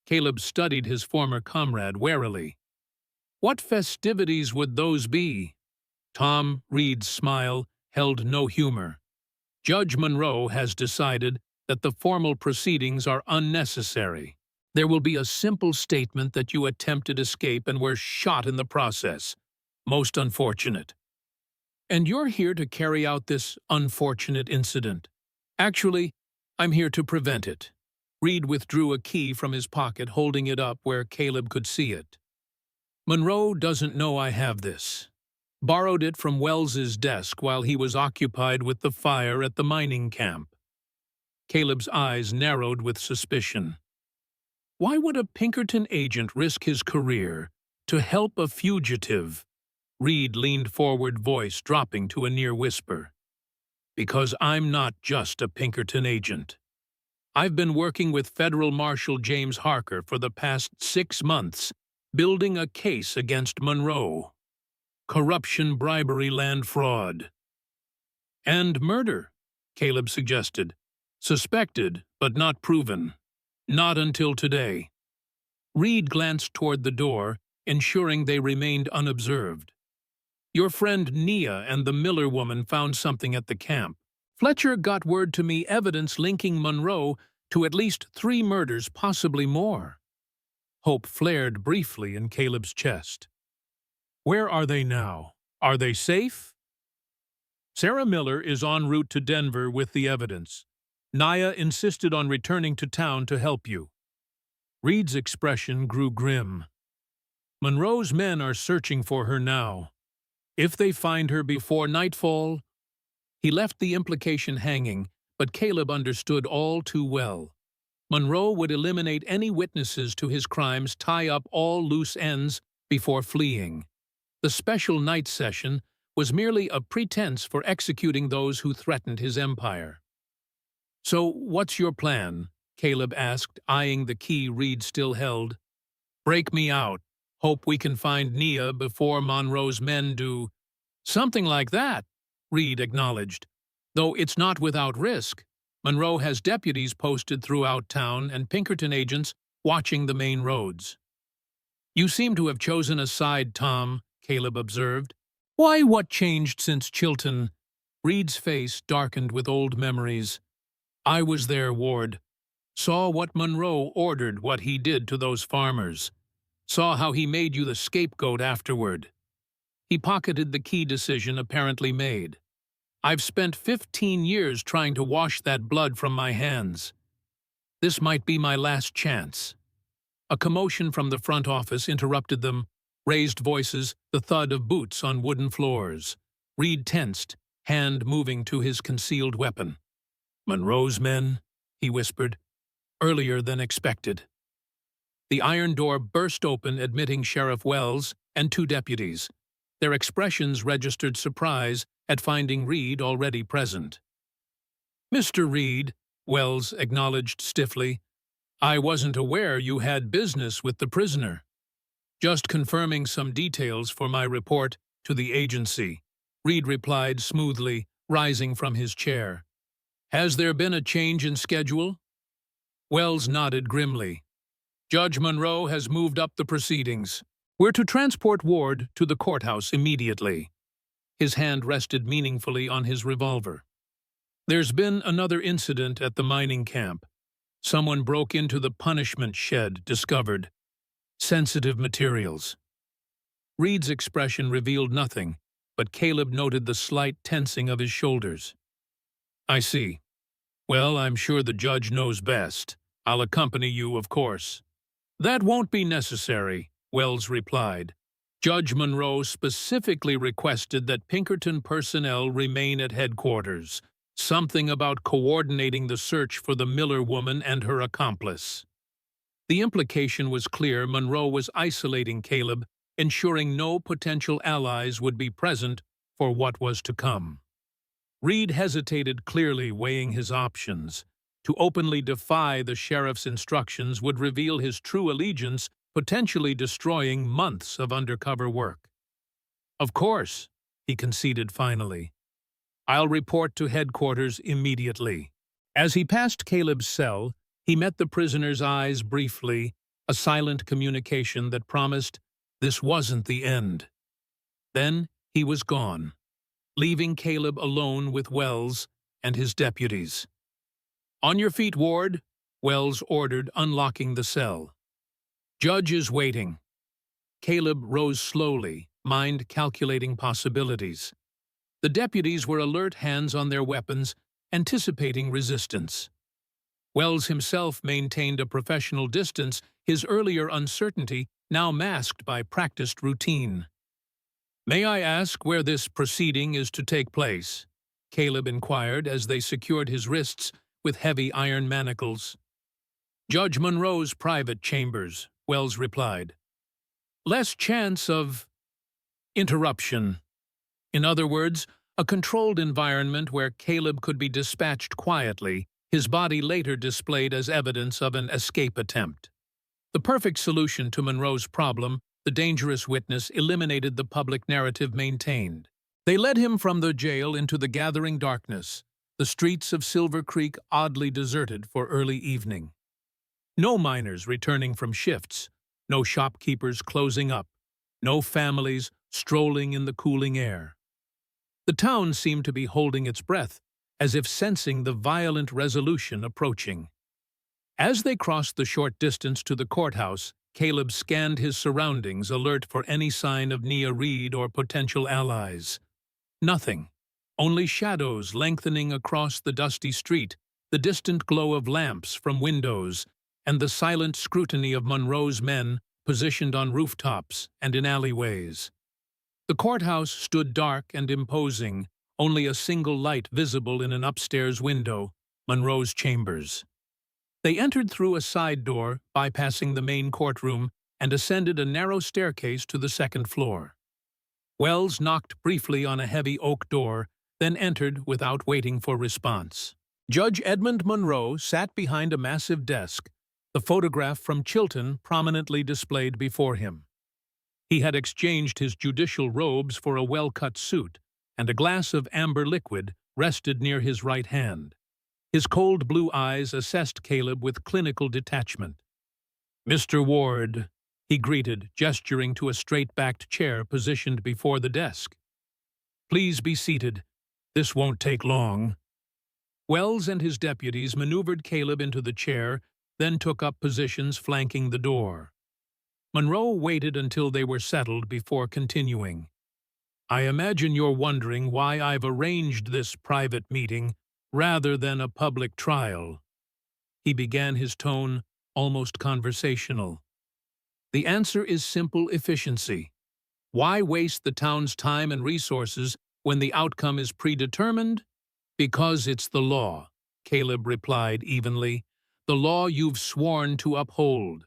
Caleb studied his former comrade warily. "What festivities would those be?" Tom Reed's smile, held no humor. Judge Monroe has decided that the formal proceedings are unnecessary. There will be a simple statement that you attempted escape and were shot in the process. Most unfortunate. And you're here to carry out this unfortunate incident. Actually, I'm here to prevent it. Reed withdrew a key from his pocket, holding it up where Caleb could see it. Monroe doesn't know I have this. Borrowed it from Wells's desk while he was occupied with the fire at the mining camp. Caleb's eyes narrowed with suspicion. Why would a Pinkerton agent risk his career to help a fugitive? Reed leaned forward, voice dropping to a near whisper. Because I'm not just a Pinkerton agent. I've been working with Federal Marshal James Harker for the past 6 months, building a case against Monroe. Corruption, bribery, land fraud. And murder, Caleb suggested. Suspected, but not proven. Not until today. Reed glanced toward the door, ensuring they remained unobserved. Your friend Nia and the Miller woman found something at the camp. Fletcher got word to me, evidence linking Monroe to at least 3 murders, possibly more. Hope flared briefly in Caleb's chest. Where are they now? Are they safe? Sarah Miller is en route to Denver with the evidence. Nia insisted on returning to town to help you. Reed's expression grew grim. Monroe's men are searching for her now. If they find her before nightfall... He left the implication hanging, but Caleb understood all too well. Monroe would eliminate any witnesses to his crimes, tie up all loose ends before fleeing. The special night session was merely a pretense for executing those who threatened his empire. So, what's your plan? Caleb asked, eyeing the key Reed still held. Break me out. Hope we can find Nia before Monroe's men do. Something like that, Reed acknowledged. Though it's not without risk. Monroe has deputies posted throughout town and Pinkerton agents watching the main roads. You seem to have chosen a side, Tom, Caleb observed. Why, what changed since Chilton? Reed's face darkened with old memories. I was there, Ward. Saw what Monroe ordered, what he did to those farmers. Saw how he made you the scapegoat afterward. He pocketed the key decision apparently made. I've spent 15 years trying to wash that blood from my hands. This might be my last chance. A commotion from the front office interrupted them, raised voices, the thud of boots on wooden floors. Reed tensed, hand moving to his concealed weapon. Monroe's men, he whispered, earlier than expected. The iron door burst open, admitting Sheriff Wells and 2 deputies. Their expressions registered surprise at finding Reed already present. Mr. Reed, Wells acknowledged stiffly, I wasn't aware you had business with the prisoner. Just confirming some details for my report to the agency, Reed replied smoothly, rising from his chair. Has there been a change in schedule? Wells nodded grimly. Judge Monroe has moved up the proceedings. We're to transport Ward to the courthouse immediately. His hand rested meaningfully on his revolver. There's been another incident at the mining camp. Someone broke into the punishment shed, discovered sensitive materials. Reed's expression revealed nothing, but Caleb noted the slight tensing of his shoulders. I see. Well, I'm sure the judge knows best. I'll accompany you, of course. That won't be necessary, Wells replied. Judge Monroe specifically requested that Pinkerton personnel remain at headquarters. Something about coordinating the search for the Miller woman and her accomplice. The implication was clear. Monroe was isolating Caleb, ensuring no potential allies would be present for what was to come. Reed hesitated, clearly weighing his options. To openly defy the sheriff's instructions would reveal his true allegiance, potentially destroying months of undercover work. Of course, he conceded finally. I'll report to headquarters immediately. As he passed Caleb's cell, he met the prisoner's eyes briefly, a silent communication that promised this wasn't the end. Then he was gone, leaving Caleb alone with Wells and his deputies. "On your feet, Ward," Wells ordered, unlocking the cell. "Judge is waiting." Caleb rose slowly, mind calculating possibilities. The deputies were alert, hands on their weapons, anticipating resistance. Wells himself maintained a professional distance, his earlier uncertainty now masked by practiced routine. "May I ask where this proceeding is to take place?" Caleb inquired as they secured his wrists with heavy iron manacles. "Judge Monroe's private chambers," Wells replied. "Less chance of interruption. In other words, a controlled environment where Caleb could be dispatched quietly, his body later displayed as evidence of an escape attempt. The perfect solution to Monroe's problem, the dangerous witness eliminated the public narrative maintained. They led him from the jail into the gathering darkness, the streets of Silver Creek oddly deserted for early evening. No miners returning from shifts, no shopkeepers closing up, no families strolling in the cooling air. The town seemed to be holding its breath, as if sensing the violent resolution approaching. As they crossed the short distance to the courthouse, Caleb scanned his surroundings, alert for any sign of Nia Reed or potential allies. Nothing. Only shadows lengthening across the dusty street, the distant glow of lamps from windows, and the silent scrutiny of Monroe's men positioned on rooftops and in alleyways. The courthouse stood dark and imposing, only a single light visible in an upstairs window, Monroe's chambers. They entered through a side door, bypassing the main courtroom, and ascended a narrow staircase to the second floor. Wells knocked briefly on a heavy oak door, then entered without waiting for response. Judge Edmund Monroe sat behind a massive desk, the photograph from Chilton prominently displayed before him. He had exchanged his judicial robes for a well-cut suit, and a glass of amber liquid rested near his right hand. His cold blue eyes assessed Caleb with clinical detachment. "Mr. Ward," he greeted, gesturing to a straight-backed chair positioned before the desk. "Please be seated. This won't take long." Wells and his deputies maneuvered Caleb into the chair, then took up positions flanking the door. Monroe waited until they were settled before continuing. "I imagine you're wondering why I've arranged this private meeting rather than a public trial." He began, his tone almost conversational. "The answer is simple: efficiency. Why waste the town's time and resources when the outcome is predetermined? Because it's the law," Caleb replied evenly. "The law you've sworn to uphold."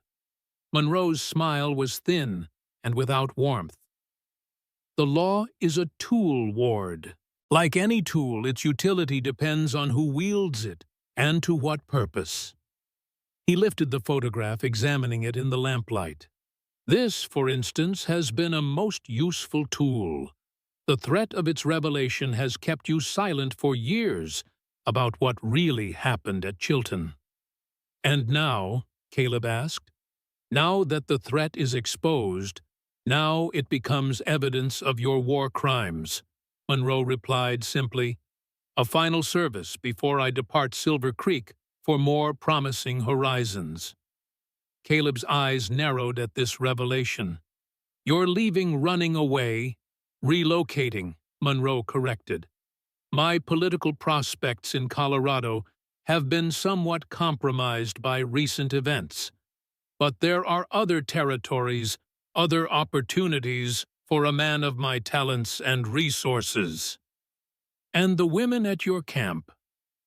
Monroe's smile was thin and without warmth. "The law is a tool, Ward. Like any tool, its utility depends on who wields it and to what purpose." He lifted the photograph, examining it in the lamplight. "This, for instance, has been a most useful tool. The threat of its revelation has kept you silent for years about what really happened at Chilton." "And now," Caleb asked, "now that the threat is exposed, now it becomes evidence of your war crimes," Monroe replied simply. "A final service before I depart Silver Creek for more promising horizons." Caleb's eyes narrowed at this revelation. "You're leaving, running away, relocating," Monroe corrected. "My political prospects in Colorado have been somewhat compromised by recent events. But there are other territories, other opportunities for a man of my talents and resources. And the women at your camp,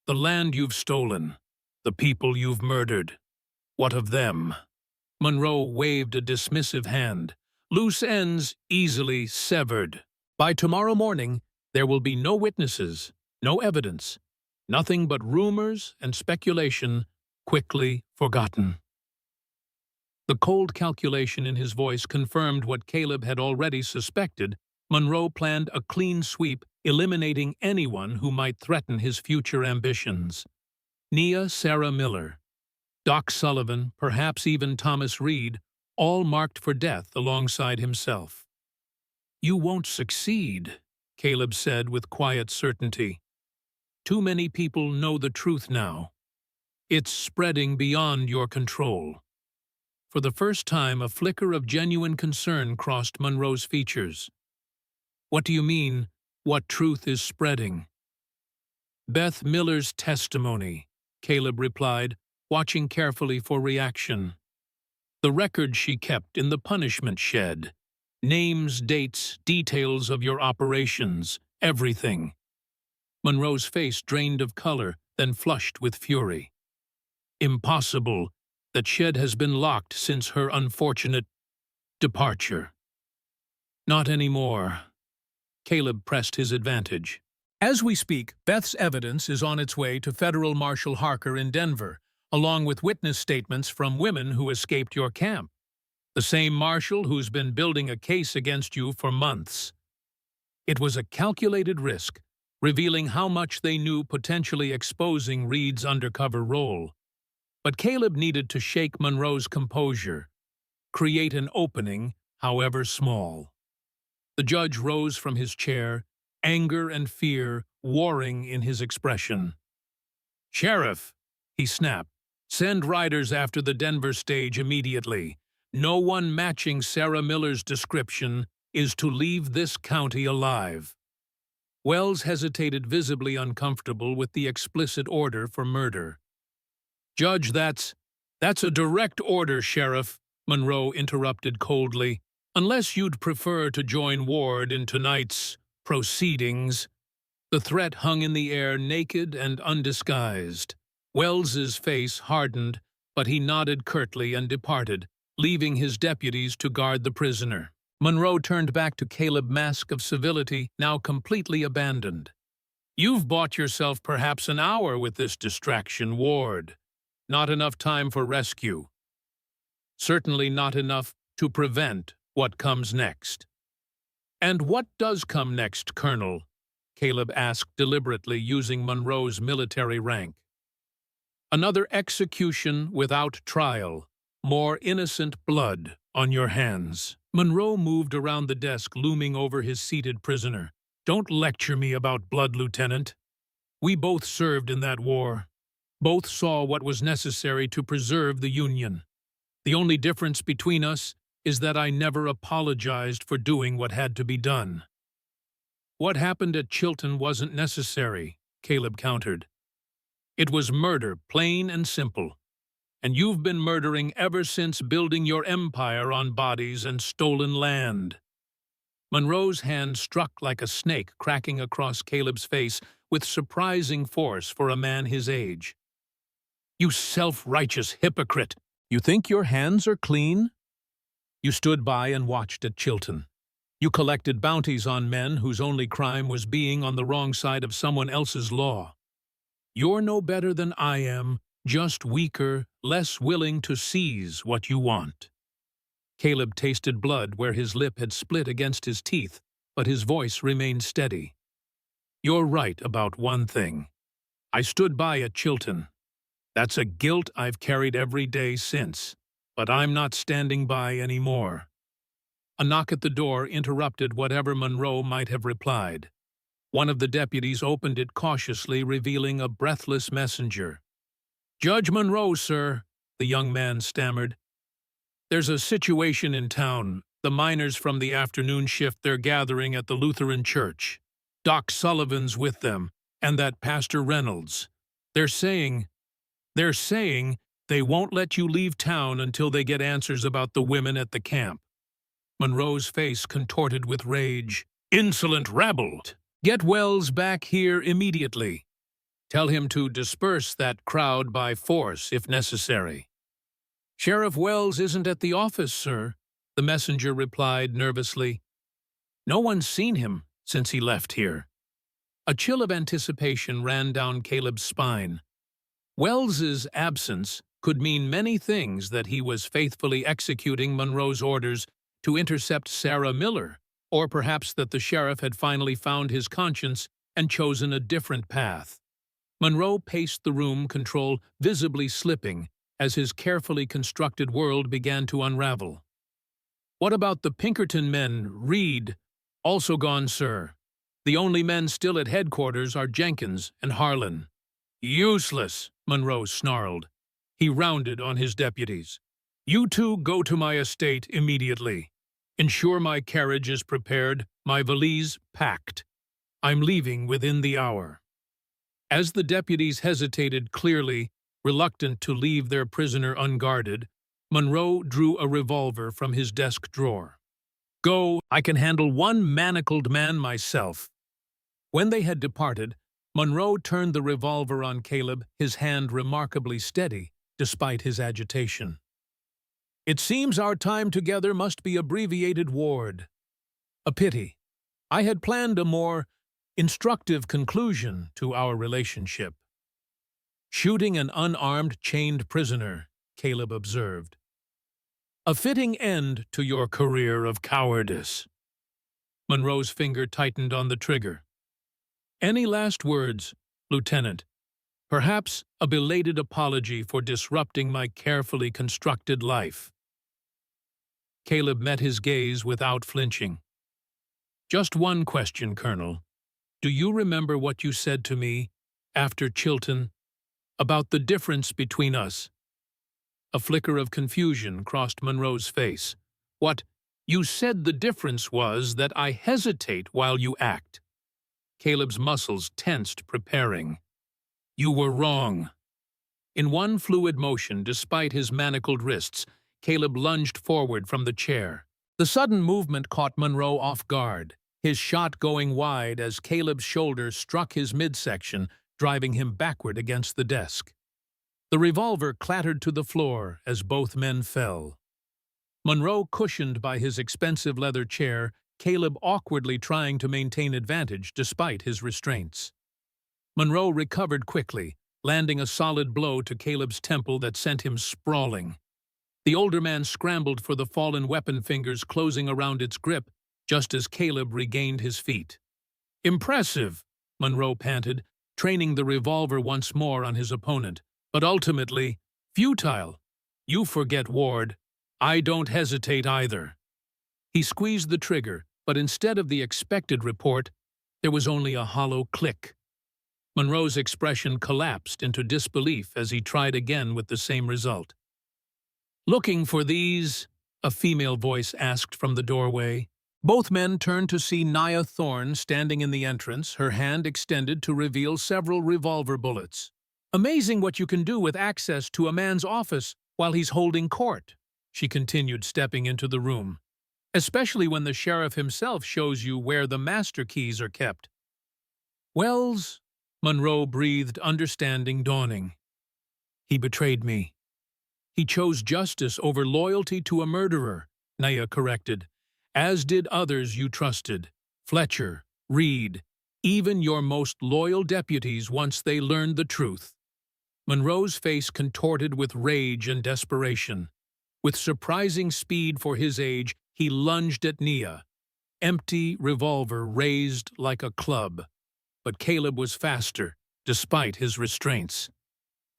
the land you've stolen, the people you've murdered, what of them?" Monroe waved a dismissive hand. "Loose ends easily severed. By tomorrow morning, there will be no witnesses, no evidence, nothing but rumors and speculation, quickly forgotten." The cold calculation in his voice confirmed what Caleb had already suspected. Monroe planned a clean sweep, eliminating anyone who might threaten his future ambitions. Nia Sarah Miller, Doc Sullivan, perhaps even Thomas Reed, all marked for death alongside himself. "You won't succeed," Caleb said with quiet certainty. Too many people know the truth now. It's spreading beyond your control. For the first time, a flicker of genuine concern crossed Monroe's features. What do you mean, what truth is spreading? Beth Miller's testimony, Caleb replied, watching carefully for reaction. The record she kept in the punishment shed. Names, dates, details of your operations, everything. Monroe's face drained of color, then flushed with fury. Impossible. That shed has been locked since her unfortunate departure. Not anymore. Caleb pressed his advantage. As we speak, Beth's evidence is on its way to Federal Marshal Harker in Denver, along with witness statements from women who escaped your camp. The same marshal who's been building a case against you for months. It was a calculated risk, revealing how much they knew, potentially exposing Reed's undercover role. But Caleb needed to shake Monroe's composure, create an opening, however small. The judge rose from his chair, anger and fear warring in his expression. "Sheriff," he snapped, "send riders after the Denver stage immediately. No one matching Sarah Miller's description is to leave this county alive." Wells hesitated, visibly uncomfortable with the explicit order for murder. "Judge, that's a direct order, Sheriff," Monroe interrupted coldly. "Unless you'd prefer to join Ward in tonight's proceedings." The threat hung in the air, naked and undisguised. Wells's face hardened, but he nodded curtly and departed, leaving his deputies to guard the prisoner. Monroe turned back to Caleb, mask of civility now completely abandoned. "You've bought yourself perhaps an hour with this distraction, Ward. Not enough time for rescue. Certainly not enough to prevent what comes next." "And what does come next, Colonel?" Caleb asked deliberately, using Monroe's military rank. "Another execution without trial. More innocent blood on your hands." Monroe moved around the desk, looming over his seated prisoner. "Don't lecture me about blood, Lieutenant. We both served in that war. Both saw what was necessary to preserve the Union. The only difference between us is that I never apologized for doing what had to be done." "What happened at Chilton wasn't necessary," Caleb countered. "It was murder, plain and simple. And you've been murdering ever since, building your empire on bodies and stolen land." Monroe's hand struck like a snake, cracking across Caleb's face with surprising force for a man his age. "You self-righteous hypocrite! You think your hands are clean? You stood by and watched at Chilton. You collected bounties on men whose only crime was being on the wrong side of someone else's law. You're no better than I am, just weaker, less willing to seize what you want." Caleb tasted blood where his lip had split against his teeth, but his voice remained steady. "You're right about one thing. I stood by at Chilton. That's a guilt I've carried every day since, but I'm not standing by anymore." A knock at the door interrupted whatever Monroe might have replied. One of the deputies opened it cautiously, revealing a breathless messenger. "Judge Monroe, sir," the young man stammered. "There's a situation in town. The miners from the afternoon shift, they're gathering at the Lutheran church. Doc Sullivan's with them, and that Pastor Reynolds. They're saying they won't let you leave town until they get answers about the women at the camp." Monroe's face contorted with rage. "Insolent rabble! Get Wells back here immediately. Tell him to disperse that crowd by force if necessary." "Sheriff Wells isn't at the office, sir," the messenger replied nervously. "No one's seen him since he left here." A chill of anticipation ran down Caleb's spine. Wells's absence could mean many things: that he was faithfully executing Monroe's orders to intercept Sarah Miller, or perhaps that the sheriff had finally found his conscience and chosen a different path. Monroe paced the room, control visibly slipping as his carefully constructed world began to unravel. "What about the Pinkerton men, Reed?" "Also gone, sir. The only men still at headquarters are Jenkins and Harlan. Useless, Monroe snarled. He rounded on his deputies. You two go to my estate immediately. Ensure my carriage is prepared, my valise packed. I'm leaving within the hour. As the deputies hesitated clearly, reluctant to leave their prisoner unguarded, Monroe drew a revolver from his desk drawer. Go, I can handle one manacled man myself. When they had departed, Monroe turned the revolver on Caleb, his hand remarkably steady, despite his agitation. It seems our time together must be abbreviated, Ward. A pity. I had planned a more instructive conclusion to our relationship. Shooting an unarmed, chained prisoner, Caleb observed. A fitting end to your career of cowardice. Monroe's finger tightened on the trigger. Any last words, Lieutenant? Perhaps a belated apology for disrupting my carefully constructed life. Caleb met his gaze without flinching. Just one question, Colonel. Do you remember what you said to me, after Chilton, about the difference between us? A flicker of confusion crossed Monroe's face. What? You said the difference was that I hesitate while you act. Caleb's muscles tensed, preparing. You were wrong. In one fluid motion, despite his manacled wrists, Caleb lunged forward from the chair. The sudden movement caught Monroe off guard, his shot going wide as Caleb's shoulder struck his midsection, driving him backward against the desk. The revolver clattered to the floor as both men fell. Monroe cushioned by his expensive leather chair, Caleb awkwardly trying to maintain advantage despite his restraints. Monroe recovered quickly, landing a solid blow to Caleb's temple that sent him sprawling. The older man scrambled for the fallen weapon, fingers closing around its grip, just as Caleb regained his feet. Impressive, Monroe panted, training the revolver once more on his opponent, but ultimately futile. You forget, Ward. I don't hesitate either. He squeezed the trigger, but instead of the expected report, there was only a hollow click. Monroe's expression collapsed into disbelief as he tried again with the same result. Looking for these? A female voice asked from the doorway. Both men turned to see Nia Thorne standing in the entrance, her hand extended to reveal several revolver bullets. Amazing what you can do with access to a man's office while he's holding court, she continued, stepping into the room. Especially when the sheriff himself shows you where the master keys are kept. Wells, Monroe breathed, understanding dawning. He betrayed me. He chose justice over loyalty to a murderer, Nia corrected, as did others you trusted, Fletcher, Reed, even your most loyal deputies once they learned the truth. Monroe's face contorted with rage and desperation. With surprising speed for his age, he lunged at Nia, empty revolver raised like a club. But Caleb was faster, despite his restraints.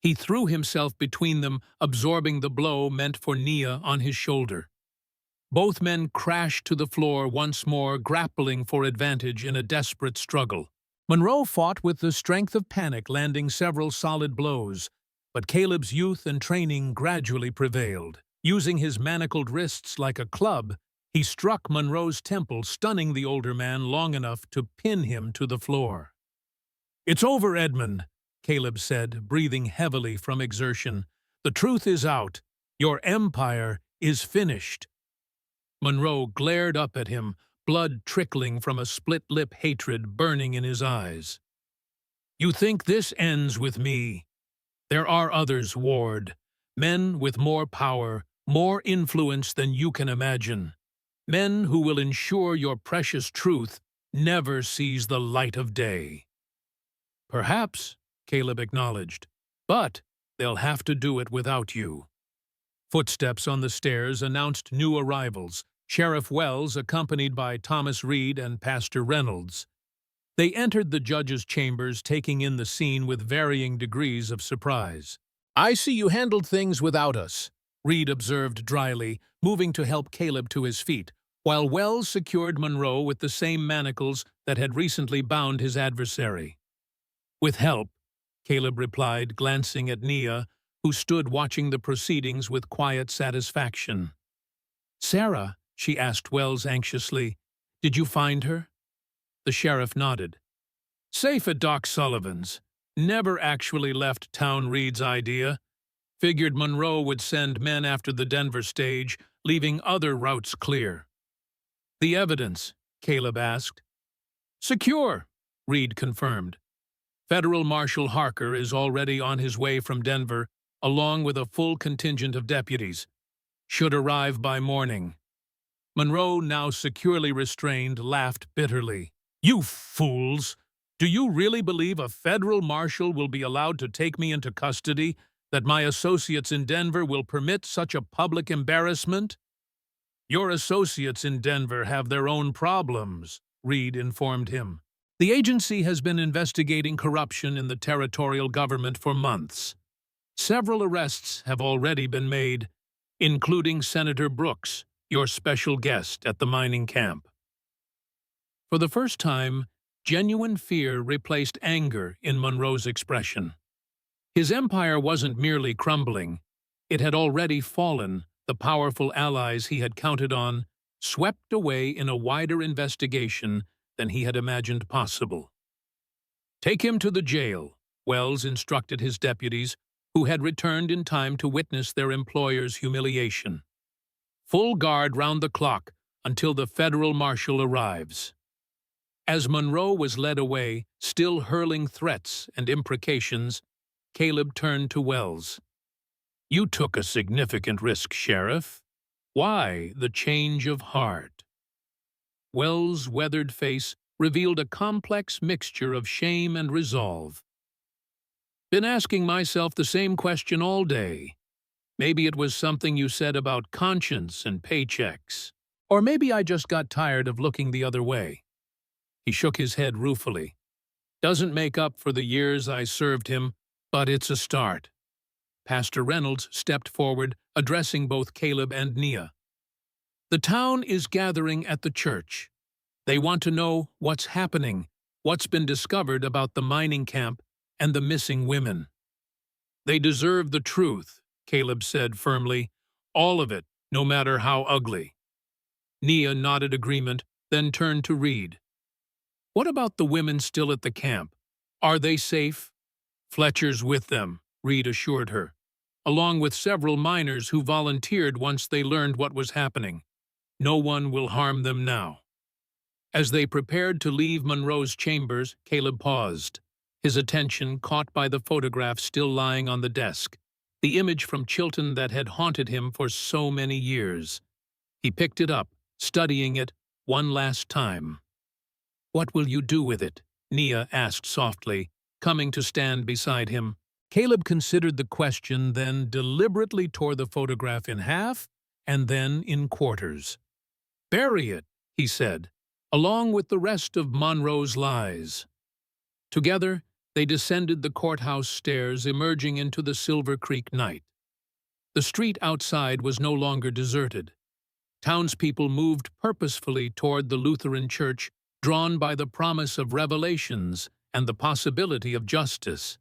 He threw himself between them, absorbing the blow meant for Nia on his shoulder. Both men crashed to the floor once more, grappling for advantage in a desperate struggle. Monroe fought with the strength of panic, landing several solid blows, but Caleb's youth and training gradually prevailed. Using his manacled wrists like a club, he struck Monroe's temple, stunning the older man long enough to pin him to the floor. It's over, Edmund, Caleb said, breathing heavily from exertion. The truth is out. Your empire is finished. Monroe glared up at him, blood trickling from a split-lip hatred burning in his eyes. You think this ends with me? There are others, Ward. Men with more power, more influence than you can imagine. Men who will ensure your precious truth never sees the light of day. Perhaps, Caleb acknowledged, but they'll have to do it without you. Footsteps on the stairs announced new arrivals, Sheriff Wells accompanied by Thomas Reed and Pastor Reynolds. They entered the judge's chambers, taking in the scene with varying degrees of surprise. I see you handled things without us, Reed observed dryly, moving to help Caleb to his feet. while Wells secured Monroe with the same manacles that had recently bound his adversary. "With help," Caleb replied, glancing at Nia, who stood watching the proceedings with quiet satisfaction. "Sarah," she asked Wells anxiously, "did you find her?" The sheriff nodded. "Safe at Doc Sullivan's. Never actually left town, Reed's idea. Figured Monroe would send men after the Denver stage, leaving other routes clear." "The evidence?" Caleb asked. "Secure," Reed confirmed. "Federal Marshal Harker is already on his way from Denver, along with a full contingent of deputies. Should arrive by morning." Monroe, now securely restrained, laughed bitterly. "You fools! Do you really believe a federal marshal will be allowed to take me into custody, that my associates in Denver will permit such a public embarrassment?" "Your associates in Denver have their own problems," Reed informed him. "The agency has been investigating corruption in the territorial government for months. Several arrests have already been made, including Senator Brooks, your special guest at the mining camp." For the first time, genuine fear replaced anger in Monroe's expression. His empire wasn't merely crumbling. It had already fallen, the powerful allies he had counted on, swept away in a wider investigation than he had imagined possible. "Take him to the jail," Wells instructed his deputies, who had returned in time to witness their employer's humiliation. "Full guard round the clock until the federal marshal arrives." As Monroe was led away, still hurling threats and imprecations, Caleb turned to Wells. "You took a significant risk, Sheriff. Why the change of heart?" Wells' weathered face revealed a complex mixture of shame and resolve. "Been asking myself the same question all day. Maybe it was something you said about conscience and paychecks. Or maybe I just got tired of looking the other way." He shook his head ruefully. "Doesn't make up for the years I served him, but it's a start." Pastor Reynolds stepped forward, addressing both Caleb and Nia. "The town is gathering at the church. They want to know what's happening, what's been discovered about the mining camp and the missing women." "They deserve the truth," Caleb said firmly. "All of it, no matter how ugly." Nia nodded agreement, then turned to Reed. "What about the women still at the camp? Are they safe?" "Fletcher's with them," Reed assured her, "along with several miners who volunteered once they learned what was happening. No one will harm them now." As they prepared to leave Monroe's chambers, Caleb paused, his attention caught by the photograph still lying on the desk, the image from Chilton that had haunted him for so many years. He picked it up, studying it one last time. "What will you do with it?" Nia asked softly, coming to stand beside him. Caleb considered the question, then deliberately tore the photograph in half and then in quarters. "Bury it," he said, "along with the rest of Monroe's lies." Together, they descended the courthouse stairs, emerging into the Silver Creek night. The street outside was no longer deserted. Townspeople moved purposefully toward the Lutheran church, drawn by the promise of revelations and the possibility of justice.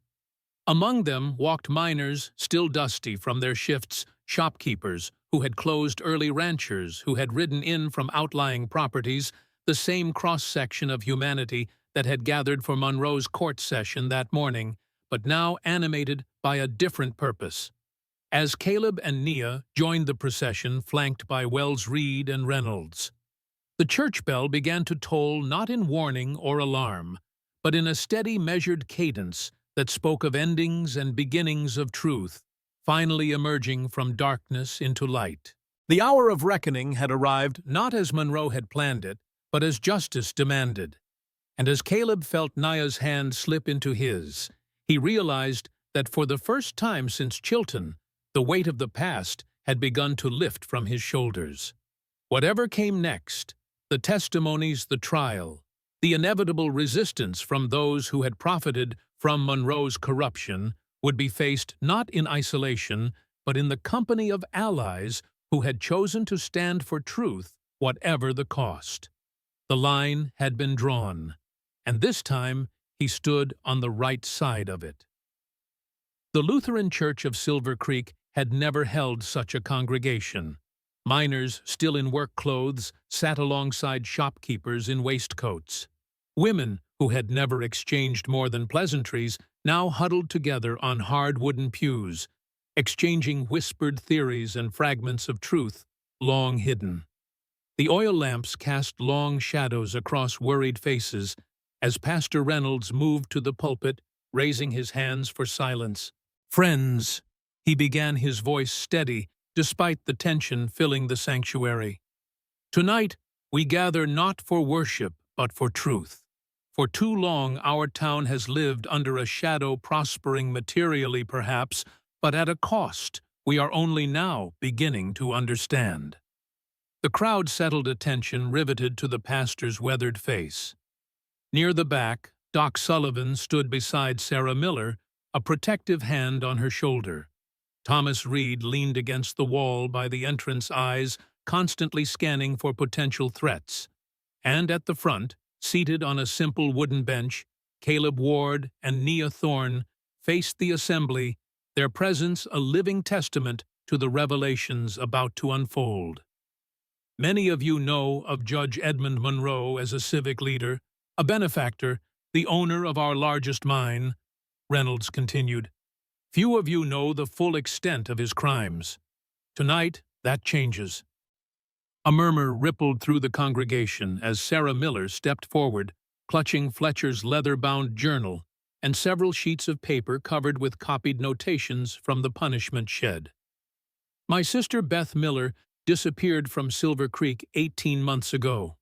Among them walked miners, still dusty from their shifts, shopkeepers who had closed early, ranchers who had ridden in from outlying properties, the same cross-section of humanity that had gathered for Monroe's court session that morning, but now animated by a different purpose. As Caleb and Nia joined the procession flanked by Wells, Reed, and Reynolds, the church bell began to toll not in warning or alarm, but in a steady, measured cadence that spoke of endings and beginnings of truth, finally emerging from darkness into light. The hour of reckoning had arrived not as Monroe had planned it, but as justice demanded. And as Caleb felt Nia's hand slip into his, he realized that for the first time since Chilton, the weight of the past had begun to lift from his shoulders. Whatever came next, the testimonies, the trial, the inevitable resistance from those who had profited from Monroe's corruption, would be faced not in isolation, but in the company of allies who had chosen to stand for truth whatever the cost. The line had been drawn, and this time he stood on the right side of it. The Lutheran Church of Silver Creek had never held such a congregation. Miners, still in work clothes, sat alongside shopkeepers in waistcoats. Women, who had never exchanged more than pleasantries, now huddled together on hard wooden pews, exchanging whispered theories and fragments of truth long hidden. The oil lamps cast long shadows across worried faces as Pastor Reynolds moved to the pulpit, raising his hands for silence. "Friends," he began, his voice steady despite the tension filling the sanctuary. "Tonight we gather not for worship but for truth. For too long our town has lived under a shadow, prospering materially perhaps, but at a cost we are only now beginning to understand." The crowd settled attention riveted to the pastor's weathered face. Near the back, Doc Sullivan stood beside Sarah Miller, a protective hand on her shoulder. Thomas Reed leaned against the wall by the entrance, eyes constantly scanning for potential threats. And at the front, seated on a simple wooden bench, Caleb Ward and Nia Thorne faced the assembly, their presence a living testament to the revelations about to unfold. Many of you know of Judge Edmund Monroe as a civic leader, a benefactor, the owner of our largest mine, Reynolds continued. Few of you know the full extent of his crimes. Tonight, that changes. A murmur rippled through the congregation as Sarah Miller stepped forward, clutching Fletcher's leather-bound journal and several sheets of paper covered with copied notations from the punishment shed. My sister Beth Miller disappeared from Silver Creek 18 months ago.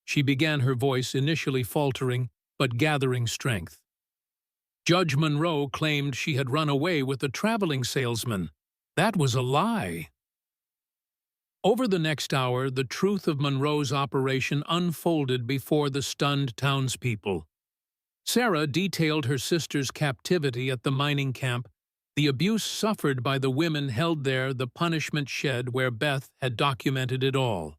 She began, her voice initially faltering but gathering strength. Judge Monroe claimed she had run away with a traveling salesman. That was a lie. Over the next hour, the truth of Monroe's operation unfolded before the stunned townspeople. Sarah detailed her sister's captivity at the mining camp, the abuse suffered by the women held there, the punishment shed where Beth had documented it all.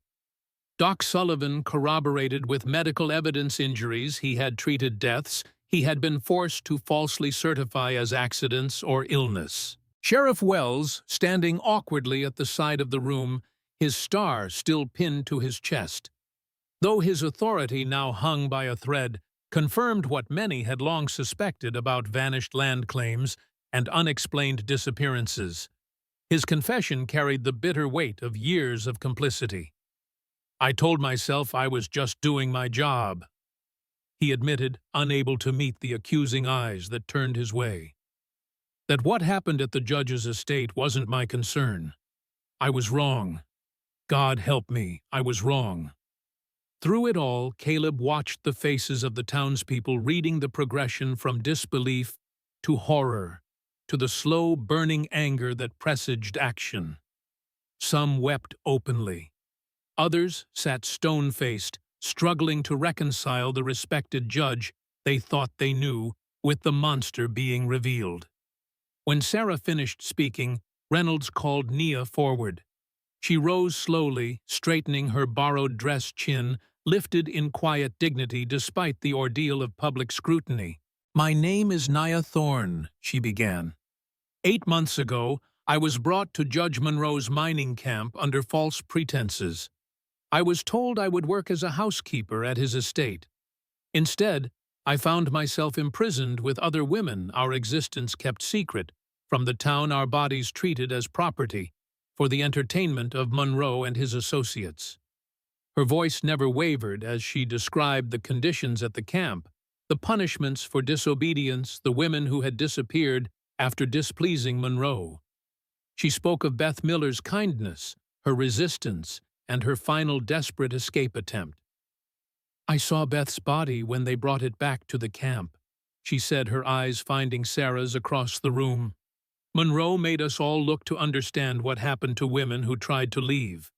Doc Sullivan corroborated with medical evidence injuries. He had treated deaths he had been forced to falsely certify as accidents or illness. Sheriff Wells, standing awkwardly at the side of the room, his star still pinned to his chest, though his authority now hung by a thread, confirmed what many had long suspected about vanished land claims and unexplained disappearances. His confession carried the bitter weight of years of complicity. "I told myself I was just doing my job," he admitted, unable to meet the accusing eyes that turned his way. "That what happened at the judge's estate wasn't my concern. I was wrong. God help me, I was wrong." Through it all, Caleb watched the faces of the townspeople, reading the progression from disbelief to horror, to the slow, burning anger that presaged action. Some wept openly. Others sat stone-faced, struggling to reconcile the respected judge they thought they knew with the monster being revealed. When Sarah finished speaking, Reynolds called Nia forward. She rose slowly, straightening her borrowed dress chin, lifted in quiet dignity despite the ordeal of public scrutiny. "My name is Nia Thorne," she began. 8 months ago, I was brought to Judge Monroe's mining camp under false pretenses. I was told I would work as a housekeeper at his estate. Instead, I found myself imprisoned with other women, our existence kept secret, from the town our bodies treated as property, for the entertainment of Monroe and his associates. Her voice never wavered as she described the conditions at the camp, the punishments for disobedience, the women who had disappeared after displeasing Monroe. She spoke of Beth Miller's kindness, her resistance, and her final desperate escape attempt. "I saw Beth's body when they brought it back to the camp," she said, her eyes finding Sarah's across the room. "Monroe made us all look to understand what happened to women who tried to leave.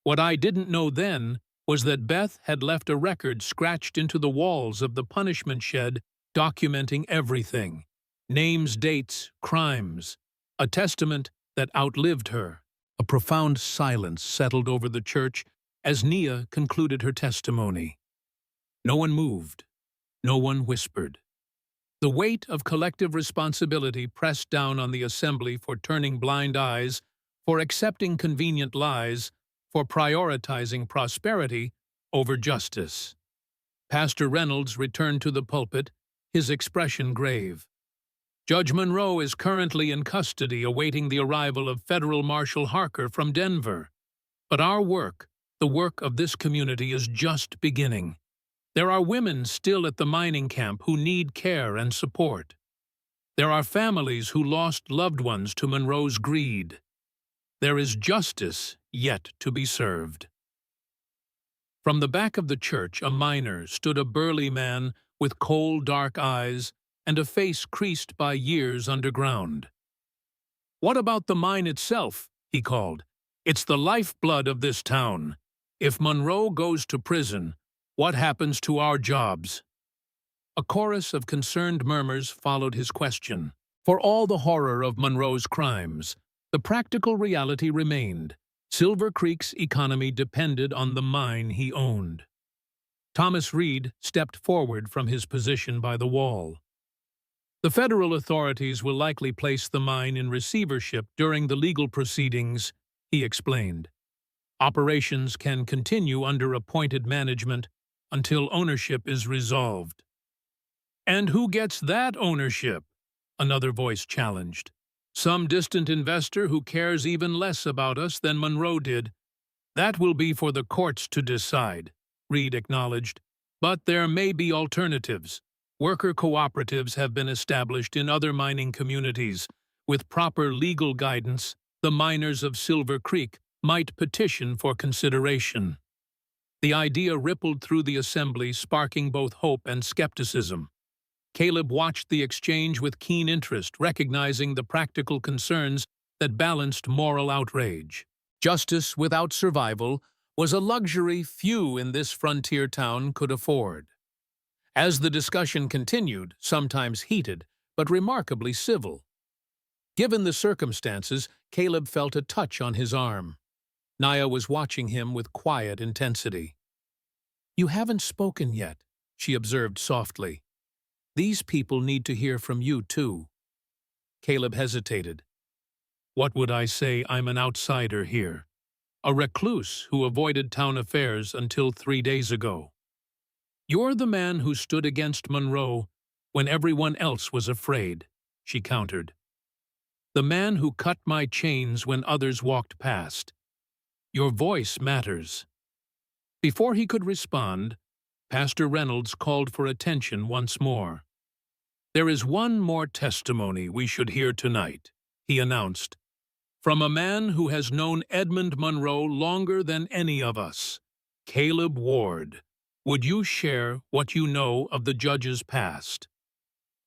What I didn't know then was that Beth had left a record scratched into the walls of the punishment shed documenting everything. Names, dates, crimes. A testament that outlived her." A profound silence settled over the church as Nia concluded her testimony. No one moved. No one whispered. The weight of collective responsibility pressed down on the assembly for turning blind eyes, for accepting convenient lies, for prioritizing prosperity over justice. Pastor Reynolds returned to the pulpit, his expression grave. Judge Monroe is currently in custody awaiting the arrival of Federal Marshal Harker from Denver. But our work, the work of this community, is just beginning. There are women still at the mining camp who need care and support. There are families who lost loved ones to Monroe's greed. There is justice yet to be served. From the back of the church, a miner stood, a burly man with cold, dark eyes and a face creased by years underground. "What about the mine itself?" he called. "It's the lifeblood of this town. If Monroe goes to prison, what happens to our jobs?" A chorus of concerned murmurs followed his question. For all the horror of Monroe's crimes, the practical reality remained. Silver Creek's economy depended on the mine he owned. Thomas Reed stepped forward from his position by the wall. "The federal authorities will likely place the mine in receivership during the legal proceedings," he explained. "Operations can continue under appointed management until ownership is resolved." "And who gets that ownership?" another voice challenged. "Some distant investor who cares even less about us than Monroe did. That will be for the courts to decide," Reed acknowledged. "But there may be alternatives. Worker cooperatives have been established in other mining communities. With proper legal guidance, the miners of Silver Creek might petition for consideration." The idea rippled through the assembly, sparking both hope and skepticism. Caleb watched the exchange with keen interest, recognizing the practical concerns that balanced moral outrage. Justice without survival was a luxury few in this frontier town could afford. As the discussion continued, sometimes heated, but remarkably civil. Given the circumstances, Caleb felt a touch on his arm. Nia was watching him with quiet intensity. "You haven't spoken yet," she observed softly. "These people need to hear from you, too." Caleb hesitated. "What would I say? I'm an outsider here. A recluse who avoided town affairs until 3 days ago." "You're the man who stood against Monroe when everyone else was afraid," she countered. "The man who cut my chains when others walked past. Your voice matters." Before he could respond, Pastor Reynolds called for attention once more. "There is one more testimony we should hear tonight," he announced, "from a man who has known Edmund Monroe longer than any of us, Caleb Ward. Would you share what you know of the judge's past?"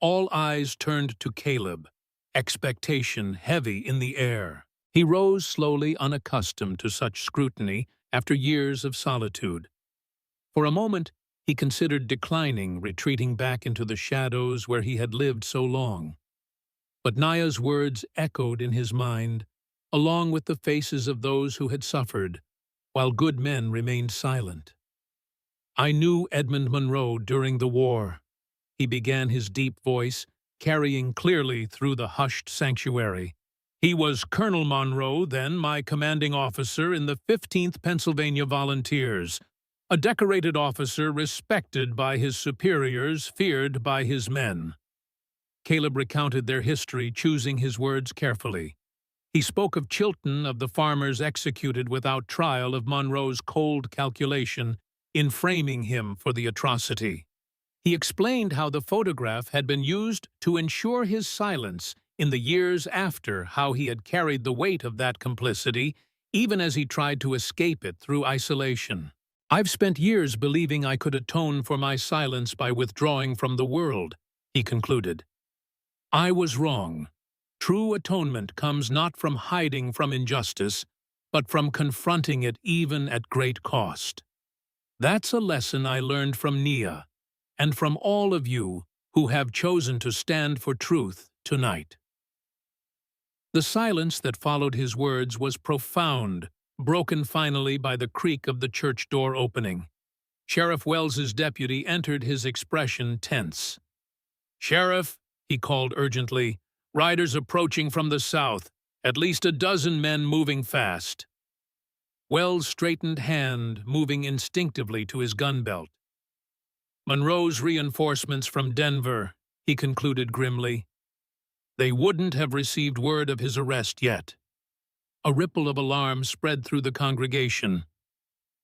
All eyes turned to Caleb, expectation heavy in the air. He rose slowly, unaccustomed to such scrutiny after years of solitude. For a moment, he considered declining, retreating back into the shadows where he had lived so long. But Nia's words echoed in his mind, along with the faces of those who had suffered, while good men remained silent. "I knew Edmund Monroe during the war," he began, his deep voice carrying clearly through the hushed sanctuary. "He was Colonel Monroe, then my commanding officer in the 15th Pennsylvania Volunteers, a decorated officer respected by his superiors, feared by his men." Caleb recounted their history, choosing his words carefully. He spoke of Chilton, of the farmers executed without trial, of Monroe's cold calculation in framing him for the atrocity. He explained how the photograph had been used to ensure his silence in the years after, how he had carried the weight of that complicity, even as he tried to escape it through isolation. "I've spent years believing I could atone for my silence by withdrawing from the world," he concluded. "I was wrong. True atonement comes not from hiding from injustice, but from confronting it even at great cost. That's a lesson I learned from Nia, and from all of you who have chosen to stand for truth tonight." The silence that followed his words was profound, broken finally by the creak of the church door opening. Sheriff Wells's deputy entered, his expression tense. "Sheriff," he called urgently, "riders approaching from the south, at least a dozen men moving fast." Wells straightened hand, moving instinctively to his gun belt. "Monroe's reinforcements from Denver," he concluded grimly. "They wouldn't have received word of his arrest yet." A ripple of alarm spread through the congregation.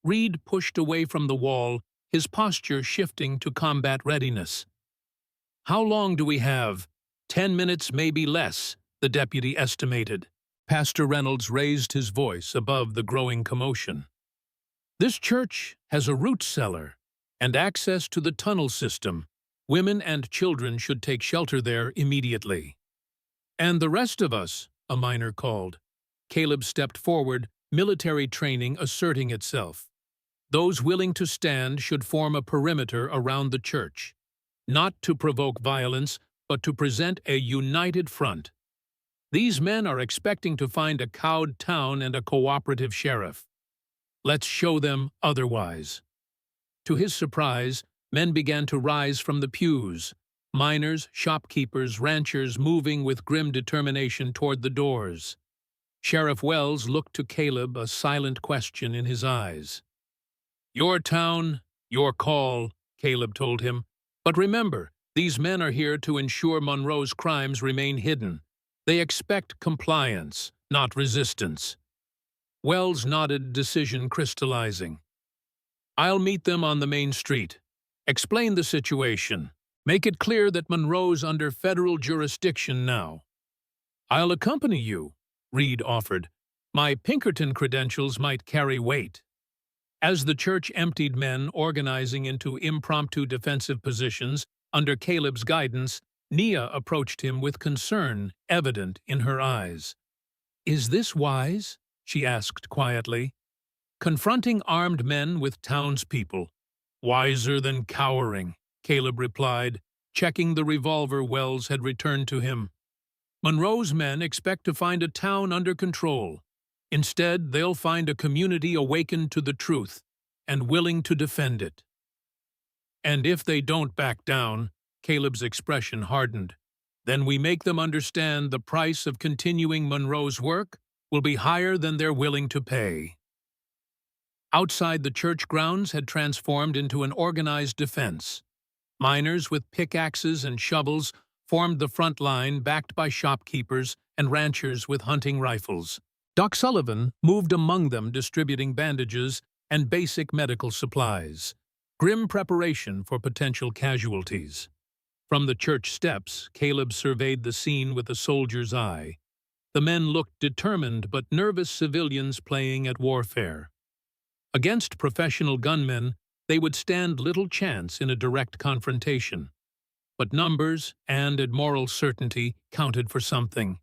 Reed pushed away from the wall, his posture shifting to combat readiness. "How long do we have? 10 minutes, maybe less," the deputy estimated. Pastor Reynolds raised his voice above the growing commotion. "This church has a root cellar and access to the tunnel system. Women and children should take shelter there immediately." "And the rest of us," a miner called. Caleb stepped forward, military training asserting itself. "Those willing to stand should form a perimeter around the church, not to provoke violence, but to present a united front. These men are expecting to find a cowed town and a cooperative sheriff. Let's show them otherwise." To his surprise, men began to rise from the pews, miners, shopkeepers, ranchers moving with grim determination toward the doors. Sheriff Wells looked to Caleb, a silent question in his eyes. "Your town, your call," Caleb told him. "But remember, these men are here to ensure Monroe's crimes remain hidden. They expect compliance, not resistance." Wells nodded, decision crystallizing. "I'll meet them on the main street. Explain the situation. Make it clear that Monroe's under federal jurisdiction now." "I'll accompany you," Reed offered. "My Pinkerton credentials might carry weight." As the church emptied, men organizing into impromptu defensive positions under Caleb's guidance, Nia approached him with concern evident in her eyes. "Is this wise?" she asked quietly. "Confronting armed men with townspeople. Wiser than cowering," Caleb replied, checking the revolver Wells had returned to him. "Monroe's men expect to find a town under control. Instead, they'll find a community awakened to the truth and willing to defend it. And if they don't back down," Caleb's expression hardened, "then we make them understand the price of continuing Monroe's work will be higher than they're willing to pay." Outside, the church grounds had transformed into an organized defense. Miners with pickaxes and shovels formed the front line, backed by shopkeepers and ranchers with hunting rifles. Doc Sullivan moved among them, distributing bandages and basic medical supplies. Grim preparation for potential casualties. From the church steps, Caleb surveyed the scene with a soldier's eye. The men looked determined but nervous civilians playing at warfare. Against professional gunmen, they would stand little chance in a direct confrontation. But numbers and moral certainty counted for something.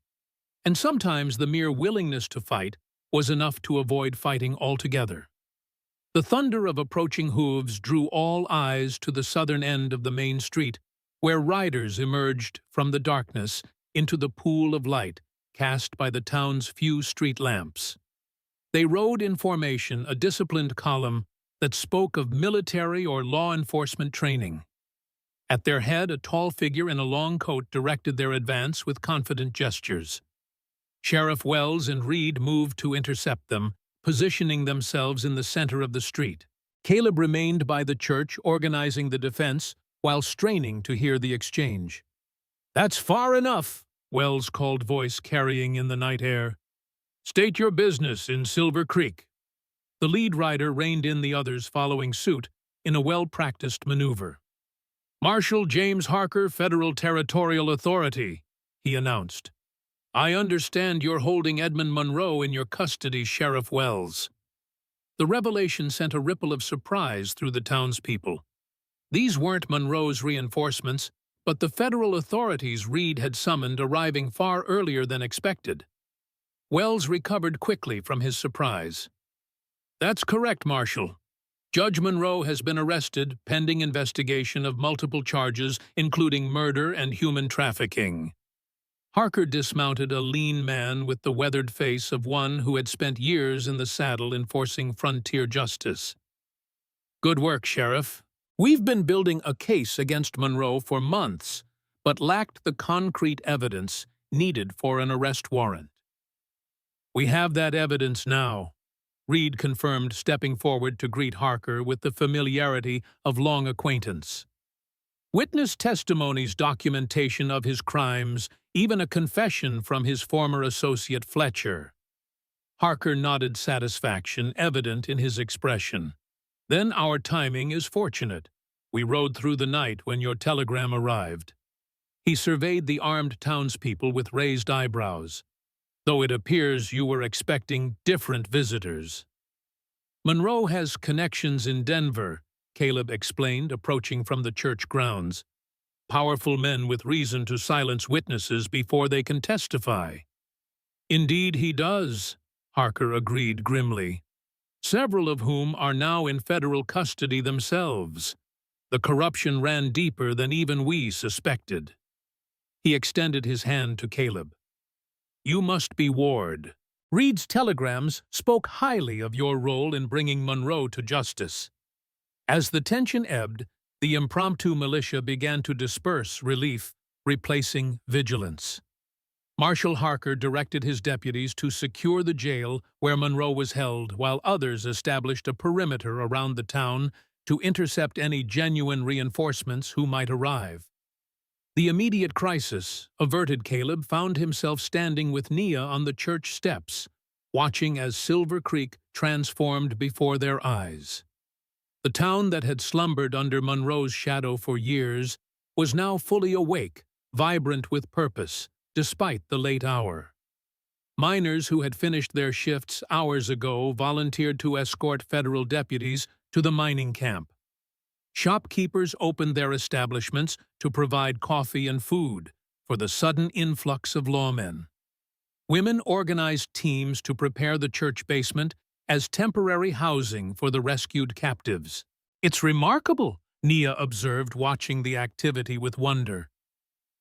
And sometimes the mere willingness to fight was enough to avoid fighting altogether. The thunder of approaching hooves drew all eyes to the southern end of the main street, where riders emerged from the darkness into the pool of light cast by the town's few street lamps. They rode in formation, a disciplined column that spoke of military or law enforcement training. At their head, a tall figure in a long coat directed their advance with confident gestures. Sheriff Wells and Reed moved to intercept them, positioning themselves in the center of the street. Caleb remained by the church, organizing the defense while straining to hear the exchange. "That's far enough," Wells' called voice carrying in the night air. "State your business in Silver Creek." The lead rider reined in, the others following suit in a well-practiced maneuver. "Marshal James Harker, Federal Territorial Authority," he announced. "I understand you're holding Edmund Monroe in your custody, Sheriff Wells." The revelation sent a ripple of surprise through the townspeople. These weren't Monroe's reinforcements, but the federal authorities Reed had summoned, arriving far earlier than expected. Wells recovered quickly from his surprise. "That's correct, Marshal. Judge Monroe has been arrested pending investigation of multiple charges, including murder and human trafficking." Harker dismounted a lean man with the weathered face of one who had spent years in the saddle enforcing frontier justice. "Good work, Sheriff. We've been building a case against Monroe for months, but lacked the concrete evidence needed for an arrest warrant. We have that evidence now," Reed confirmed, stepping forward to greet Harker with the familiarity of long acquaintance. "Witness testimonies, documentation of his crimes, even a confession from his former associate Fletcher." Harker nodded satisfaction, evident in his expression. "Then our timing is fortunate. We rode through the night when your telegram arrived." He surveyed the armed townspeople with raised eyebrows. "Though it appears you were expecting different visitors." "Monroe has connections in Denver," Caleb explained, approaching from the church grounds. "Powerful men with reason to silence witnesses before they can testify." "Indeed he does," Harker agreed grimly. "Several of whom are now in federal custody themselves. The corruption ran deeper than even we suspected." He extended his hand to Caleb. "You must be Ward. Reed's telegrams spoke highly of your role in bringing Monroe to justice." As the tension ebbed, the impromptu militia began to disperse relief, replacing vigilance. Marshal Harker directed his deputies to secure the jail where Monroe was held, while others established a perimeter around the town to intercept any genuine reinforcements who might arrive. The immediate crisis averted, Caleb found himself standing with Nia on the church steps, watching as Silver Creek transformed before their eyes. The town that had slumbered under Monroe's shadow for years was now fully awake, vibrant with purpose, despite the late hour. Miners who had finished their shifts hours ago volunteered to escort federal deputies to the mining camp. Shopkeepers opened their establishments to provide coffee and food for the sudden influx of lawmen. Women organized teams to prepare the church basement as temporary housing for the rescued captives. "It's remarkable," Nia observed, watching the activity with wonder.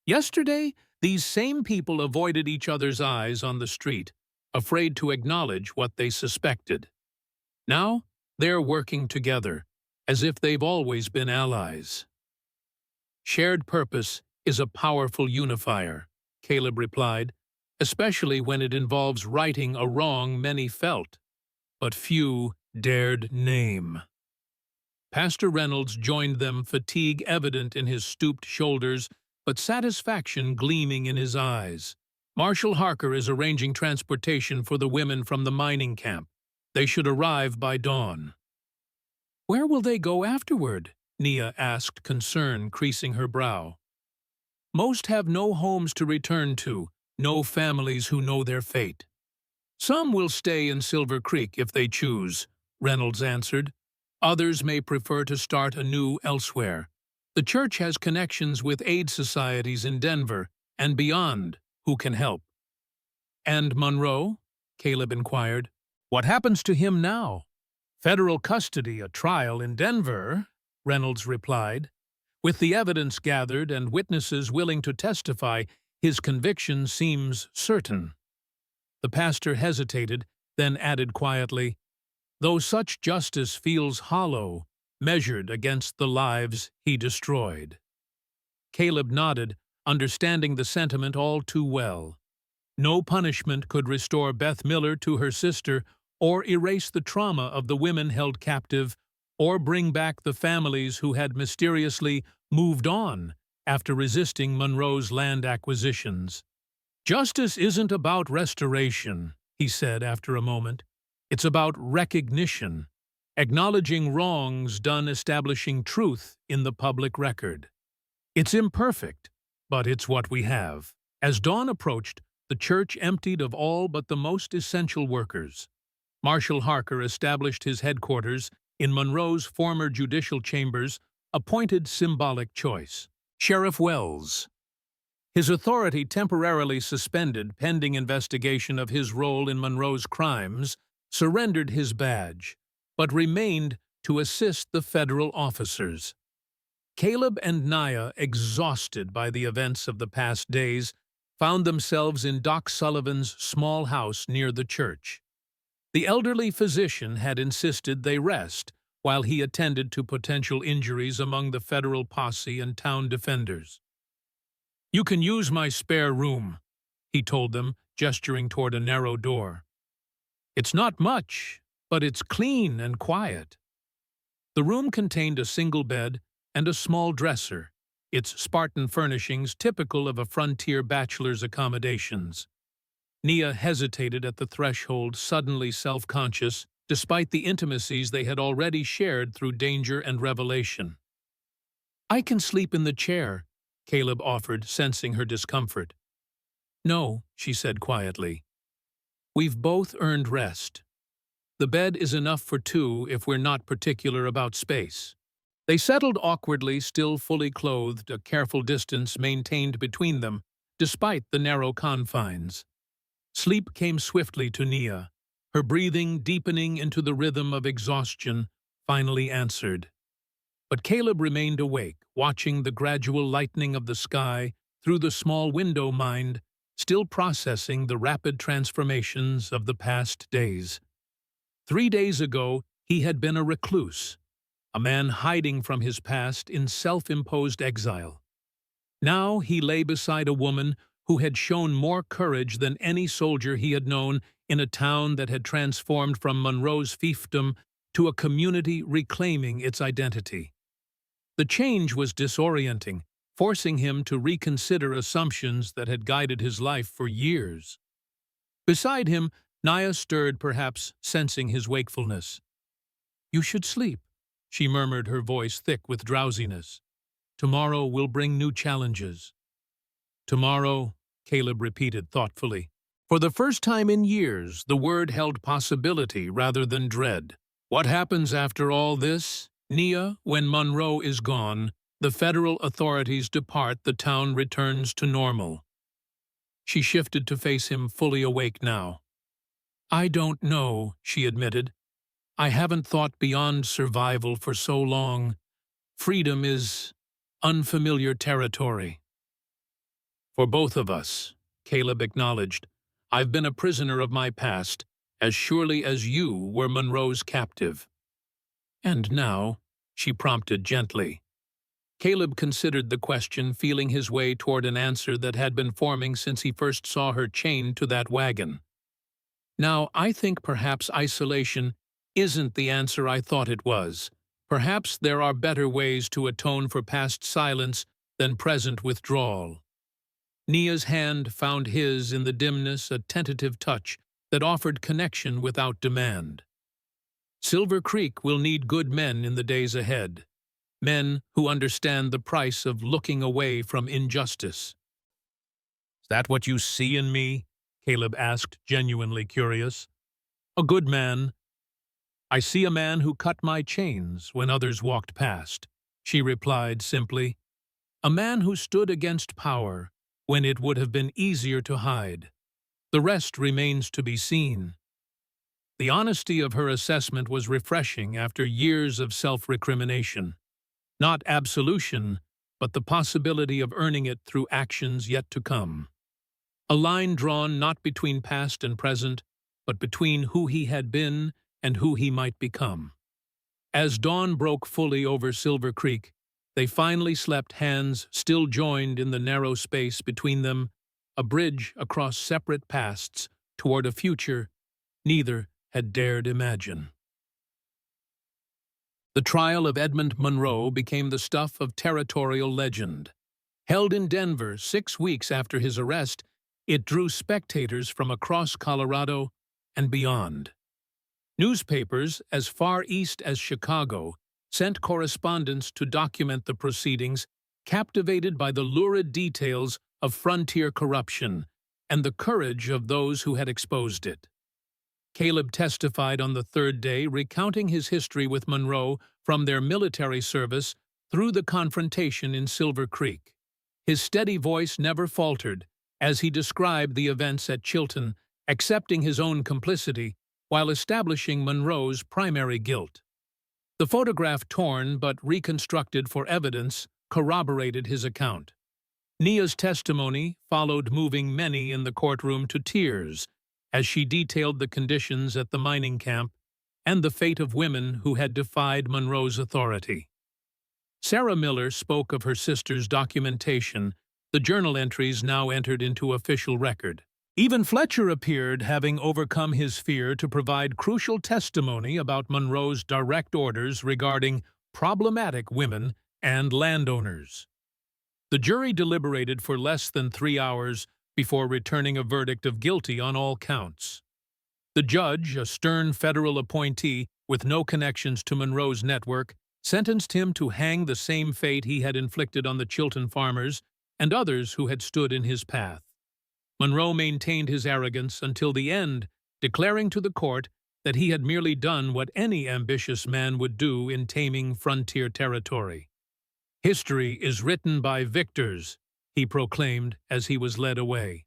"Yesterday, these same people avoided each other's eyes on the street, afraid to acknowledge what they suspected. Now, they're working together, as if they've always been allies." "Shared purpose is a powerful unifier," Caleb replied, "especially when it involves righting a wrong many felt, but few dared name." Pastor Reynolds joined them, fatigue evident in his stooped shoulders, but satisfaction gleaming in his eyes. "Marshal Harker is arranging transportation for the women from the mining camp. They should arrive by dawn." "Where will they go afterward?" Nia asked, concern creasing her brow. "Most have no homes to return to, no families who know their fate. Some will stay in Silver Creek if they choose," Reynolds answered. "Others may prefer to start anew elsewhere. The church has connections with aid societies in Denver and beyond who can help." "And Monroe?" Caleb inquired. "What happens to him now?" "Federal custody, a trial in Denver," Reynolds replied. "With the evidence gathered and witnesses willing to testify, his conviction seems certain." The pastor hesitated, then added quietly, "Though such justice feels hollow, measured against the lives he destroyed." Caleb nodded, understanding the sentiment all too well. No punishment could restore Beth Miller to her sister, or erase the trauma of the women held captive, or bring back the families who had mysteriously moved on after resisting Monroe's land acquisitions. "Justice isn't about restoration," he said after a moment. "It's about recognition, acknowledging wrongs done, establishing truth in the public record. It's imperfect, but it's what we have." As dawn approached, the church emptied of all but the most essential workers. Marshal Harker established his headquarters in Monroe's former judicial chambers, appointed symbolic choice. Sheriff Wells. His authority temporarily suspended pending investigation of his role in Monroe's crimes, surrendered his badge, but remained to assist the federal officers. Caleb and Nia, exhausted by the events of the past days, found themselves in Doc Sullivan's small house near the church. The elderly physician had insisted they rest while he attended to potential injuries among the federal posse and town defenders. "You can use my spare room," he told them, gesturing toward a narrow door. "It's not much, but it's clean and quiet." The room contained a single bed and a small dresser, its Spartan furnishings typical of a frontier bachelor's accommodations. Nia hesitated at the threshold, suddenly self-conscious, despite the intimacies they had already shared through danger and revelation. "I can sleep in the chair," Caleb offered, sensing her discomfort. "No," she said quietly. "We've both earned rest. The bed is enough for two if we're not particular about space." They settled awkwardly, still fully clothed, a careful distance maintained between them, despite the narrow confines. Sleep came swiftly to Nia, her breathing deepening into the rhythm of exhaustion, finally answered. But Caleb remained awake, watching the gradual lightening of the sky through the small window, mind still processing the rapid transformations of the past days. 3 days ago, he had been a recluse, a man hiding from his past in self-imposed exile. Now he lay beside a woman who had shown more courage than any soldier he had known in a town that had transformed from Monroe's fiefdom to a community reclaiming its identity. The change was disorienting, forcing him to reconsider assumptions that had guided his life for years. Beside him, Nia stirred, perhaps sensing his wakefulness. "You should sleep," she murmured, her voice thick with drowsiness. "Tomorrow will bring new challenges." "Tomorrow," Caleb repeated thoughtfully. For the first time in years, the word held possibility rather than dread. "What happens after all this? Nia, when Monroe is gone, the federal authorities depart, the town returns to normal." She shifted to face him, fully awake now. "I don't know," she admitted. "I haven't thought beyond survival for so long. Freedom is unfamiliar territory." "For both of us," Caleb acknowledged. "I've been a prisoner of my past, as surely as you were Monroe's captive." "And now?" she prompted gently. Caleb considered the question, feeling his way toward an answer that had been forming since he first saw her chained to that wagon. "Now, I think perhaps isolation isn't the answer I thought it was. Perhaps there are better ways to atone for past silence than present withdrawal." Nia's hand found his in the dimness, a tentative touch that offered connection without demand. "Silver Creek will need good men in the days ahead, men who understand the price of looking away from injustice." "Is that what you see in me?" Caleb asked, genuinely curious. "A good man. I see a man who cut my chains when others walked past," she replied simply. "A man who stood against power when it would have been easier to hide. The rest remains to be seen." The honesty of her assessment was refreshing after years of self-recrimination. Not absolution, but the possibility of earning it through actions yet to come. A line drawn not between past and present, but between who he had been and who he might become. As dawn broke fully over Silver Creek, they finally slept, hands still joined in the narrow space between them, a bridge across separate pasts toward a future neither had dared imagine. The trial of Edmund Monroe became the stuff of territorial legend. Held in Denver 6 weeks after his arrest, it drew spectators from across Colorado and beyond. Newspapers as far east as Chicago sent correspondents to document the proceedings, captivated by the lurid details of frontier corruption and the courage of those who had exposed it. Caleb testified on the third day, recounting his history with Monroe from their military service through the confrontation in Silver Creek. His steady voice never faltered as he described the events at Chilton, accepting his own complicity while establishing Monroe's primary guilt. The photograph, torn but reconstructed for evidence, corroborated his account. Nia's testimony followed, moving many in the courtroom to tears as she detailed the conditions at the mining camp and the fate of women who had defied Monroe's authority. Sarah Miller spoke of her sister's documentation, the journal entries now entered into official record. Even Fletcher appeared, having overcome his fear, to provide crucial testimony about Monroe's direct orders regarding problematic women and landowners. The jury deliberated for less than 3 hours before returning a verdict of guilty on all counts. The judge, a stern federal appointee with no connections to Monroe's network, sentenced him to hang the same fate he had inflicted on the Chilton farmers and others who had stood in his path. Monroe maintained his arrogance until the end, declaring to the court that he had merely done what any ambitious man would do in taming frontier territory. "History is written by victors," he proclaimed as he was led away.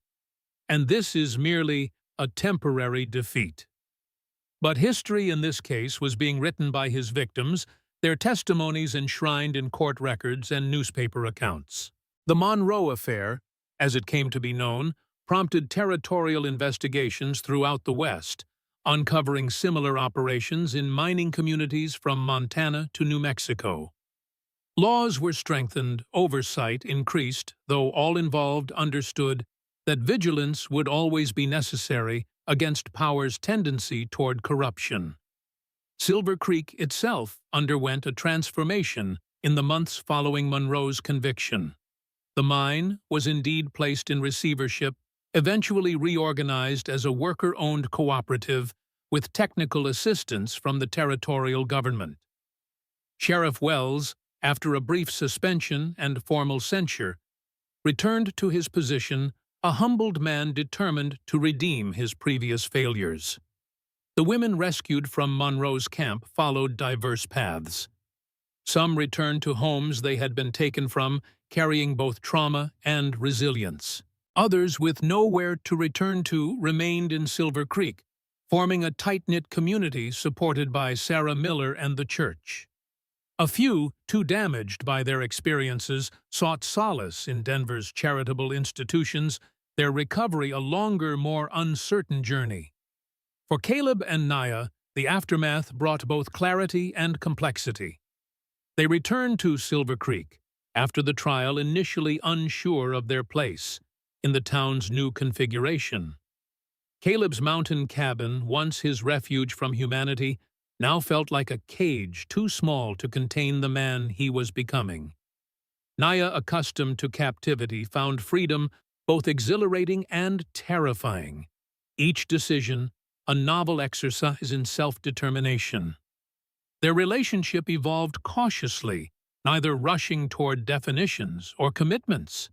"And this is merely a temporary defeat." But history in this case was being written by his victims, their testimonies enshrined in court records and newspaper accounts. The Monroe Affair, as it came to be known, prompted territorial investigations throughout the West, uncovering similar operations in mining communities from Montana to New Mexico. Laws were strengthened, oversight increased, though all involved understood that vigilance would always be necessary against power's tendency toward corruption. Silver Creek itself underwent a transformation in the months following Monroe's conviction. The mine was indeed placed in receivership, eventually reorganized as a worker-owned cooperative with technical assistance from the territorial government. Sheriff Wells, after a brief suspension and formal censure, returned to his position, a humbled man determined to redeem his previous failures. The women rescued from Monroe's camp followed diverse paths. Some returned to homes they had been taken from, carrying both trauma and resilience. Others, with nowhere to return to, remained in Silver Creek, forming a tight-knit community supported by Sarah Miller and the church. A few, too damaged by their experiences, sought solace in Denver's charitable institutions, their recovery a longer, more uncertain journey. For Caleb and Nia, the aftermath brought both clarity and complexity. They returned to Silver Creek, after the trial, initially unsure of their place in the town's new configuration. Caleb's mountain cabin, once his refuge from humanity, now felt like a cage too small to contain the man he was becoming. Nia, accustomed to captivity, found freedom both exhilarating and terrifying. Each decision, a novel exercise in self-determination. Their relationship evolved cautiously, neither rushing toward definitions or commitments.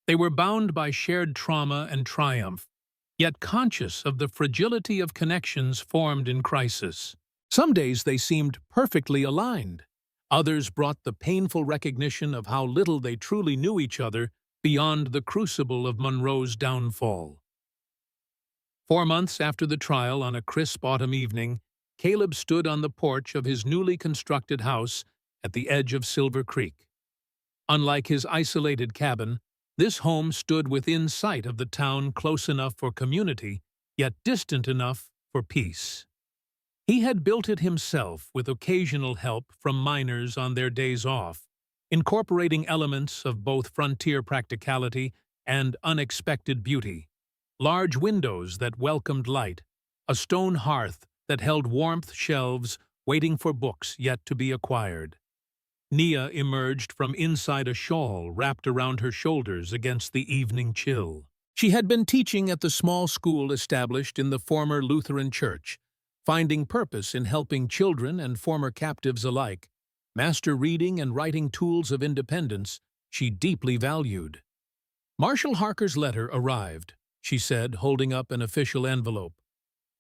They were bound by shared trauma and triumph, yet conscious of the fragility of connections formed in crisis. Some days they seemed perfectly aligned. Others brought the painful recognition of how little they truly knew each other beyond the crucible of Monroe's downfall. 4 months after the trial, on a crisp autumn evening, Caleb stood on the porch of his newly constructed house at the edge of Silver Creek. Unlike his isolated cabin, this home stood within sight of the town, close enough for community, yet distant enough for peace. He had built it himself with occasional help from miners on their days off, incorporating elements of both frontier practicality and unexpected beauty. Large windows that welcomed light, a stone hearth that held warmth, shelves waiting for books yet to be acquired. Nia emerged from inside a shawl wrapped around her shoulders against the evening chill. She had been teaching at the small school established in the former Lutheran church, finding purpose in helping children and former captives alike, master reading and writing tools of independence she deeply valued. Marshall Harker's letter arrived, she said, holding up an official envelope.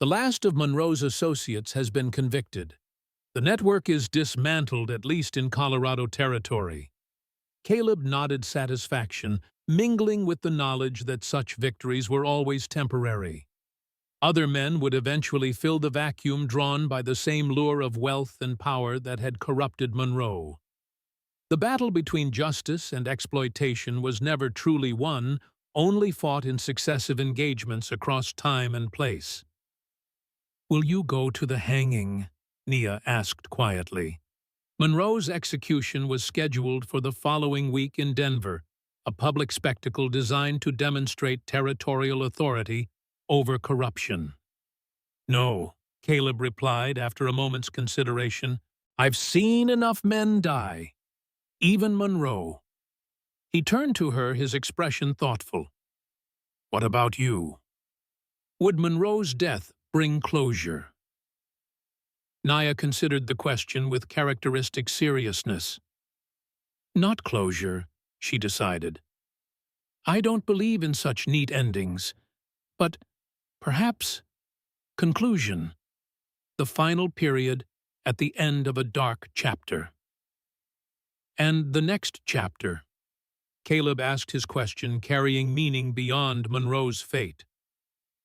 The last of Monroe's associates has been convicted. The network is dismantled, at least in Colorado territory. Caleb nodded satisfaction, mingling with the knowledge that such victories were always temporary. Other men would eventually fill the vacuum drawn by the same lure of wealth and power that had corrupted Monroe. The battle between justice and exploitation was never truly won, only fought in successive engagements across time and place. "Will you go to the hanging?" Nia asked quietly. Monroe's execution was scheduled for the following week in Denver, a public spectacle designed to demonstrate territorial authority over corruption. "No," Caleb replied after a moment's consideration. "I've seen enough men die. Even Monroe." He turned to her, his expression thoughtful. "What about you? Would Monroe's death bring closure?" Nia considered the question with characteristic seriousness. "Not closure," she decided. "I don't believe in such neat endings, but perhaps conclusion, the final period at the end of a dark chapter." "And the next chapter?" Caleb asked his question, carrying meaning beyond Monroe's fate.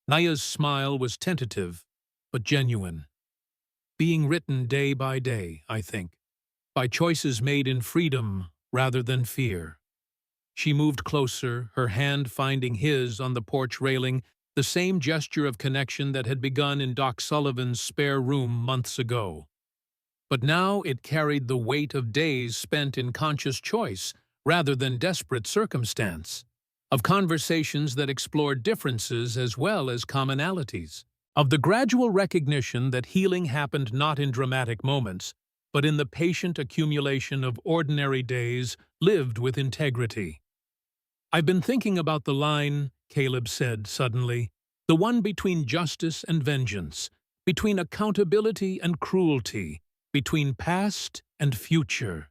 Nia's smile was tentative, but genuine. "Being written day by day, I think, by choices made in freedom rather than fear." She moved closer, her hand finding his on the porch railing, the same gesture of connection that had begun in Doc Sullivan's spare room months ago. But now it carried the weight of days spent in conscious choice rather than desperate circumstance, of conversations that explored differences as well as commonalities, of the gradual recognition that healing happened not in dramatic moments, but in the patient accumulation of ordinary days lived with integrity. "I've been thinking about the line," Caleb said suddenly, "the one between justice and vengeance, between accountability and cruelty, between past and future."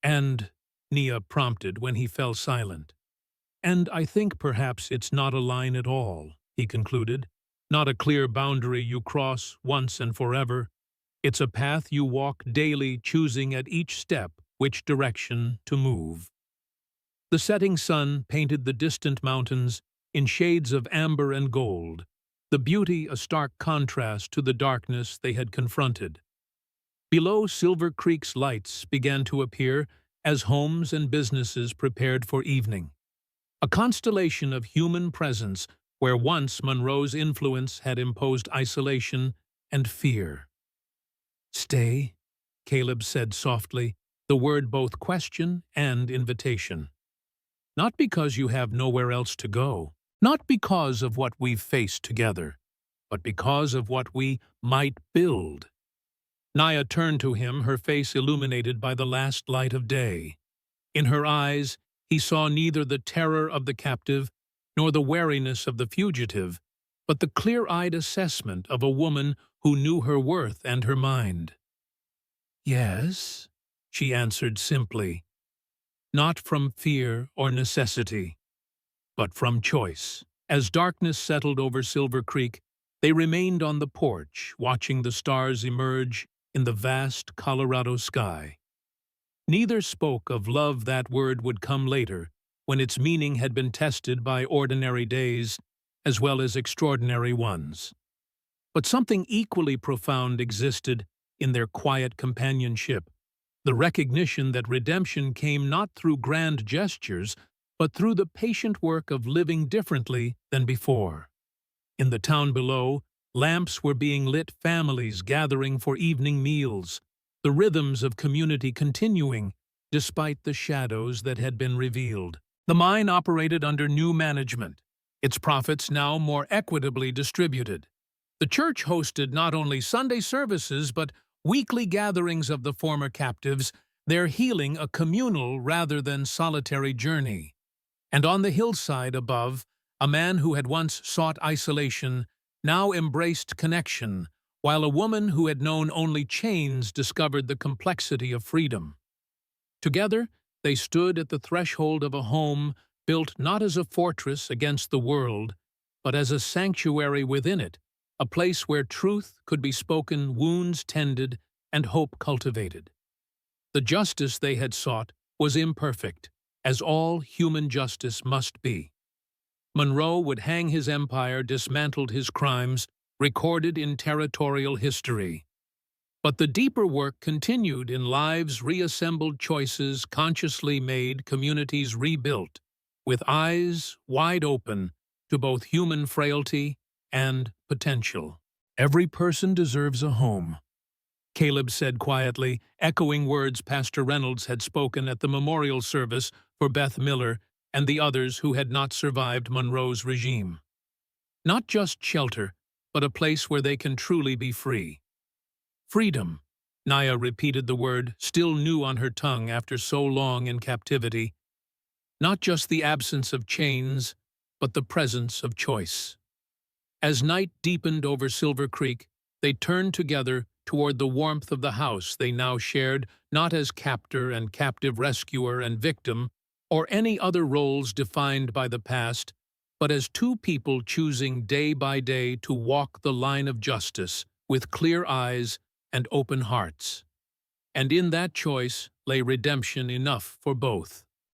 "And," Nia prompted when he fell silent. "And I think perhaps it's not a line at all," he concluded. "Not a clear boundary you cross once and forever. It's a path you walk daily, choosing at each step which direction to move." The setting sun painted the distant mountains in shades of amber and gold, the beauty a stark contrast to the darkness they had confronted. Below, Silver Creek's lights began to appear as homes and businesses prepared for evening, a constellation of human presence where once Monroe's influence had imposed isolation and fear. "Stay," Caleb said softly, the word both question and invitation. "Not because you have nowhere else to go, not because of what we've faced together, but because of what we might build." Nia turned to him, her face illuminated by the last light of day. In her eyes, he saw neither the terror of the captive nor the wariness of the fugitive, but the clear-eyed assessment of a woman who knew her worth and her mind. "Yes," she answered simply, "not from fear or necessity, but from choice." As darkness settled over Silver Creek, they remained on the porch, watching the stars emerge in the vast Colorado sky. Neither spoke of love. That word would come later, when its meaning had been tested by ordinary days as well as extraordinary ones. But something equally profound existed in their quiet companionship, the recognition that redemption came not through grand gestures, but through the patient work of living differently than before. In the town below, lamps were being lit, families gathering for evening meals, the rhythms of community continuing despite the shadows that had been revealed. The mine operated under new management, its profits now more equitably distributed. The church hosted not only Sunday services but weekly gatherings of the former captives, their healing a communal rather than solitary journey. And on the hillside above, a man who had once sought isolation now embraced connection, while a woman who had known only chains discovered the complexity of freedom. Together, they stood at the threshold of a home built not as a fortress against the world, but as a sanctuary within it, a place where truth could be spoken, wounds tended, and hope cultivated. The justice they had sought was imperfect, as all human justice must be. Monroe would hang his empire, dismantled his crimes, recorded in territorial history. But the deeper work continued in lives reassembled, choices consciously made, communities rebuilt, with eyes wide open to both human frailty and potential. Every person deserves a home, Caleb said quietly, echoing words Pastor Reynolds had spoken at the memorial service for Beth Miller and the others who had not survived Monroe's regime. Not just shelter, but a place where they can truly be free. Freedom. Naya repeated the word, still new on her tongue after so long in captivity. Not just the absence of chains, but the presence of choice. As night deepened over Silver Creek, they turned together toward the warmth of the house they now shared, not as captor and captive rescuer and victim, or any other roles defined by the past, but as two people choosing day by day to walk the line of justice with clear eyes and open hearts. And in that choice lay redemption enough for both.